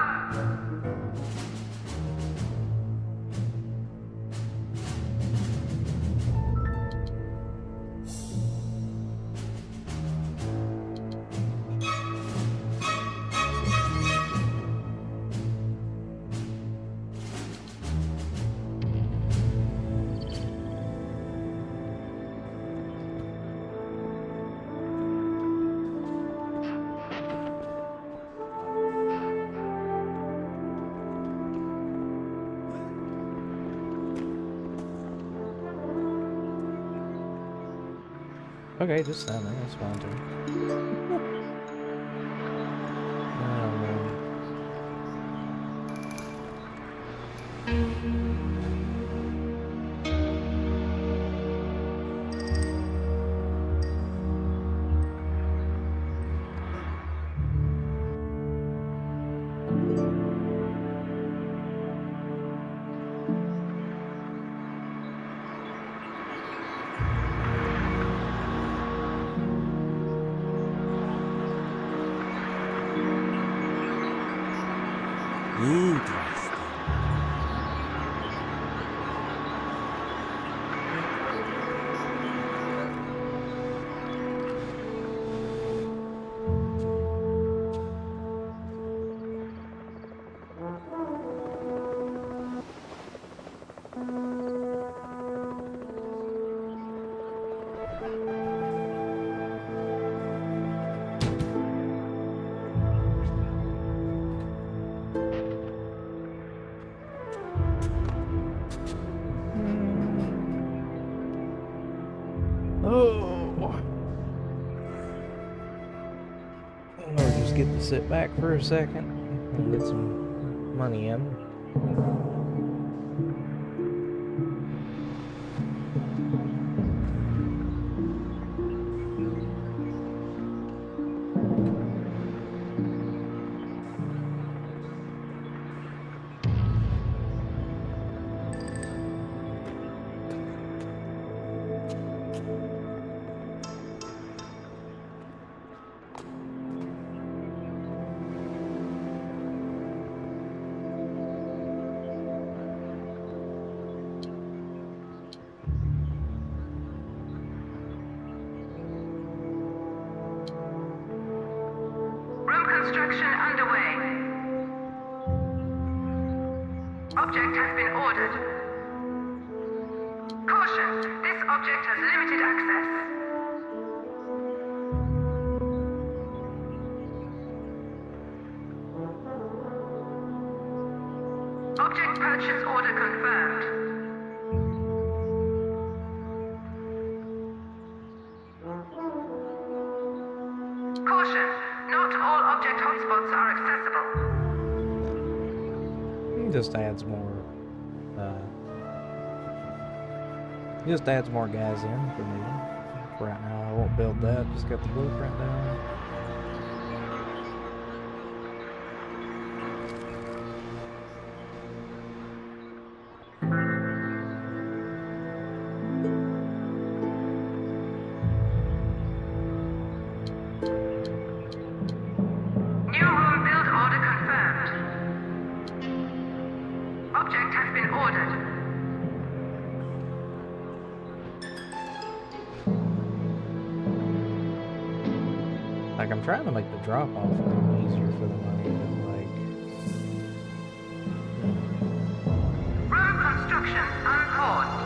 Okay, just stand there, that's fine too. get to sit back for a second and get some money in. Room construction underway. Object has been ordered. Caution, this object has limited access. Object purchase order confirmed. Caution, not all object hotspots are accessible. Just adds more. Just adds more guys in for me. For right now, I won't build that. Just got the blueprint down. New room build order confirmed. Object has been ordered. Like, I'm trying to make the drop off a little easier for the money, but like, Room construction unpaused.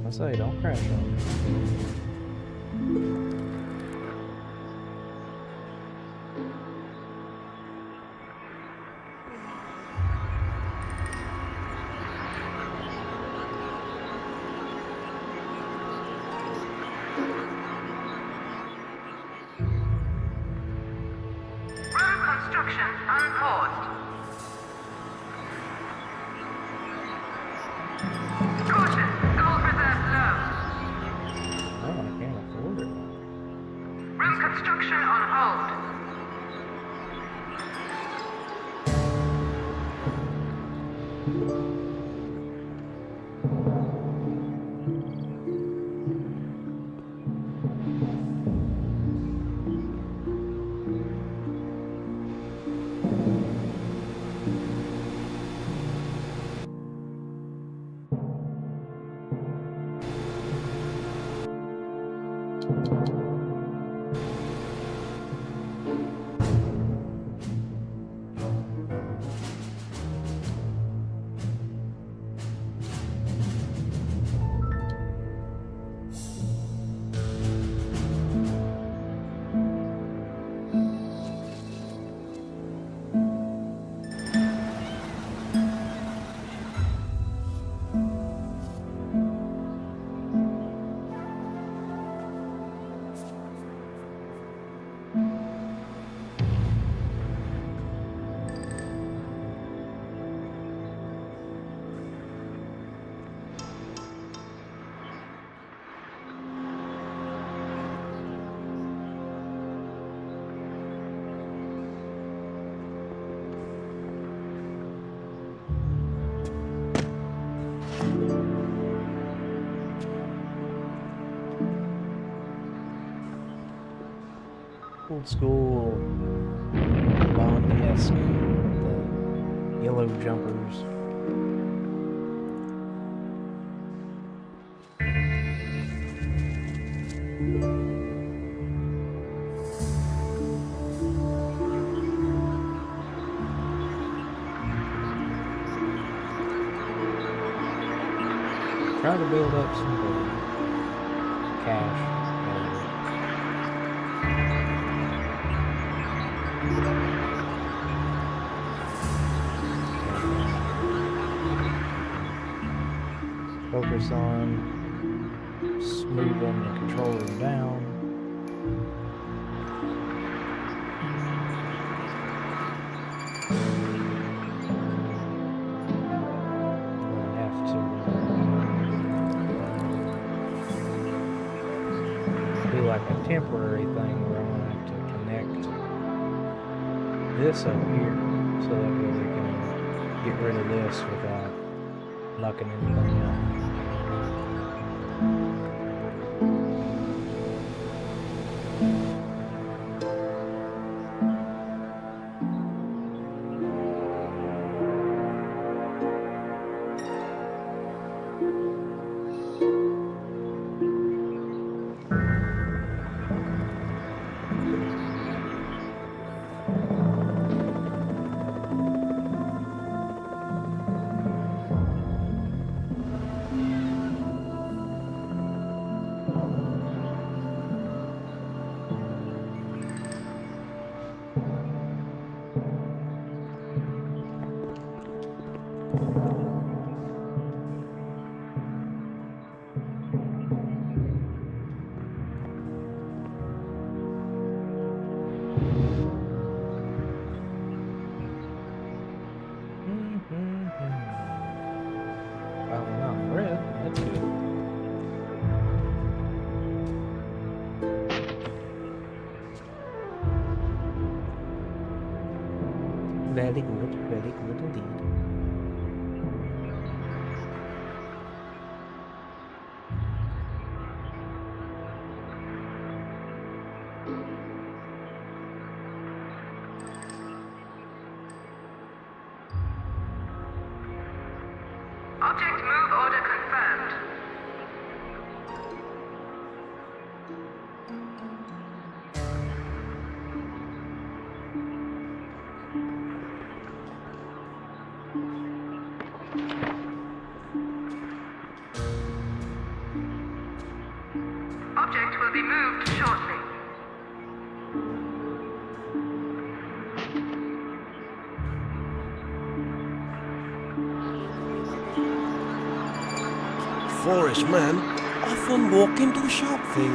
I say, don't crash on me. Room construction unpaused. Caution, gold reserve low. No, I can't afford it. Room construction on hold. Old school Bond-esque, the yellow jumpers. try to build up some gold. Cash. Focus on smoothing the controller down. Like a temporary thing where I'm gonna have to connect this up here so that way we can get rid of this without knocking anything out. Very good indeed. Object move order confirmed. Object will be moved shortly. Forest men often walk into something.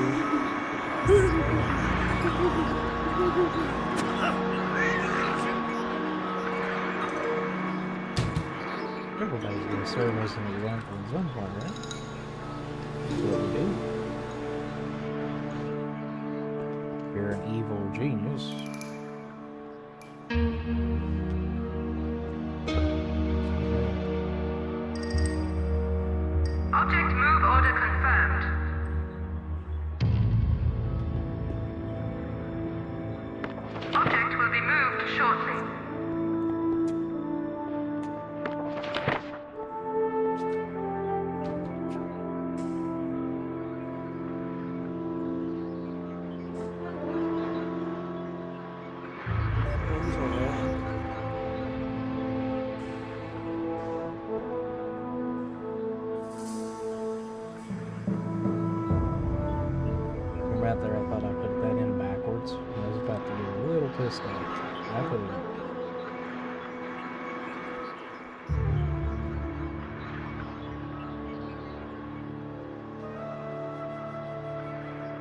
Everybody's gonna serve as an example at some point, right? That's what we do. If you're an evil genius. Object move order confirmed. Object will be moved shortly. From out there, I thought I put that in backwards. I was about to get a little pissed off. I put it in.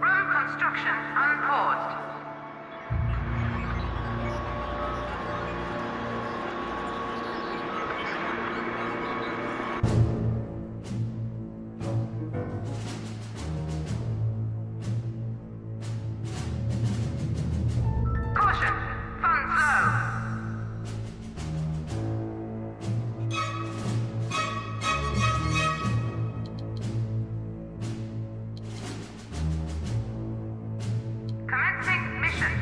Road construction unpaused. Caution, funds low. Commencing mission.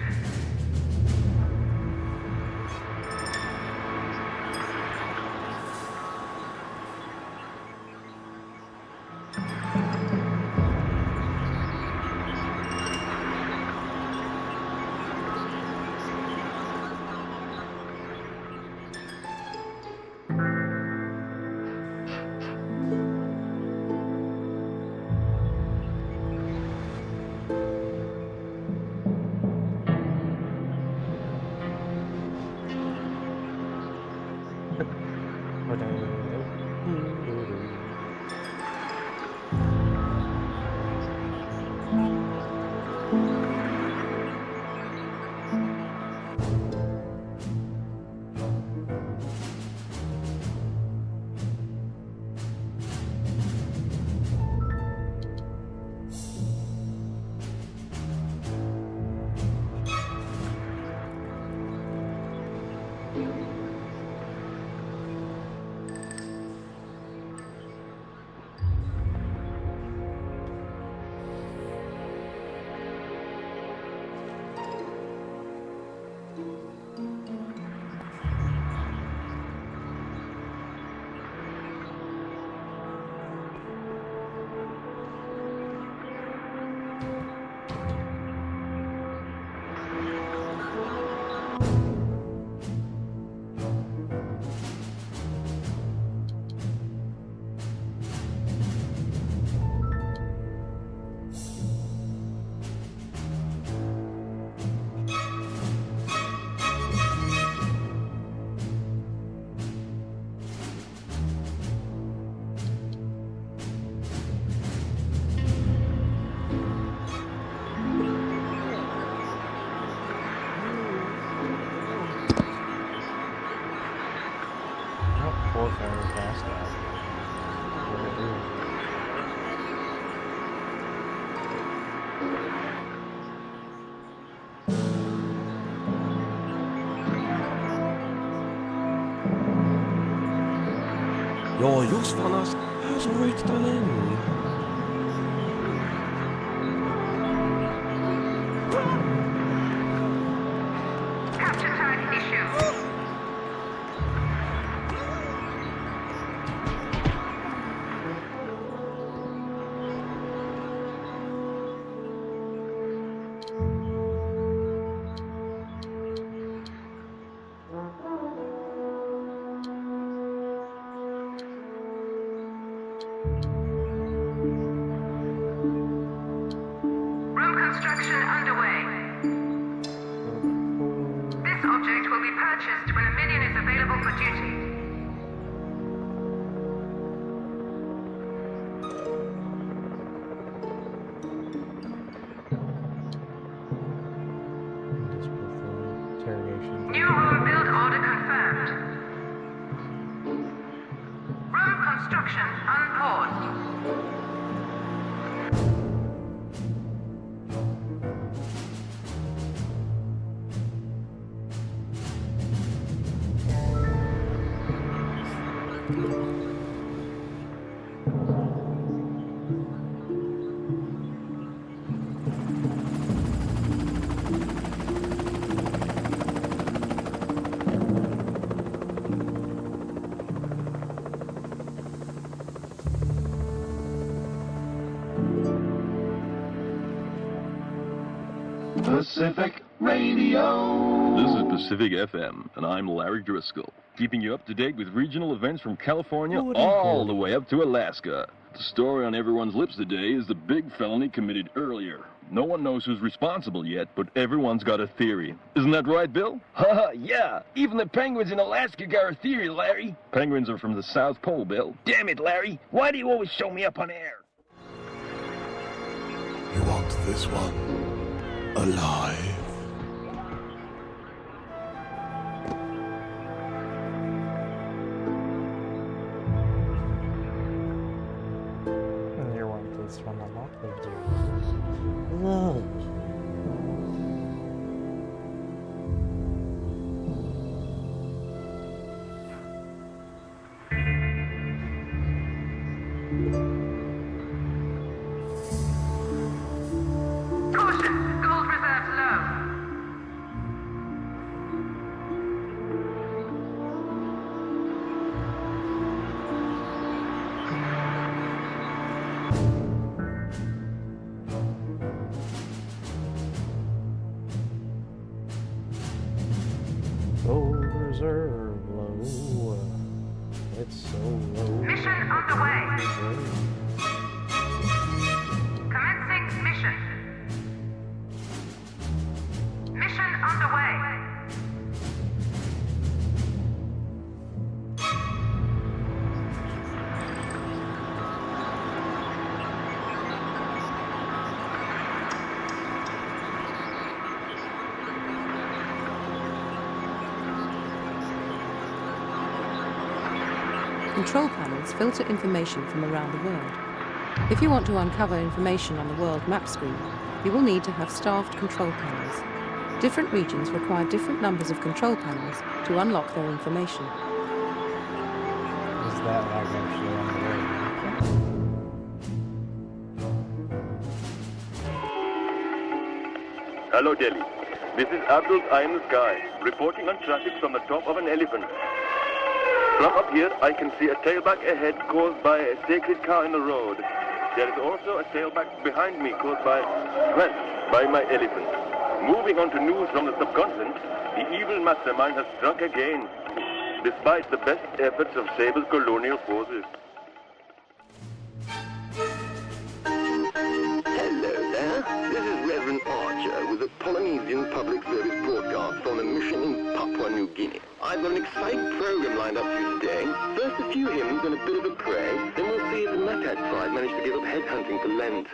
Poor fellow passed out. Ja, just annars är så riktigt in. Capture tag issued. Room construction underway. This object will be purchased when a minion is available for duty. Just put the interrogation. New room build order confirmed. Room construction unpaused. Pacific Radio. This is Pacific FM, and I'm Larry Driscoll, keeping you up to date with regional events from California all the way up to Alaska. The story on everyone's lips today is the big felony committed earlier. No one knows who's responsible yet, but everyone's got a theory. Isn't that right, Bill? Haha, yeah. Even the penguins in Alaska got a theory, Larry. Penguins are from the South Pole, Bill. Damn it, Larry. Why do you always show me up on air? You want this one alive? And you want this one a lot, they do. No. Caution, gold reserves low. Gold reserve low. It's so low. Mission underway. Commencing mission. Mission underway. control panels filter information from around the world. If you want to uncover information on the world map screen, you will need to have staffed control panels. Different regions require different numbers of control panels to unlock their information. Is that like actually on the world map? Hello, Delhi. This is Abdul's Eye in the Sky, reporting on traffic from the top of an elephant. From up here, I can see a tailback ahead caused by a sacred cow in the road. There is also a tailback behind me caused by my elephant. Moving on to news from the subcontinent, the evil mastermind has struck again, despite the best efforts of Sable's colonial forces. Hello there. This is Reverend Archer with the Polynesian Public Service broadcast on a mission in Papua New Guinea. I've got an exciting program lined up for you today. First a few hymns and a bit of a pray, then we'll see if the Matat tribe managed to give up headhunting for Lent.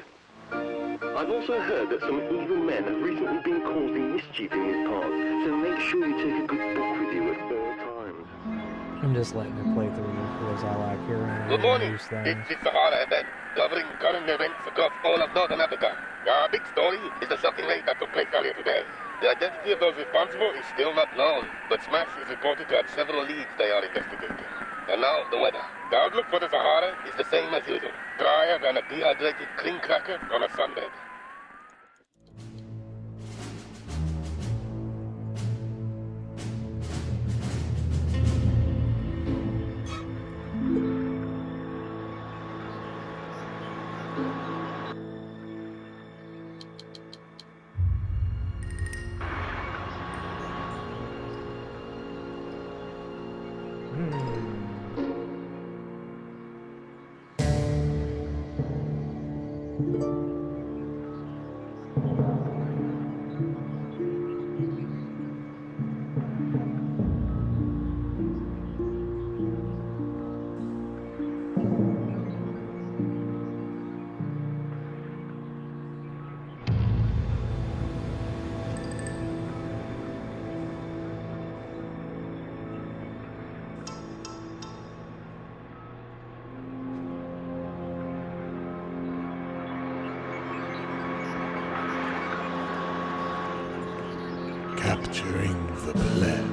I've also heard that some evil men have recently been causing mischief in these parts, so make sure you take a good book with you at all times. I'm just letting it play through because I like hearing Good morning. news This things. is the Sahara event, covering current events across all of Northern Africa. Our big story is the shocking raid that took place earlier today. The identity of those responsible is still not known, but SMAS is reported to have several leads they are investigating. And now, the weather. The outlook for the Sahara is the same as usual. Drier than a dehydrated clean cracker on a sunbed. Capturing the pleb.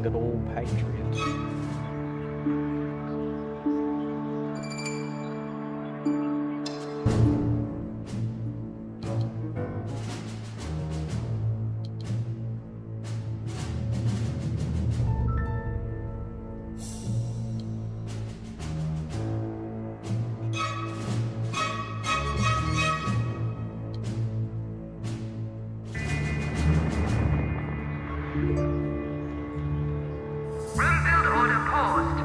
Good old Patriots. Room build order paused.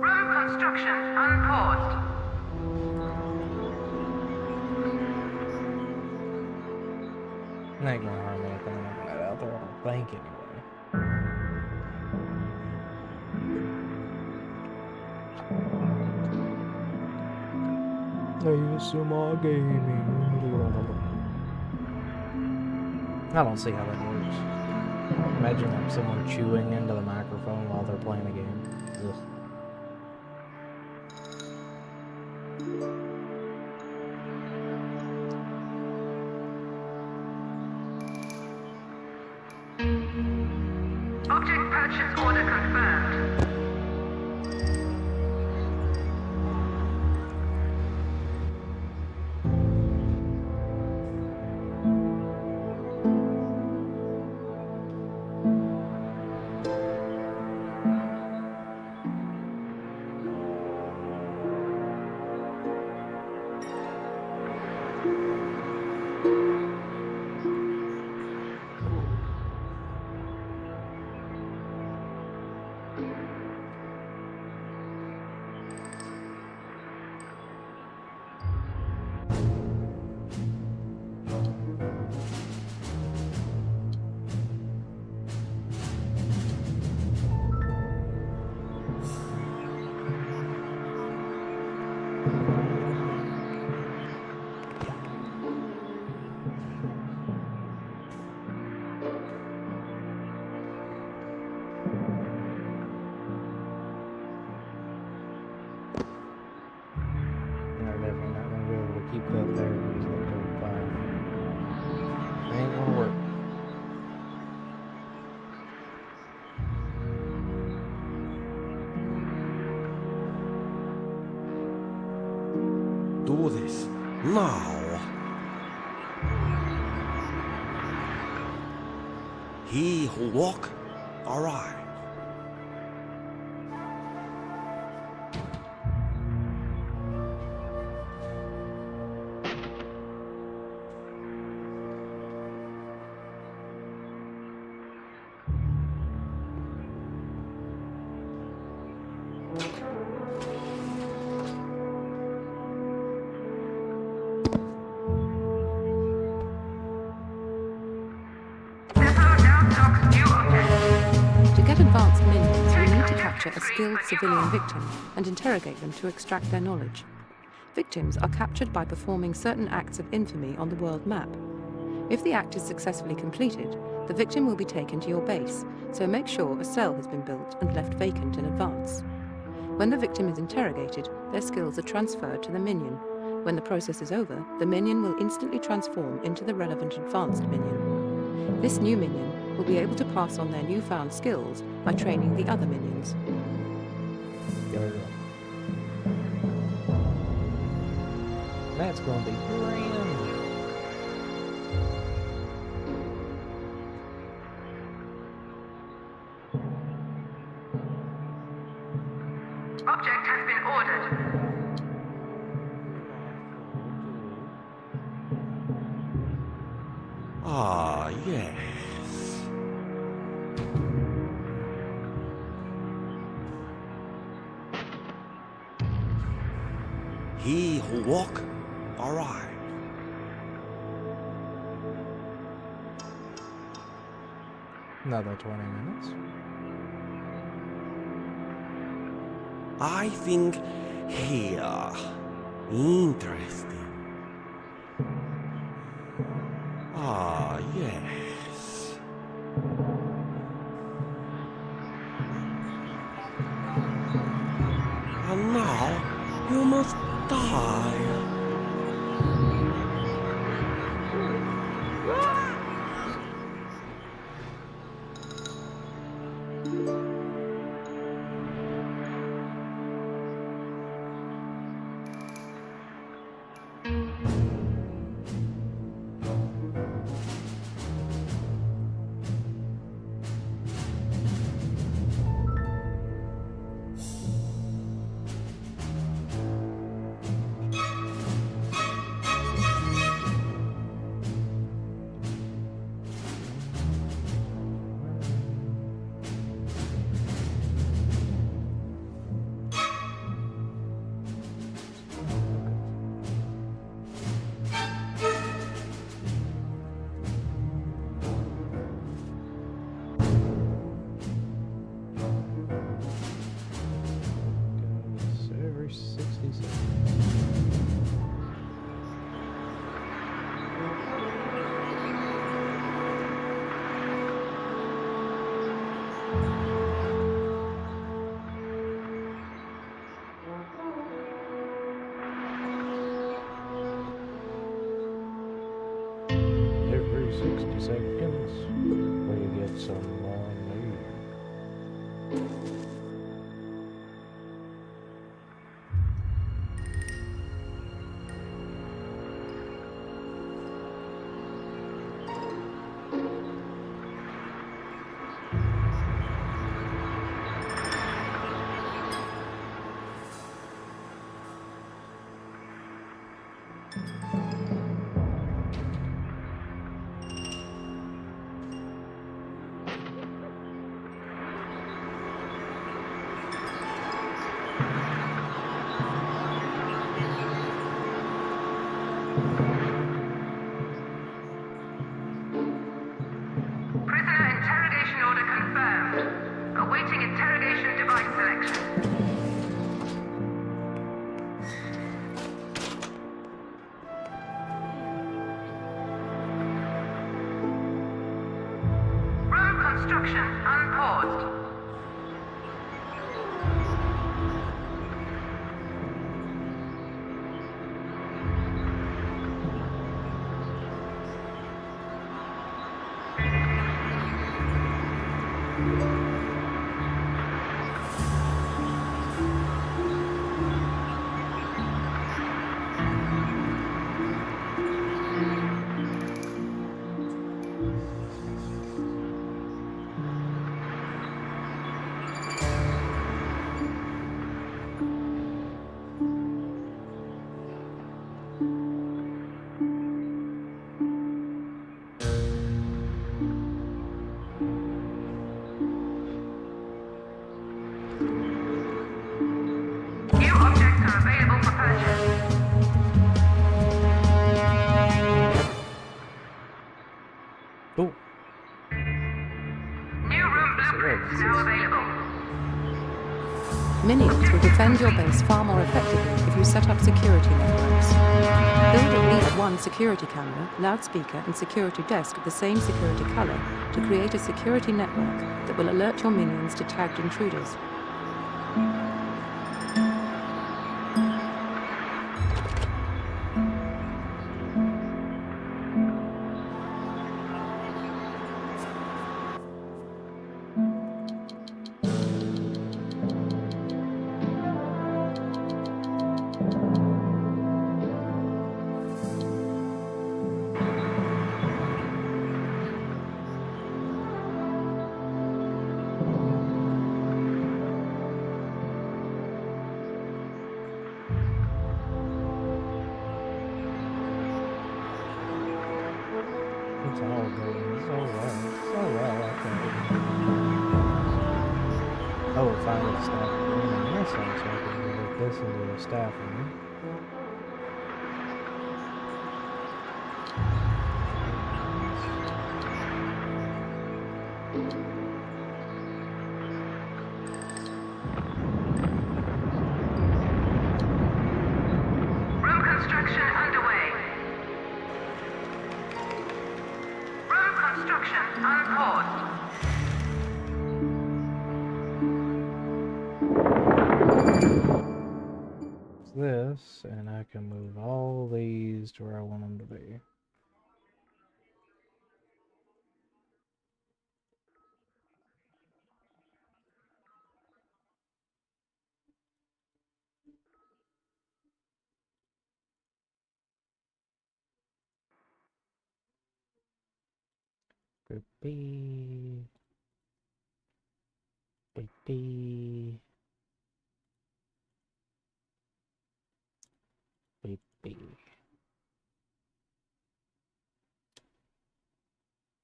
Room construction unpaused. Not gonna harm anything like that out there, I don't think, anyway. ASMR gaming. I don't see how that works. Imagine like someone chewing into the microphone while they're playing a game. Ugh. Object purchase order confirmed. They're definitely not going to be able to keep that there because they go fire. Ain't going to work. Do this now. He who walk therein. To get advanced minions, you need to capture a skilled civilian victim and interrogate them to extract their knowledge. Victims are captured by performing certain acts of infamy on the world map. If the act is successfully completed, the victim will be taken to your base, so make sure a cell has been built and left vacant in advance. When the victim is interrogated, their skills are transferred to the minion. When the process is over, the minion will instantly transform into the relevant advanced minion. This new minion will be able to pass on their newfound skills by training the other minions. That's going to be grand. Object has been ordered. Ah, yes. He who walk therein. Another 20 minutes. I think here. Interesting. Ah, yes. And now you must die. Every 60 seconds. Every 60 seconds, we get someone new. are available for purchase. Oh. New room blueprints now available. Minions will defend your base far more effectively if you set up security networks. Build at least one security camera, loudspeaker, and security desk of the same security color to create a security network that will alert your minions to tagged intruders. It's all going so well. So well, I think. Oh, finally staff room. Yes, I was hoping to make this into a staff room. Room construction underway. Room construction unpaused. It's this, and I can move all these to where I want them to be. Group B. B. B. B. B.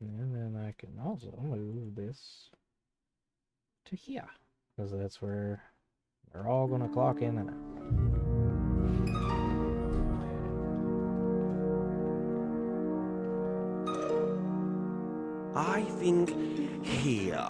And then I can also move this to here, because that's where they're all going to clock in and out. I think here.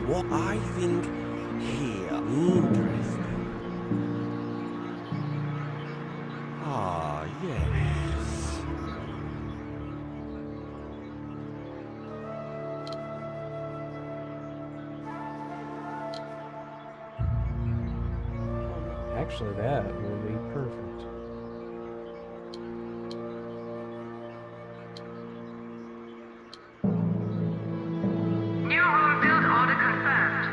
What I think here. Interesting. Ah, yes. Actually, that will be perfect. New room build order confirmed.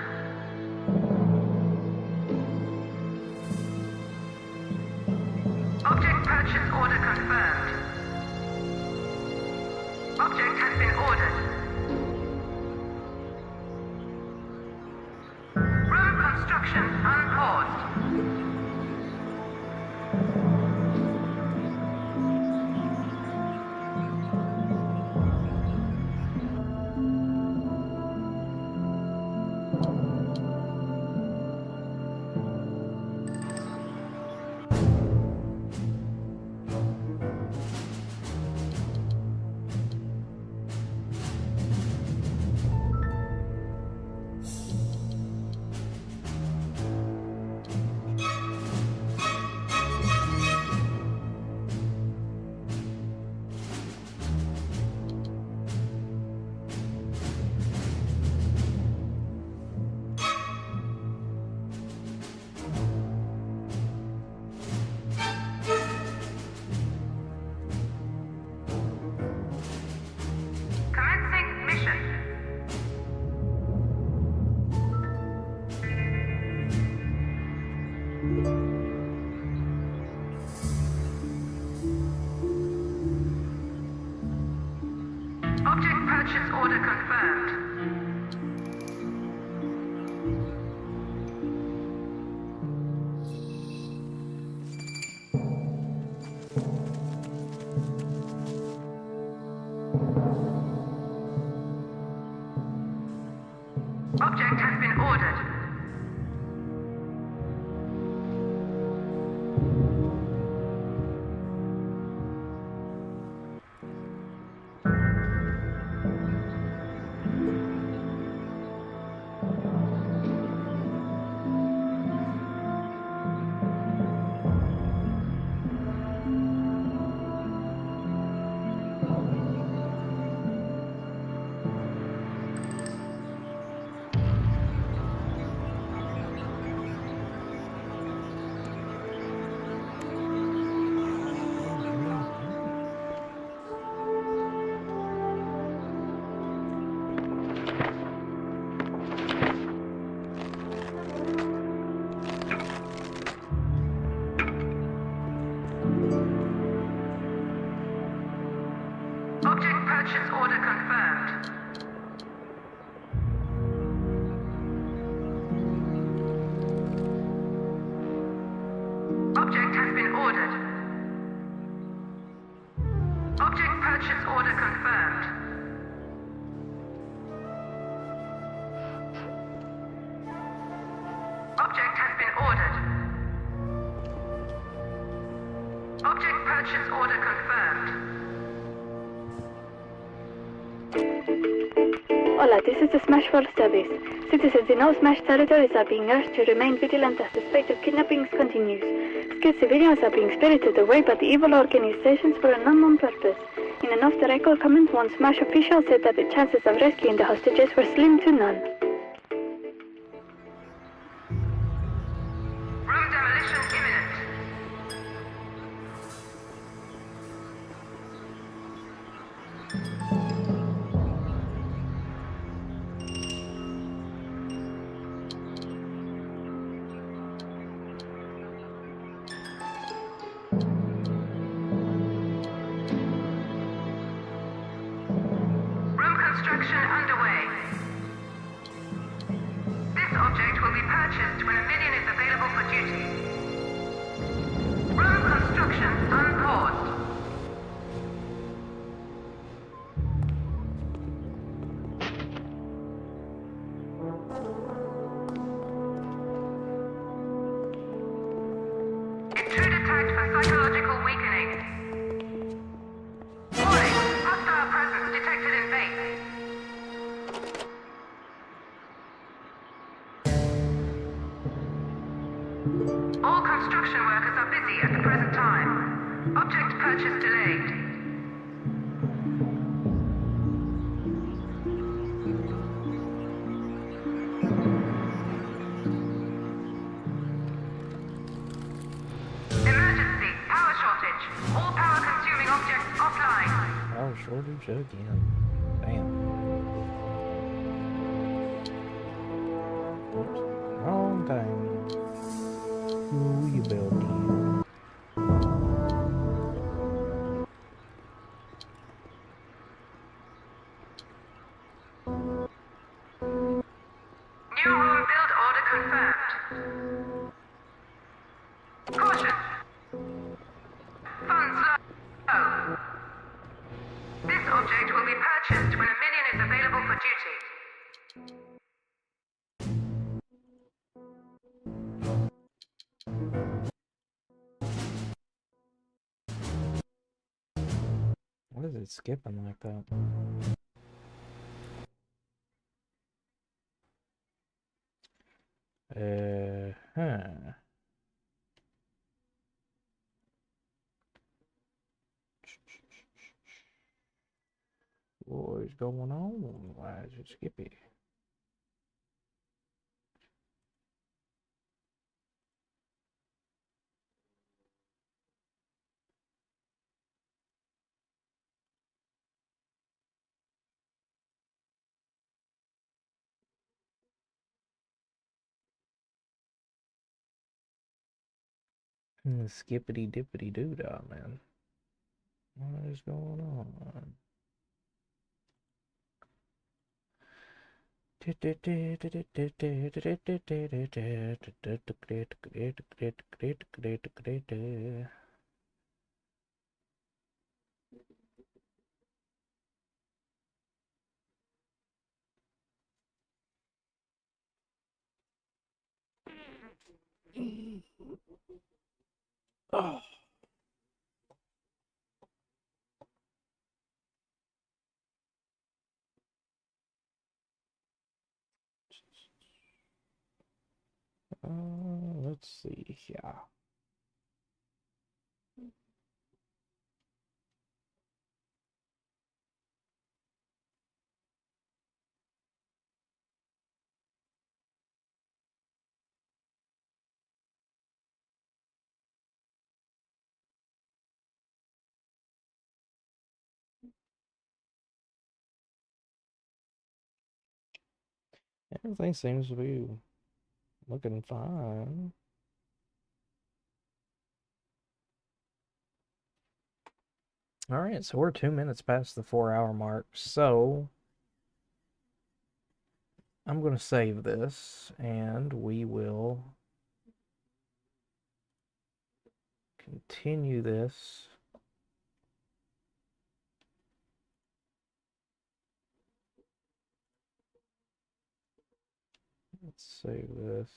Object purchase order confirmed. Object has been ordered. Room construction unpaused. purchase order confirmed. Object has been ordered. Object purchase order confirmed. Hola, this is the Smash Force Service. Citizens in all Smash territories are being urged to remain vigilant as the spate of kidnappings continues. Scared civilians are being spirited away by the evil organizations for an unknown purpose. In an off-the-record comment, one Smash official said that the chances of rescuing the hostages were slim to none. Room demolition imminent. Room construction underway. This object will be purchased when a minion is available for duty. Room construction unpaused. Intruder tagged for psychological weakening. Warning, hostile presence detected in base. All construction workers are busy at the present time. Object purchase delayed. Emergency, power shortage. All power consuming objects offline. Power shortage again. Damn. Oops. Wrong time. Who you building? New room build order confirmed. Caution. Funds low. This object will be purchased when a minion is available for duty. What is it skipping like that? Huh. What is going on? Why is it skippy? Skippity dippity doo dah, man. What is going on? Oh. Let's see here. Everything seems to be looking fine. All right, so we're 2 minutes past the 4-hour mark. So I'm going to save this and we will continue this Let's save this.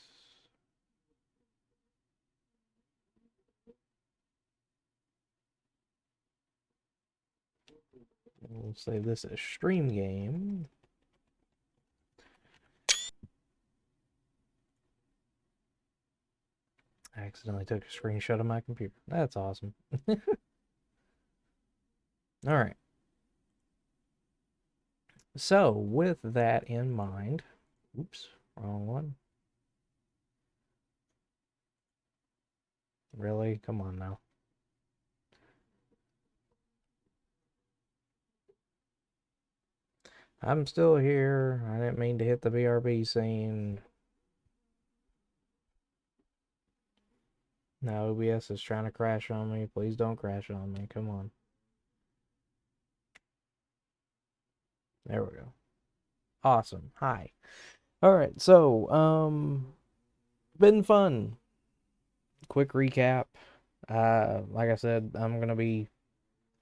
We'll save this as stream game. I accidentally took a screenshot of my computer. That's awesome. Alright. So, with that in mind, oops, wrong one. Really? Come on now. I'm still here. I didn't mean to hit the BRB scene. Now OBS is trying to crash on me. Please don't crash on me. Come on. There we go. Awesome. Hi. Alright, so, been fun. Quick recap. Like I said, I'm gonna be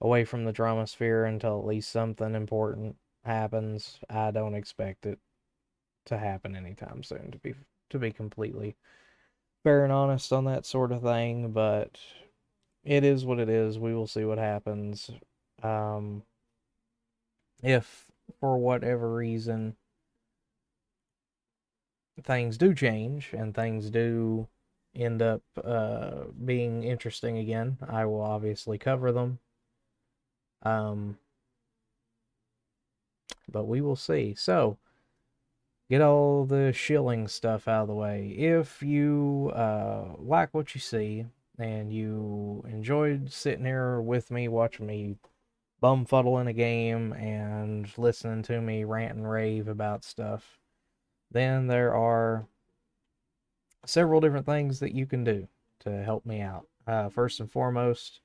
away from the drama sphere until at least something important happens. I don't expect it to happen anytime soon, to be completely fair and honest on that sort of thing, but it is what it is. We will see what happens. If for whatever reason things do change and things do end up being interesting again, I will obviously cover them. But we will see. So, get all the shilling stuff out of the way. If you like what you see and you enjoyed sitting here with me, watching me bumfuddle in a game and listening to me rant and rave about stuff, then there are several different things that you can do to help me out. First and foremost,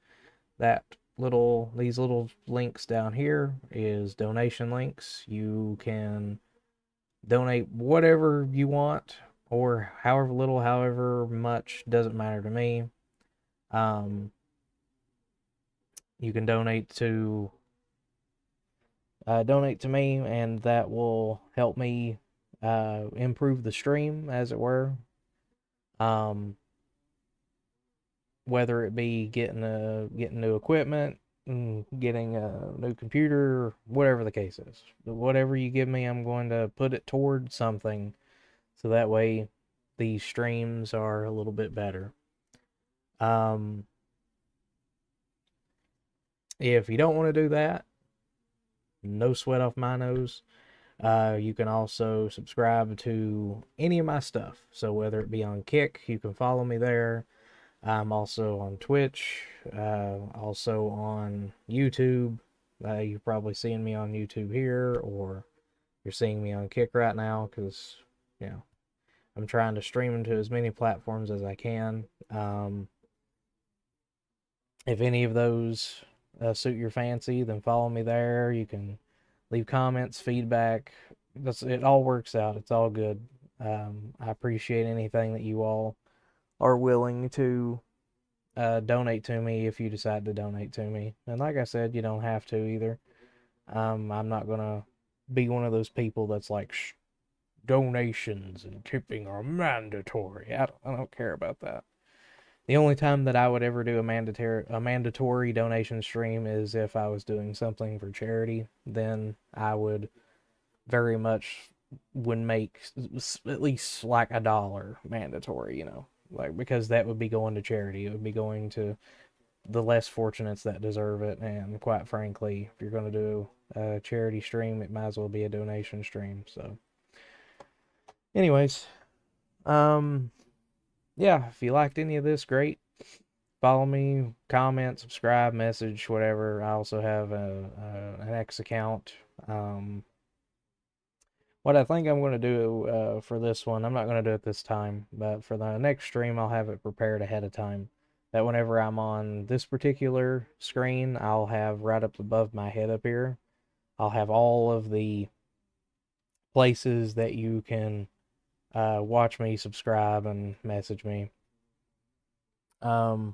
these little links down here is donation links. You can donate whatever you want, or however little, however much, doesn't matter to me. You can donate to me, and that will help me improve the stream, as it were. Whether it be getting new equipment, getting a new computer, whatever the case is. Whatever you give me, I'm going to put it toward something, so that way these streams are a little bit better. If you don't want to do that, no sweat off my nose. You can also subscribe to any of my stuff. So whether it be on Kick, you can follow me there. I'm also on Twitch, also on YouTube. You're probably seeing me on YouTube here, or you're seeing me on Kick right now, because, you know, I'm trying to stream into as many platforms as I can. If any of those suit your fancy, then follow me there. You can leave comments, feedback. It all works out. It's all good. I appreciate anything that you all are willing to donate to me, if you decide to donate to me. And like I said, you don't have to either. I'm not gonna be one of those people that's like, donations and tipping are mandatory. I don't care about that. The only time that I would ever do a mandatory donation stream is if I was doing something for charity. Then I would very much would make at least like $1 mandatory, you know, like, because that would be going to charity. It would be going to the less fortunates that deserve it. And quite frankly, if you're going to do a charity stream, it might as well be a donation stream. So anyways, yeah, if you liked any of this, great. Follow me, comment, subscribe, message, whatever. I also have an X account. What I think I'm going to do for this one, I'm not going to do it this time, but for the next stream, I'll have it prepared ahead of time. That whenever I'm on this particular screen, I'll have right up above my head up here, I'll have all of the places that you can watch me, subscribe, and message me. But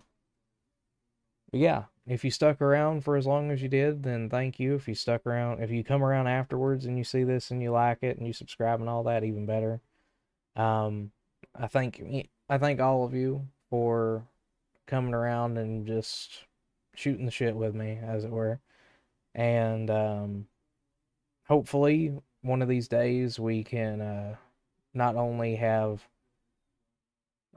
yeah, if you stuck around for as long as you did, then thank you. If you stuck around, if you come around afterwards and you see this and you like it and you subscribe and all that, even better. Um, I thank all of you for coming around and just shooting the shit with me, as it were. And hopefully, one of these days we can not only have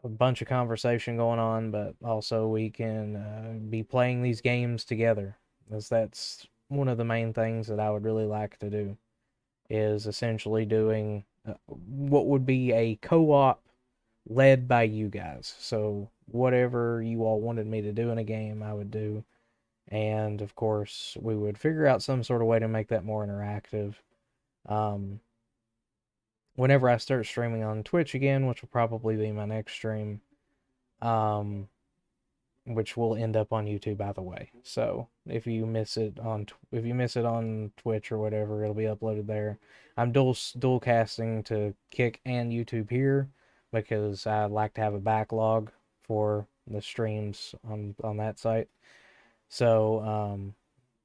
a bunch of conversation going on, but also we can be playing these games together. As that's one of the main things that I would really like to do, is essentially doing what would be a co-op led by you guys. So whatever you all wanted me to do in a game, I would do. And of course, we would figure out some sort of way to make that more interactive. Um, Whenever I start streaming on Twitch again, which will probably be my next stream, um, which will end up on YouTube, by the way. So if you miss it on Twitch or whatever, it'll be uploaded there. I'm dual casting to Kick and YouTube here because I like to have a backlog for the streams on that site. So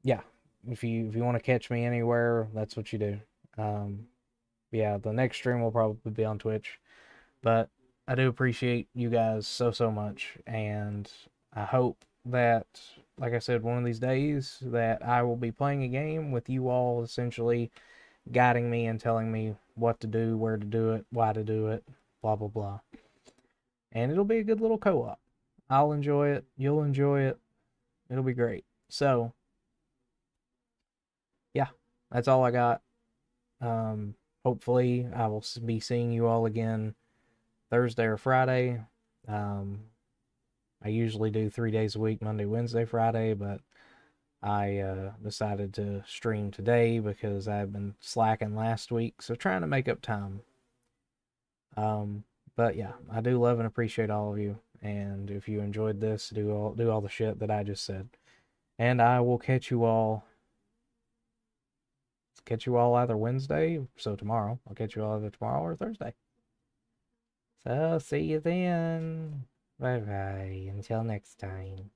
yeah, if you want to catch me anywhere, that's what you do. Yeah, the next stream will probably be on Twitch, but I do appreciate you guys so much, and I hope that, like I said, one of these days that I will be playing a game with you all essentially guiding me and telling me what to do, where to do it, why to do it, blah blah blah. And it'll be a good little co-op. I'll enjoy it, you'll enjoy it. It'll be great. So, yeah, that's all I got. Hopefully I will be seeing you all again Thursday or Friday. I usually do 3 days a week, Monday, Wednesday, Friday, but I decided to stream today because I've been slacking last week, so trying to make up time. But yeah, I do love and appreciate all of you, and if you enjoyed this, do all the shit that I just said. And I will catch you all either Wednesday, so tomorrow. I'll catch you all either tomorrow or Thursday. So, see you then. Bye bye. Until next time.